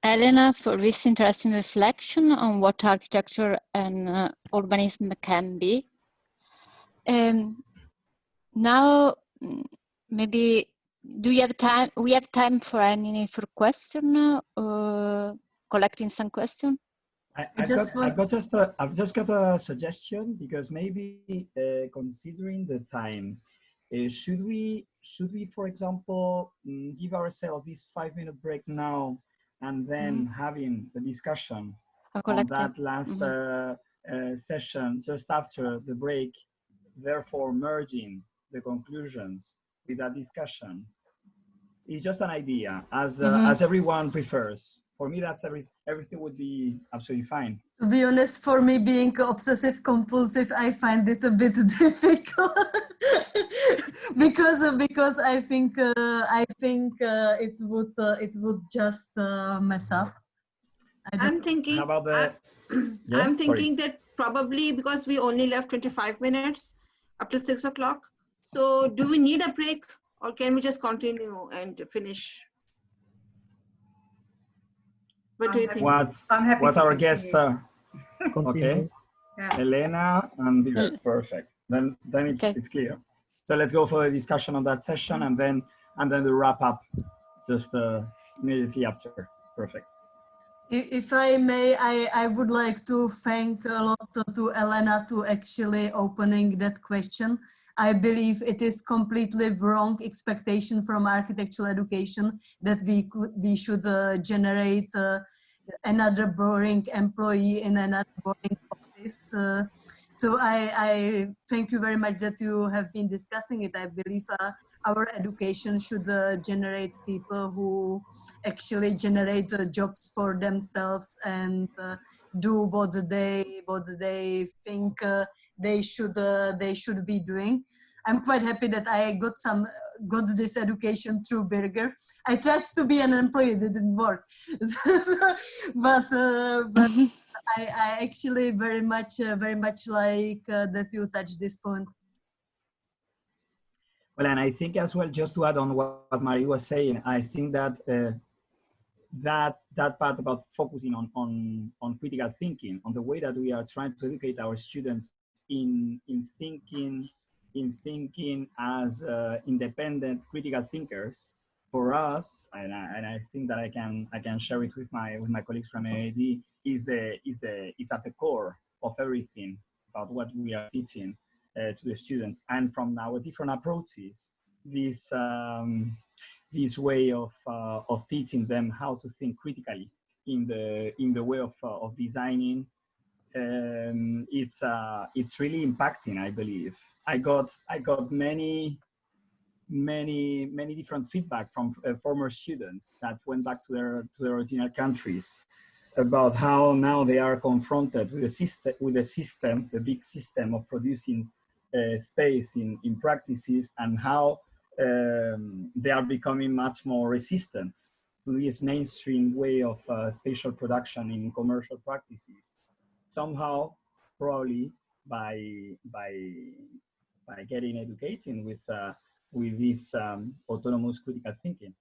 Elena, for this interesting reflection on what architecture and urbanism can be. Now, maybe, do you have time? We have time for any for question, collecting some question. I've just got a suggestion, because maybe considering the time, should we, for example, give ourselves this 5-minute break now, and then having the discussion on that last session just after the break, therefore merging the conclusions with that discussion? It's just an idea, as everyone prefers. For me, that's everything would be absolutely fine. To be honest, for me, being obsessive compulsive, I find it a bit difficult because I think it would just mess up. I'm thinking. How about the? Yeah, I'm thinking that probably because we only left 25 minutes up to 6 o'clock. So do we need a break, or can we just continue and finish? What do you think? What our guests are? Okay, Yeah. Elena and Birger. Perfect. Then it's clear. So let's go for a discussion on that session, and then the wrap up just immediately after. Perfect. If I may, I would like to thank a lot to Elena to actually opening that question. I believe it is completely wrong expectation from architectural education that we should generate another boring employee in another boring office. So I thank you very much that you have been discussing it. I believe our education should generate people who actually generate jobs for themselves and do what they think they should be doing. I'm quite happy that I got this education through Birger. I tried to be an employee, it didn't work. but I actually very much like that you touched this point. Well, and I think as well, just to add on what Marie was saying, I think that that part about focusing on critical thinking, on the way that we are trying to educate our students in thinking as independent critical thinkers, for us, and I think that I can share it with my colleagues from AAD, is at the core of everything about what we are teaching to the students. And from our different approaches, this way of teaching them how to think critically in the way of designing, it's really impacting, I believe. I got many different feedback from former students that went back to their original countries about how now they are confronted with the big system of producing space in practices, and how they are becoming much more resistant to this mainstream way of spatial production in commercial practices. Somehow, probably by getting educated with this autonomous critical thinking.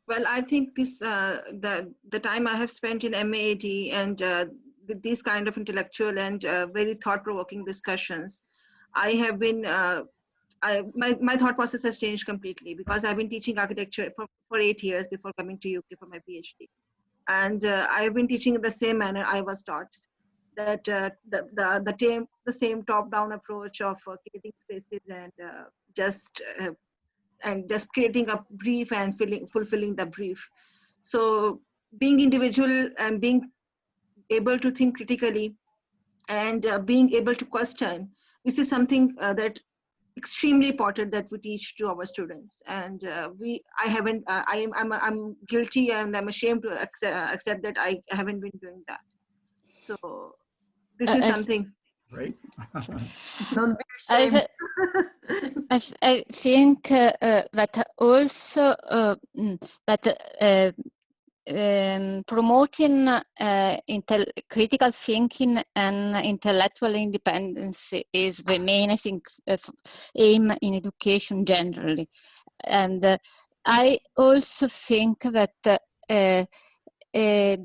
Well, I think this the time I have spent in MAD and with these kind of intellectual and very thought-provoking discussions, I have been my thought process has changed completely, because I've been teaching architecture for 8 years before coming to UK for my PhD, and I have been teaching in the same manner I was taught. That the same top-down approach of creating spaces and just creating a brief and fulfilling the brief. So being individual and being able to think critically and being able to question, this is something that extremely important that we teach to our students. And I'm guilty and I'm ashamed to accept that I haven't been doing that. So this is something. Great. Don't be ashamed. I think that also that promoting critical thinking and intellectual independence is the main, I think, aim in education generally. And I also think that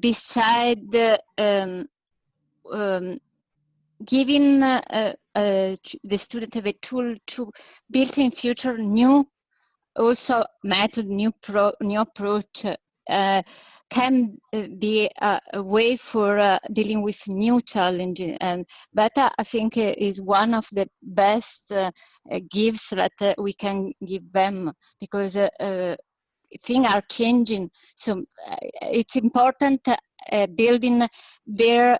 beside giving the student the tool to build in future new also method, new approach can be a way for dealing with new challenges, and that I think is one of the best gifts that we can give them, because things are changing. So it's important building their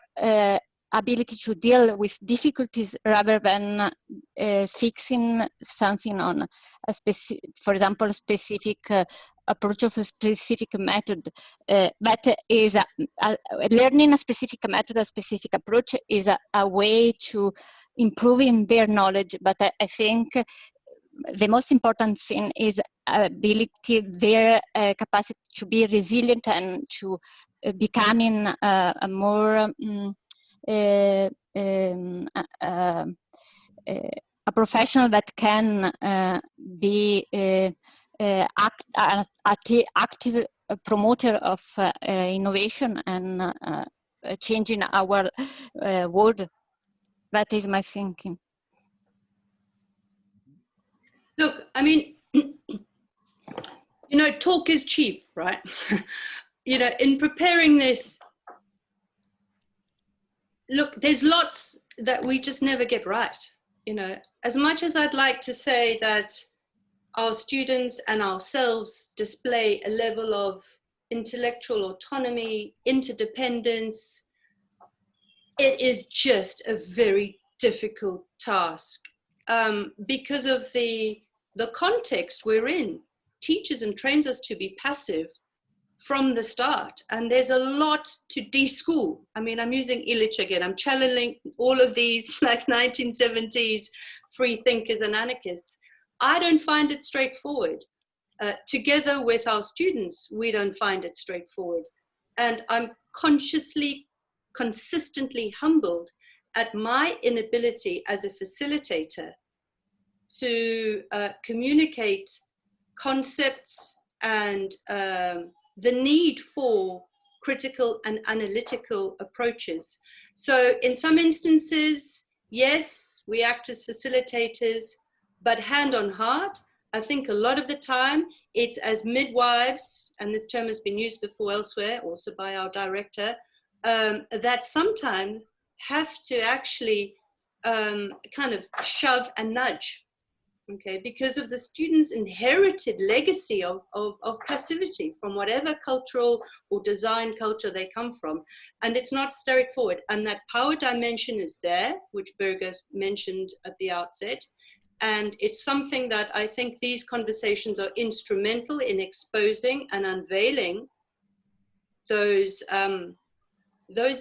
ability to deal with difficulties rather than fixing something on a specific, for example, a specific approach of a specific method. That is learning a specific method, a specific approach is a way to improving their knowledge. But I think the most important thing is ability, their capacity to be resilient and to becoming a more a professional that can be active promoter of innovation and changing our world. That is my thinking. Look, I mean, talk is cheap, right? In preparing this, look, there's lots that we just never get right. As much as I'd like to say that our students and ourselves display a level of intellectual autonomy, interdependence, it is just a very difficult task because of the context we're in. Teaches and trains us to be passive from the start, and there's a lot to de-school. I mean, I'm using Illich again. I'm channeling all of these like 1970s free thinkers and anarchists. I don't find it straightforward. Together with our students, we don't find it straightforward. And I'm consistently humbled at my inability as a facilitator to communicate concepts and the need for critical and analytical approaches. So in some instances, yes, we act as facilitators, but hand on heart, I think a lot of the time it's as midwives, and this term has been used before elsewhere, also by our director, that sometimes have to actually kind of shove and nudge, okay, because of the students' inherited legacy of passivity from whatever cultural or design culture they come from. And it's not straightforward. And that power dimension is there, which Birger mentioned at the outset. And it's something that I think these conversations are instrumental in exposing and unveiling those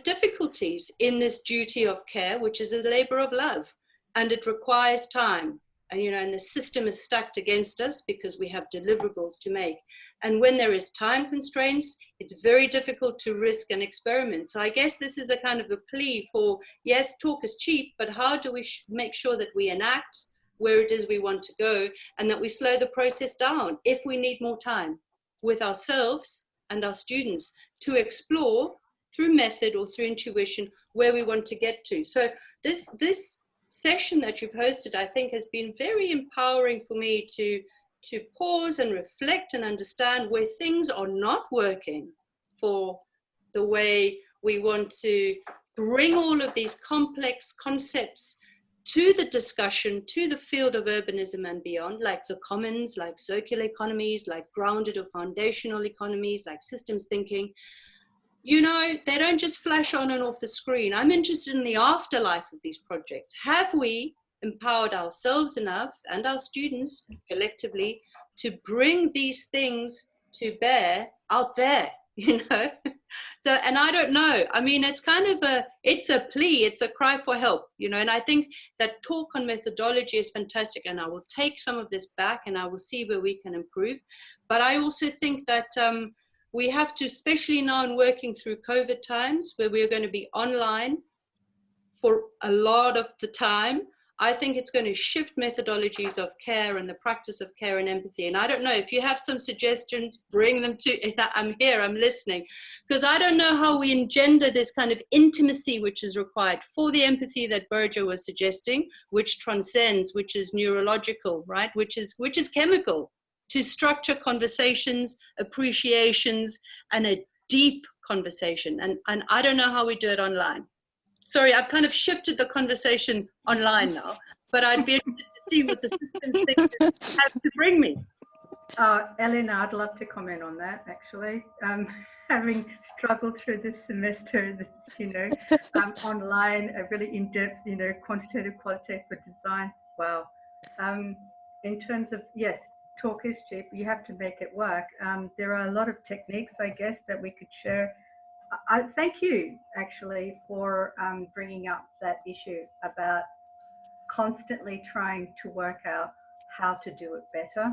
difficulties in this duty of care, which is a labor of love. And it requires time. And, and the system is stacked against us because we have deliverables to make. And when there is time constraints, it's very difficult to risk an experiment. So I guess this is a kind of a plea for, yes, talk is cheap, but how do we make sure that we enact where it is we want to go, and that we slow the process down if we need more time with ourselves and our students to explore through method or through intuition where we want to get to. So this session that you've hosted, I think, has been very empowering for me to pause and reflect and understand where things are not working for the way we want to bring all of these complex concepts to the discussion, to the field of urbanism and beyond, like the commons, like circular economies, like grounded or foundational economies, like systems thinking. They don't just flash on and off the screen. I'm interested in the afterlife of these projects. Have we empowered ourselves enough and our students collectively to bring these things to bear out there, you know. So, and I don't know, I mean, it's kind of it's a plea, it's a cry for help, you know. And I think that talk on methodology is fantastic, and I will take some of this back and I will see where we can improve. But I also think that we have to, especially now in working through COVID times where we're going to be online for a lot of the time, I think it's going to shift methodologies of care and the practice of care and empathy. And I don't know, if you have some suggestions, bring them to, I'm here, I'm listening. Because I don't know how we engender this kind of intimacy which is required for the empathy that Birger was suggesting, which transcends, which is neurological, right? Which is chemical, to structure conversations, appreciations, and a deep conversation. And I don't know how we do it online. Sorry, I've kind of shifted the conversation online now, but I'd be interested to see what the systems think have to bring me. Elena, I'd love to comment on that, actually. Having struggled through this semester, this, you know, online, a really in-depth, you know, quantitative, qualitative for design. Wow. In terms of, yes, talk is cheap. You have to make it work. There are a lot of techniques, I guess, that we could share. I thank you actually for bringing up that issue about constantly trying to work out how to do it better.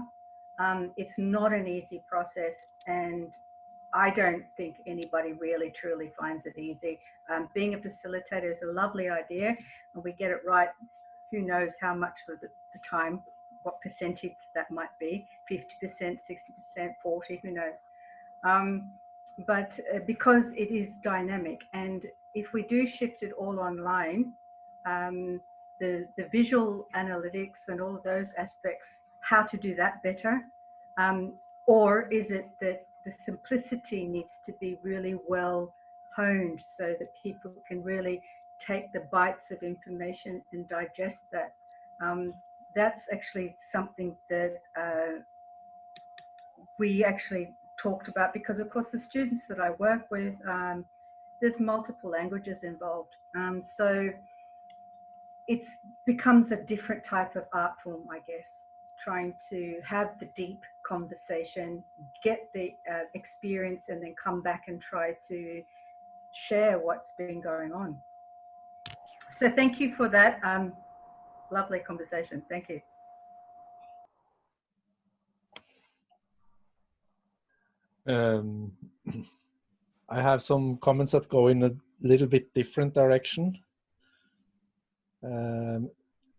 It's not an easy process, and I don't think anybody really truly finds it easy. Being a facilitator is a lovely idea, and we get it right. Who knows how much of the time, what percentage that might be, 50%, 60%, 40, who knows. But because it is dynamic, and if we do shift it all online, the visual analytics and all of those aspects, how to do that better? Or is it that the simplicity needs to be really well honed so that people can really take the bites of information and digest that? That's actually something that we actually talked about, because of course the students that I work with, there's multiple languages involved. So it becomes a different type of art form, I guess, trying to have the deep conversation, get the experience, and then come back and try to share what's been going on. So thank you for that lovely conversation. Thank you. I have some comments that go in a little bit different direction.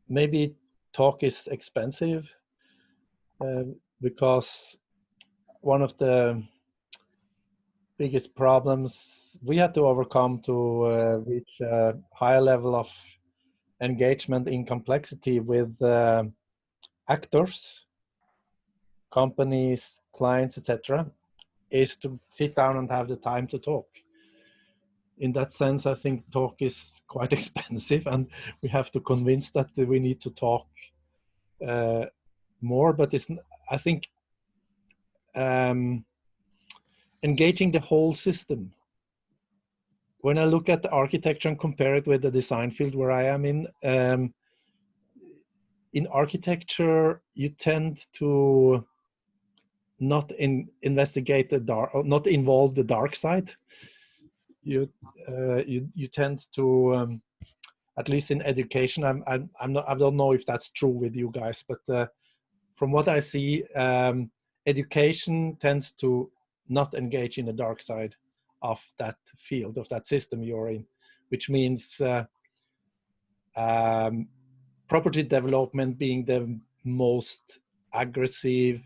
Maybe talk is expensive because one of the biggest problems we had to overcome to reach a higher level of engagement in complexity with actors, companies, clients, etc., is to sit down and have the time to talk. In that sense, I think talk is quite expensive, and we have to convince that we need to talk more. But I think engaging the whole system. When I look at the architecture and compare it with the design field where I am in architecture, you tend to not investigate the dark, or not involve the dark side. You tend to, at least in education, I don't know if that's true with you guys, but from what I see, education tends to not engage in the dark side of that field, of that system you're in, which means property development being the most aggressive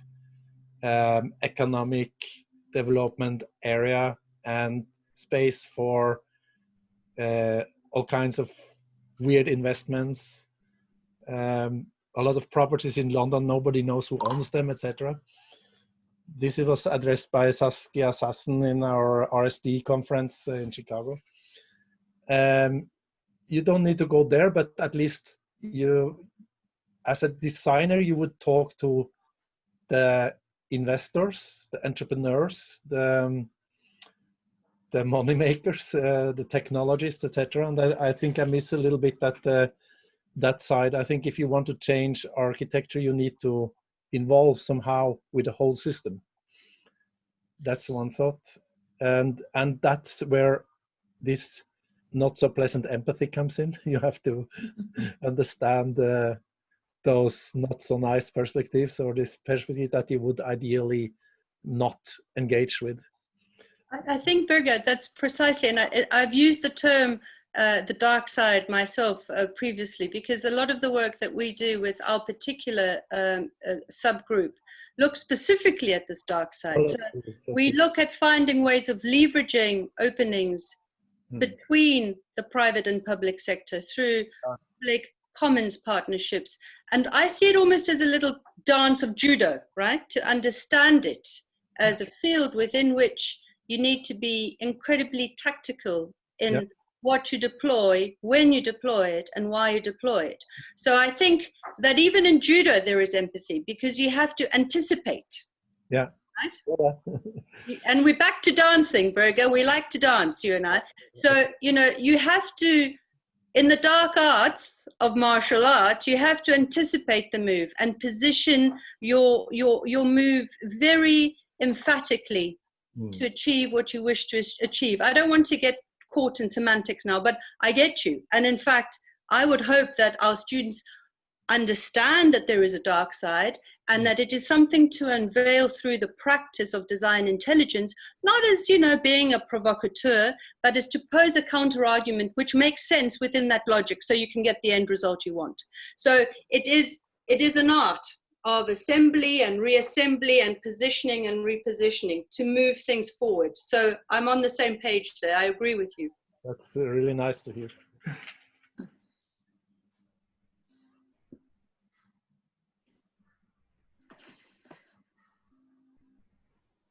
economic development area, and space for all kinds of weird investments. A lot of properties in London, nobody knows who owns them, etc. This was addressed by Saskia Sassen in our RSD conference in Chicago. You don't need to go there, but at least you, as a designer, you would talk to the investors, the entrepreneurs, the money makers, the technologists, etc. And I think I miss a little bit that that side. I think if you want to change architecture, you need to involve somehow with the whole system. That's one thought. And that's where this not so pleasant empathy comes in. You have to understand those not so nice perspectives, or this perspective that you would ideally not engage with. I think, Birger, that's precisely, and I've used the term the dark side myself previously, because a lot of the work that we do with our particular subgroup looks specifically at this dark side. So we look at finding ways of leveraging openings between the private and public sector through public commons partnerships. And I see it almost as a little dance of judo, right? To understand it as a field within which you need to be incredibly tactical in what you deploy, when you deploy it, and why you deploy it. So I think that even in judo, there is empathy, because you have to anticipate. Yeah. Right? And we're back to dancing, Birger. We like to dance, you and I. So, you know, you have to, in the dark arts of martial art, you have to anticipate the move and position your move very emphatically to achieve what you wish to achieve. I don't want to get caught in semantics now, but I get you. And in fact, I would hope that our students understand that there is a dark side, and that it is something to unveil through the practice of design intelligence, not as, you know, being a provocateur, but as to pose a counter argument which makes sense within that logic, so you can get the end result you want. So it is an art of assembly and reassembly and positioning and repositioning to move things forward. So I'm on the same page there. I agree with you. That's really nice to hear.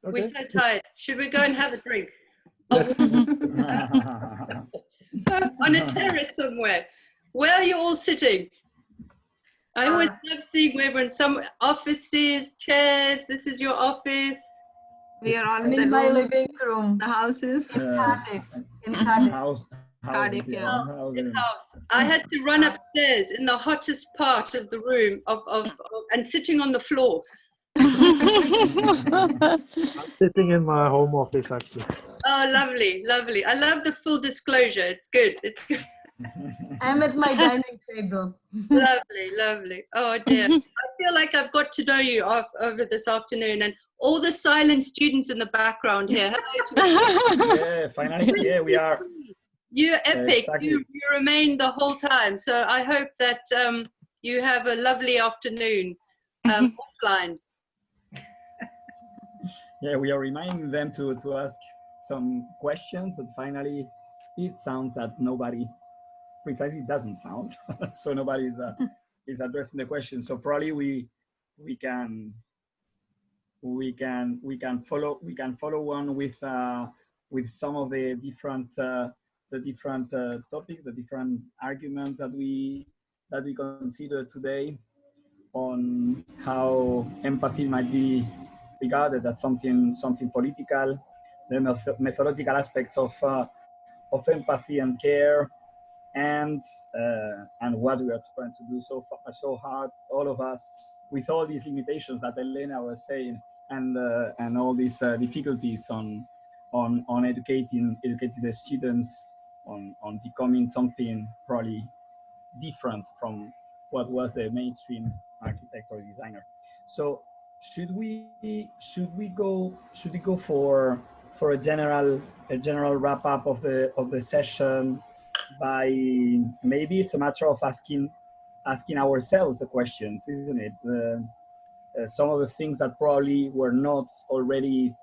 Okay. We're so tired. Should we go and have a drink? Yes. On a terrace somewhere. Where are you all sitting? I always love seeing where we're in some offices, chairs. This is your office. We are all in my living room. The houses. Cardiff. In Cardiff. Cardiff, yeah. In-house. I had to run upstairs in the hottest part of the room and sitting on the floor. I'm sitting in my home office, actually. Oh, lovely, lovely. I love the full disclosure. It's good. It's good. I'm at my dining table. Lovely, lovely. Oh dear. I feel like I've got to know you over this afternoon, and all the silent students in the background here. Hello to yeah, finally, yeah, we are. You're epic. Exactly. You remain the whole time. So I hope that you have a lovely afternoon offline. Yeah, we are reminding them to ask some questions, but finally it sounds that nobody precisely doesn't sound. So nobody is addressing the question. So probably we can follow on with some of the different topics, the different arguments that we consider today on how empathy might be regarded as something political, the methodological aspects of empathy and care, and what we are trying to do so hard, all of us, with all these limitations that Elena was saying, and all these difficulties on educating the students on becoming something probably different from what was the mainstream architect or designer. So should we go for a general wrap up of the session by, maybe it's a matter of asking ourselves the questions, isn't it? Some of the things that probably were not already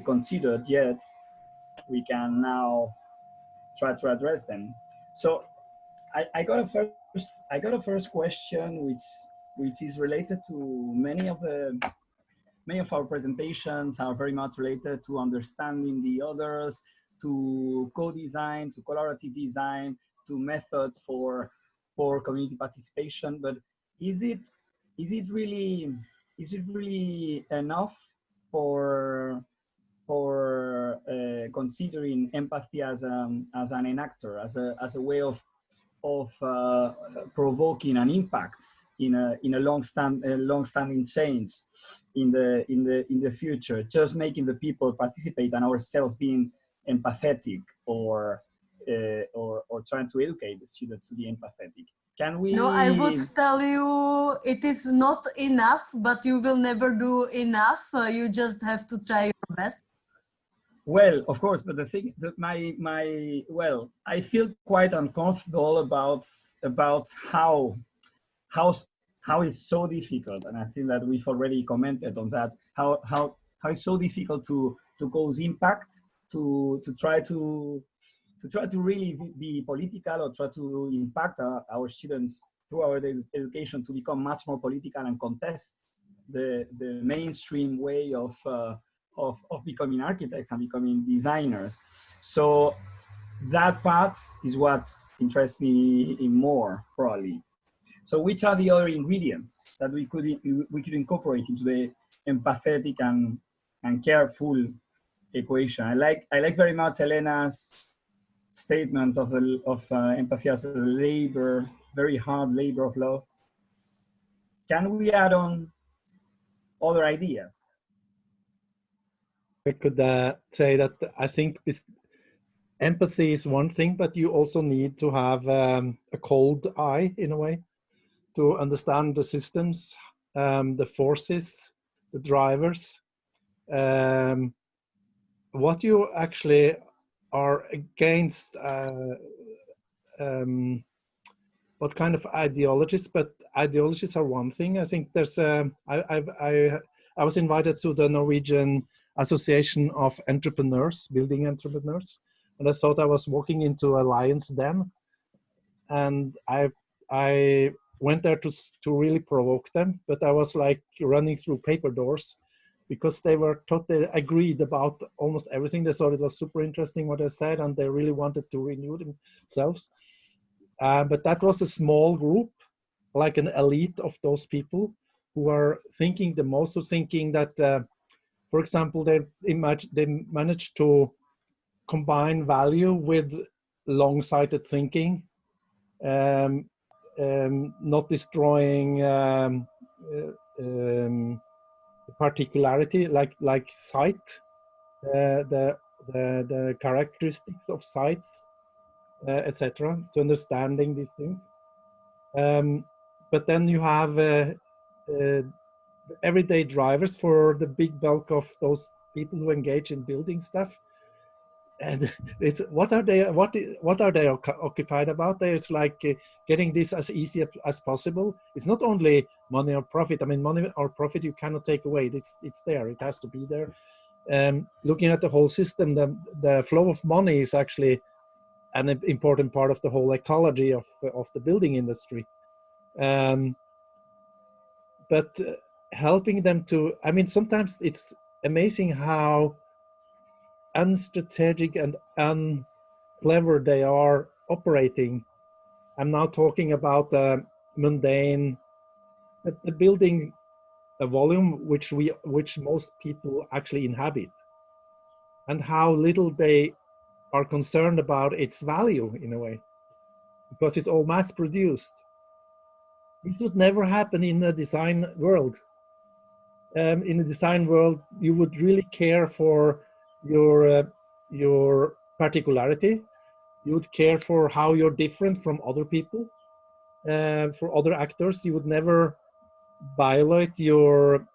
considered yet, we can now try to address them. So I got a first question which is related to many of our presentations are very much related to understanding the others, to co-design, to collaborative design, to methods for community participation. But is it really enough for considering empathy as an enactor, as a way of provoking an impact in a long-standing change in the future, just making the people participate and ourselves being empathetic or trying to educate the students to be empathetic. Can we? No, I would tell you it is not enough, but you will never do enough. You just have to try your best. Well, of course, but the thing that well, I feel quite uncomfortable about how it's so difficult, and I think that we've already commented on that. How it's so difficult to cause impact, to try to really be political, or try to impact our students through our education to become much more political and contest the mainstream way of becoming architects and becoming designers. So that part is what interests me in more, probably. So which are the other ingredients that we could incorporate into the empathetic and careful equation? I like very much Elena's statement of empathy as a very hard labor of love. Can we add on other ideas? I could say that I think empathy is one thing, but you also need to have a cold eye, in a way, to understand the systems, the forces, the drivers, what you actually are against, what kind of ideologies, but ideologies are one thing. I think there's I was invited to the Norwegian Association of Entrepreneurs, Building Entrepreneurs, and I thought I was walking into a lion's den, and I went there to really provoke them, but I was like running through paper doors, because they were totally agreed about almost everything. They thought it was super interesting what I said, and they really wanted to renew themselves. But that was a small group, like an elite of those people who are thinking the most of thinking that, for example, they managed to combine value with long-sighted thinking, not destroying particularity, like sight, the characteristics of sites, etc., to understanding these things. But then you have everyday drivers for the big bulk of those people who engage in building stuff. And it's what are they occupied about? It's like getting this as easy as possible. It's not only money or profit. I mean, money or profit you cannot take away. It's there. It has to be there. Looking at the whole system, the flow of money is actually an important part of the whole ecology of the building industry. But helping them to, I mean, sometimes it's amazing how unstrategic and unclever they are operating. I'm now talking about the mundane, the building a volume which most people actually inhabit, and how little they are concerned about its value in a way, because it's all mass produced. This would never happen in a design world. In a design world, you would really care for your particularity. You would care for how you're different from other people, for other actors. You would never violate your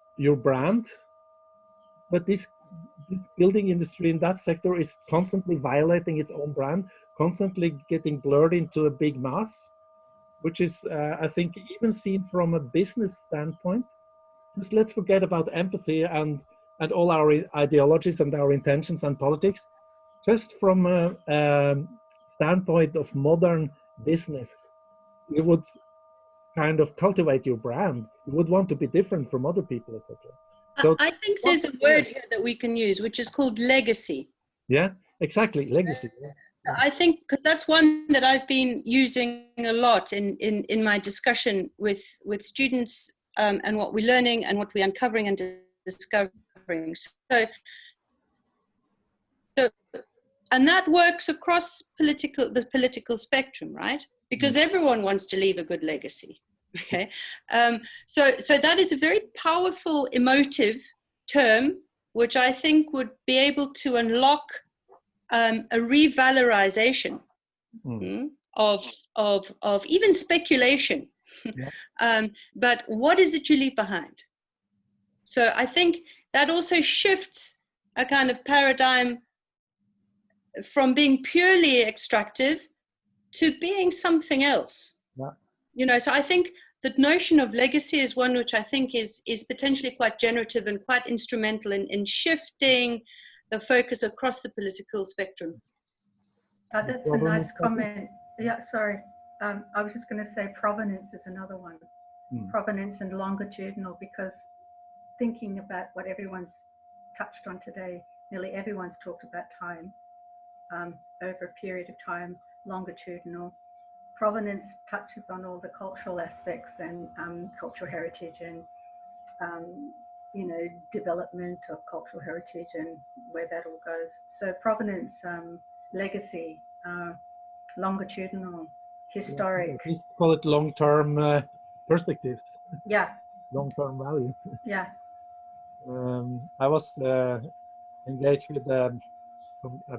brand. But this building industry in that sector is constantly violating its own brand, constantly getting blurred into a big mass, which is, I think, even seen from a business standpoint. Just let's forget about empathy and all our ideologies and our intentions and politics. Just from a standpoint of modern business, you would kind of cultivate your brand. You would want to be different from other people, etc. So I think there's a word here that we can use, which is called legacy. Yeah, exactly, legacy. I think, because that's one that I've been using a lot in my discussion with students, and what we're learning and what we're uncovering and discovering. So and that works across the political spectrum, right? because everyone wants to leave a good legacy. Okay, so that is a very powerful emotive term, which I think would be able to unlock a revalorization of even speculation. But what is it you leave behind? So I think that also shifts a kind of paradigm from being purely extractive to being something else. You know, so I think the notion of legacy is one which I think is potentially quite generative and quite instrumental in shifting the focus across the political spectrum. That's a nice comment. Yeah, sorry. I was just going to say provenance is another one. Provenance and longitudinal, because thinking about what everyone's touched on today, nearly everyone's talked about time, over a period of time, longitudinal. Provenance touches on all the cultural aspects and cultural heritage and, you know, development of cultural heritage and where that all goes. So provenance, legacy, longitudinal, historic. Let's call it long-term perspectives. Yeah. Long-term value. Yeah. I was engaged with a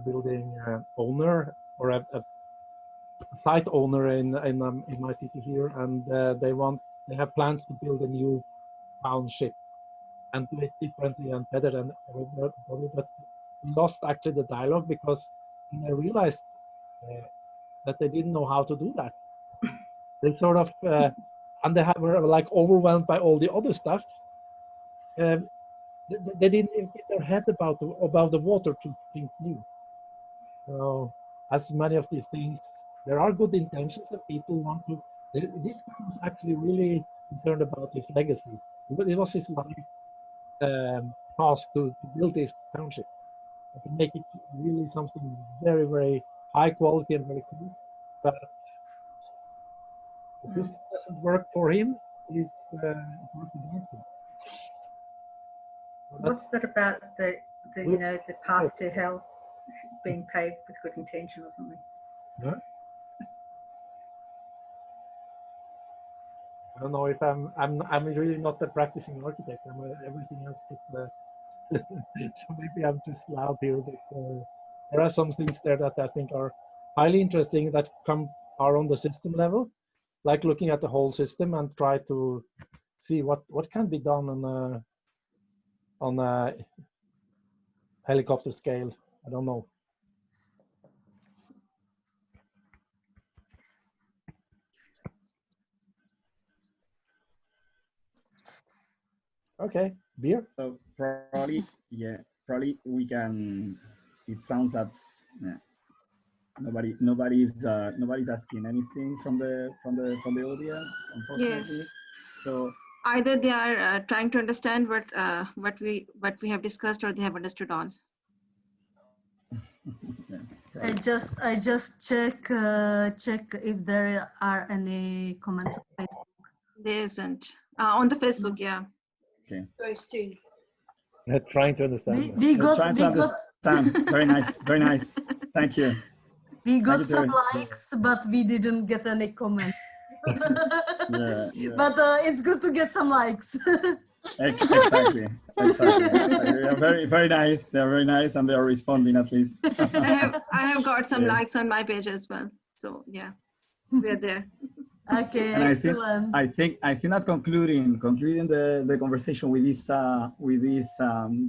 building owner or a site owner in my city here, and they have plans to build a new township and do it differently and better than everybody. But we lost actually the dialogue because I realized that they didn't know how to do that. They sort of and they were like overwhelmed by all the other stuff. They didn't even get their head about the water to think new. So, as many of these things, there are good intentions that people want to. This guy was actually really concerned about his legacy. It was his life task to build this township, to make it really something very, very high quality and very cool. But the system doesn't work for him. It works against him. What's that about the you know, the path to hell being paved with good intention or something? Yeah. I don't know if I'm really not a practicing architect. I'm everything else, but so maybe I'm just loud here. But there are some things there that I think are highly interesting that are on the system level, like looking at the whole system and try to see what can be done on a helicopter scale. I don't know. Okay, beer. So probably, yeah, probably we can. It sounds that nobody's asking anything from the audience, unfortunately. Yes. So either they are trying to understand what we have discussed, or they have understood all. yeah, I just check if there are any comments on Facebook. There isn't on the Facebook. Yeah. Okay. Very soon. Trying to understand. We got very nice, very nice. Thank you. We got some likes, but we didn't get any comments. yeah. But it's good to get some likes. Exactly. They are very, very nice. They are very nice, and they are responding at least. I have got some likes on my page as well. So yeah, we're there. Okay, and excellent. I think that concluding the conversation with these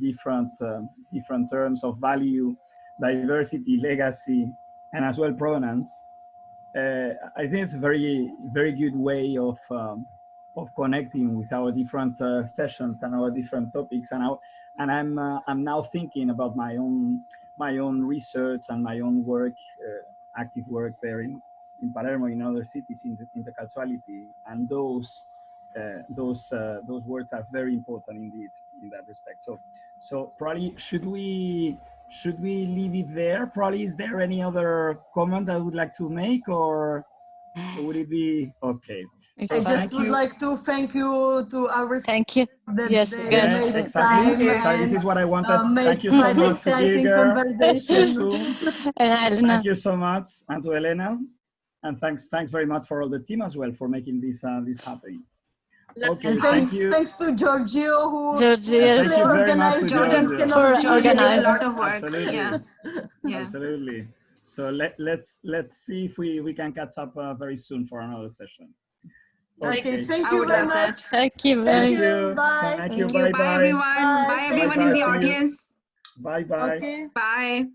different terms of value, diversity, legacy, and as well provenance. I think it's a very, very good way of connecting with our different sessions and our different topics. And I'm now thinking about my own research and my own work, active work there in Palermo, in other cities, in interculturality, and those words are very important indeed in that respect. So probably should we leave it there? Probably, is there any other comment I would like to make, or would it be okay? So I just would like to thank you to our speakers. That yes, exactly. So this is what I wanted. Thank you so much to Birger. conversation. Thank you so much, and to Elena. And thanks very much for all the team as well for making this this happening. Okay, and thank you. thanks to Giorgio who Giorgio, actually organized Giorgio for organizing. a lot of work. Absolutely. Yeah. Yeah. Absolutely. So let's see if we can catch up very soon for another session. Okay, thank I you would very love that. much. Thank you Thank very you. Bye. Thank you. Thank you. Bye, everyone. Bye. Bye, everyone Bye. in the See you. audience. Bye. Okay. Bye.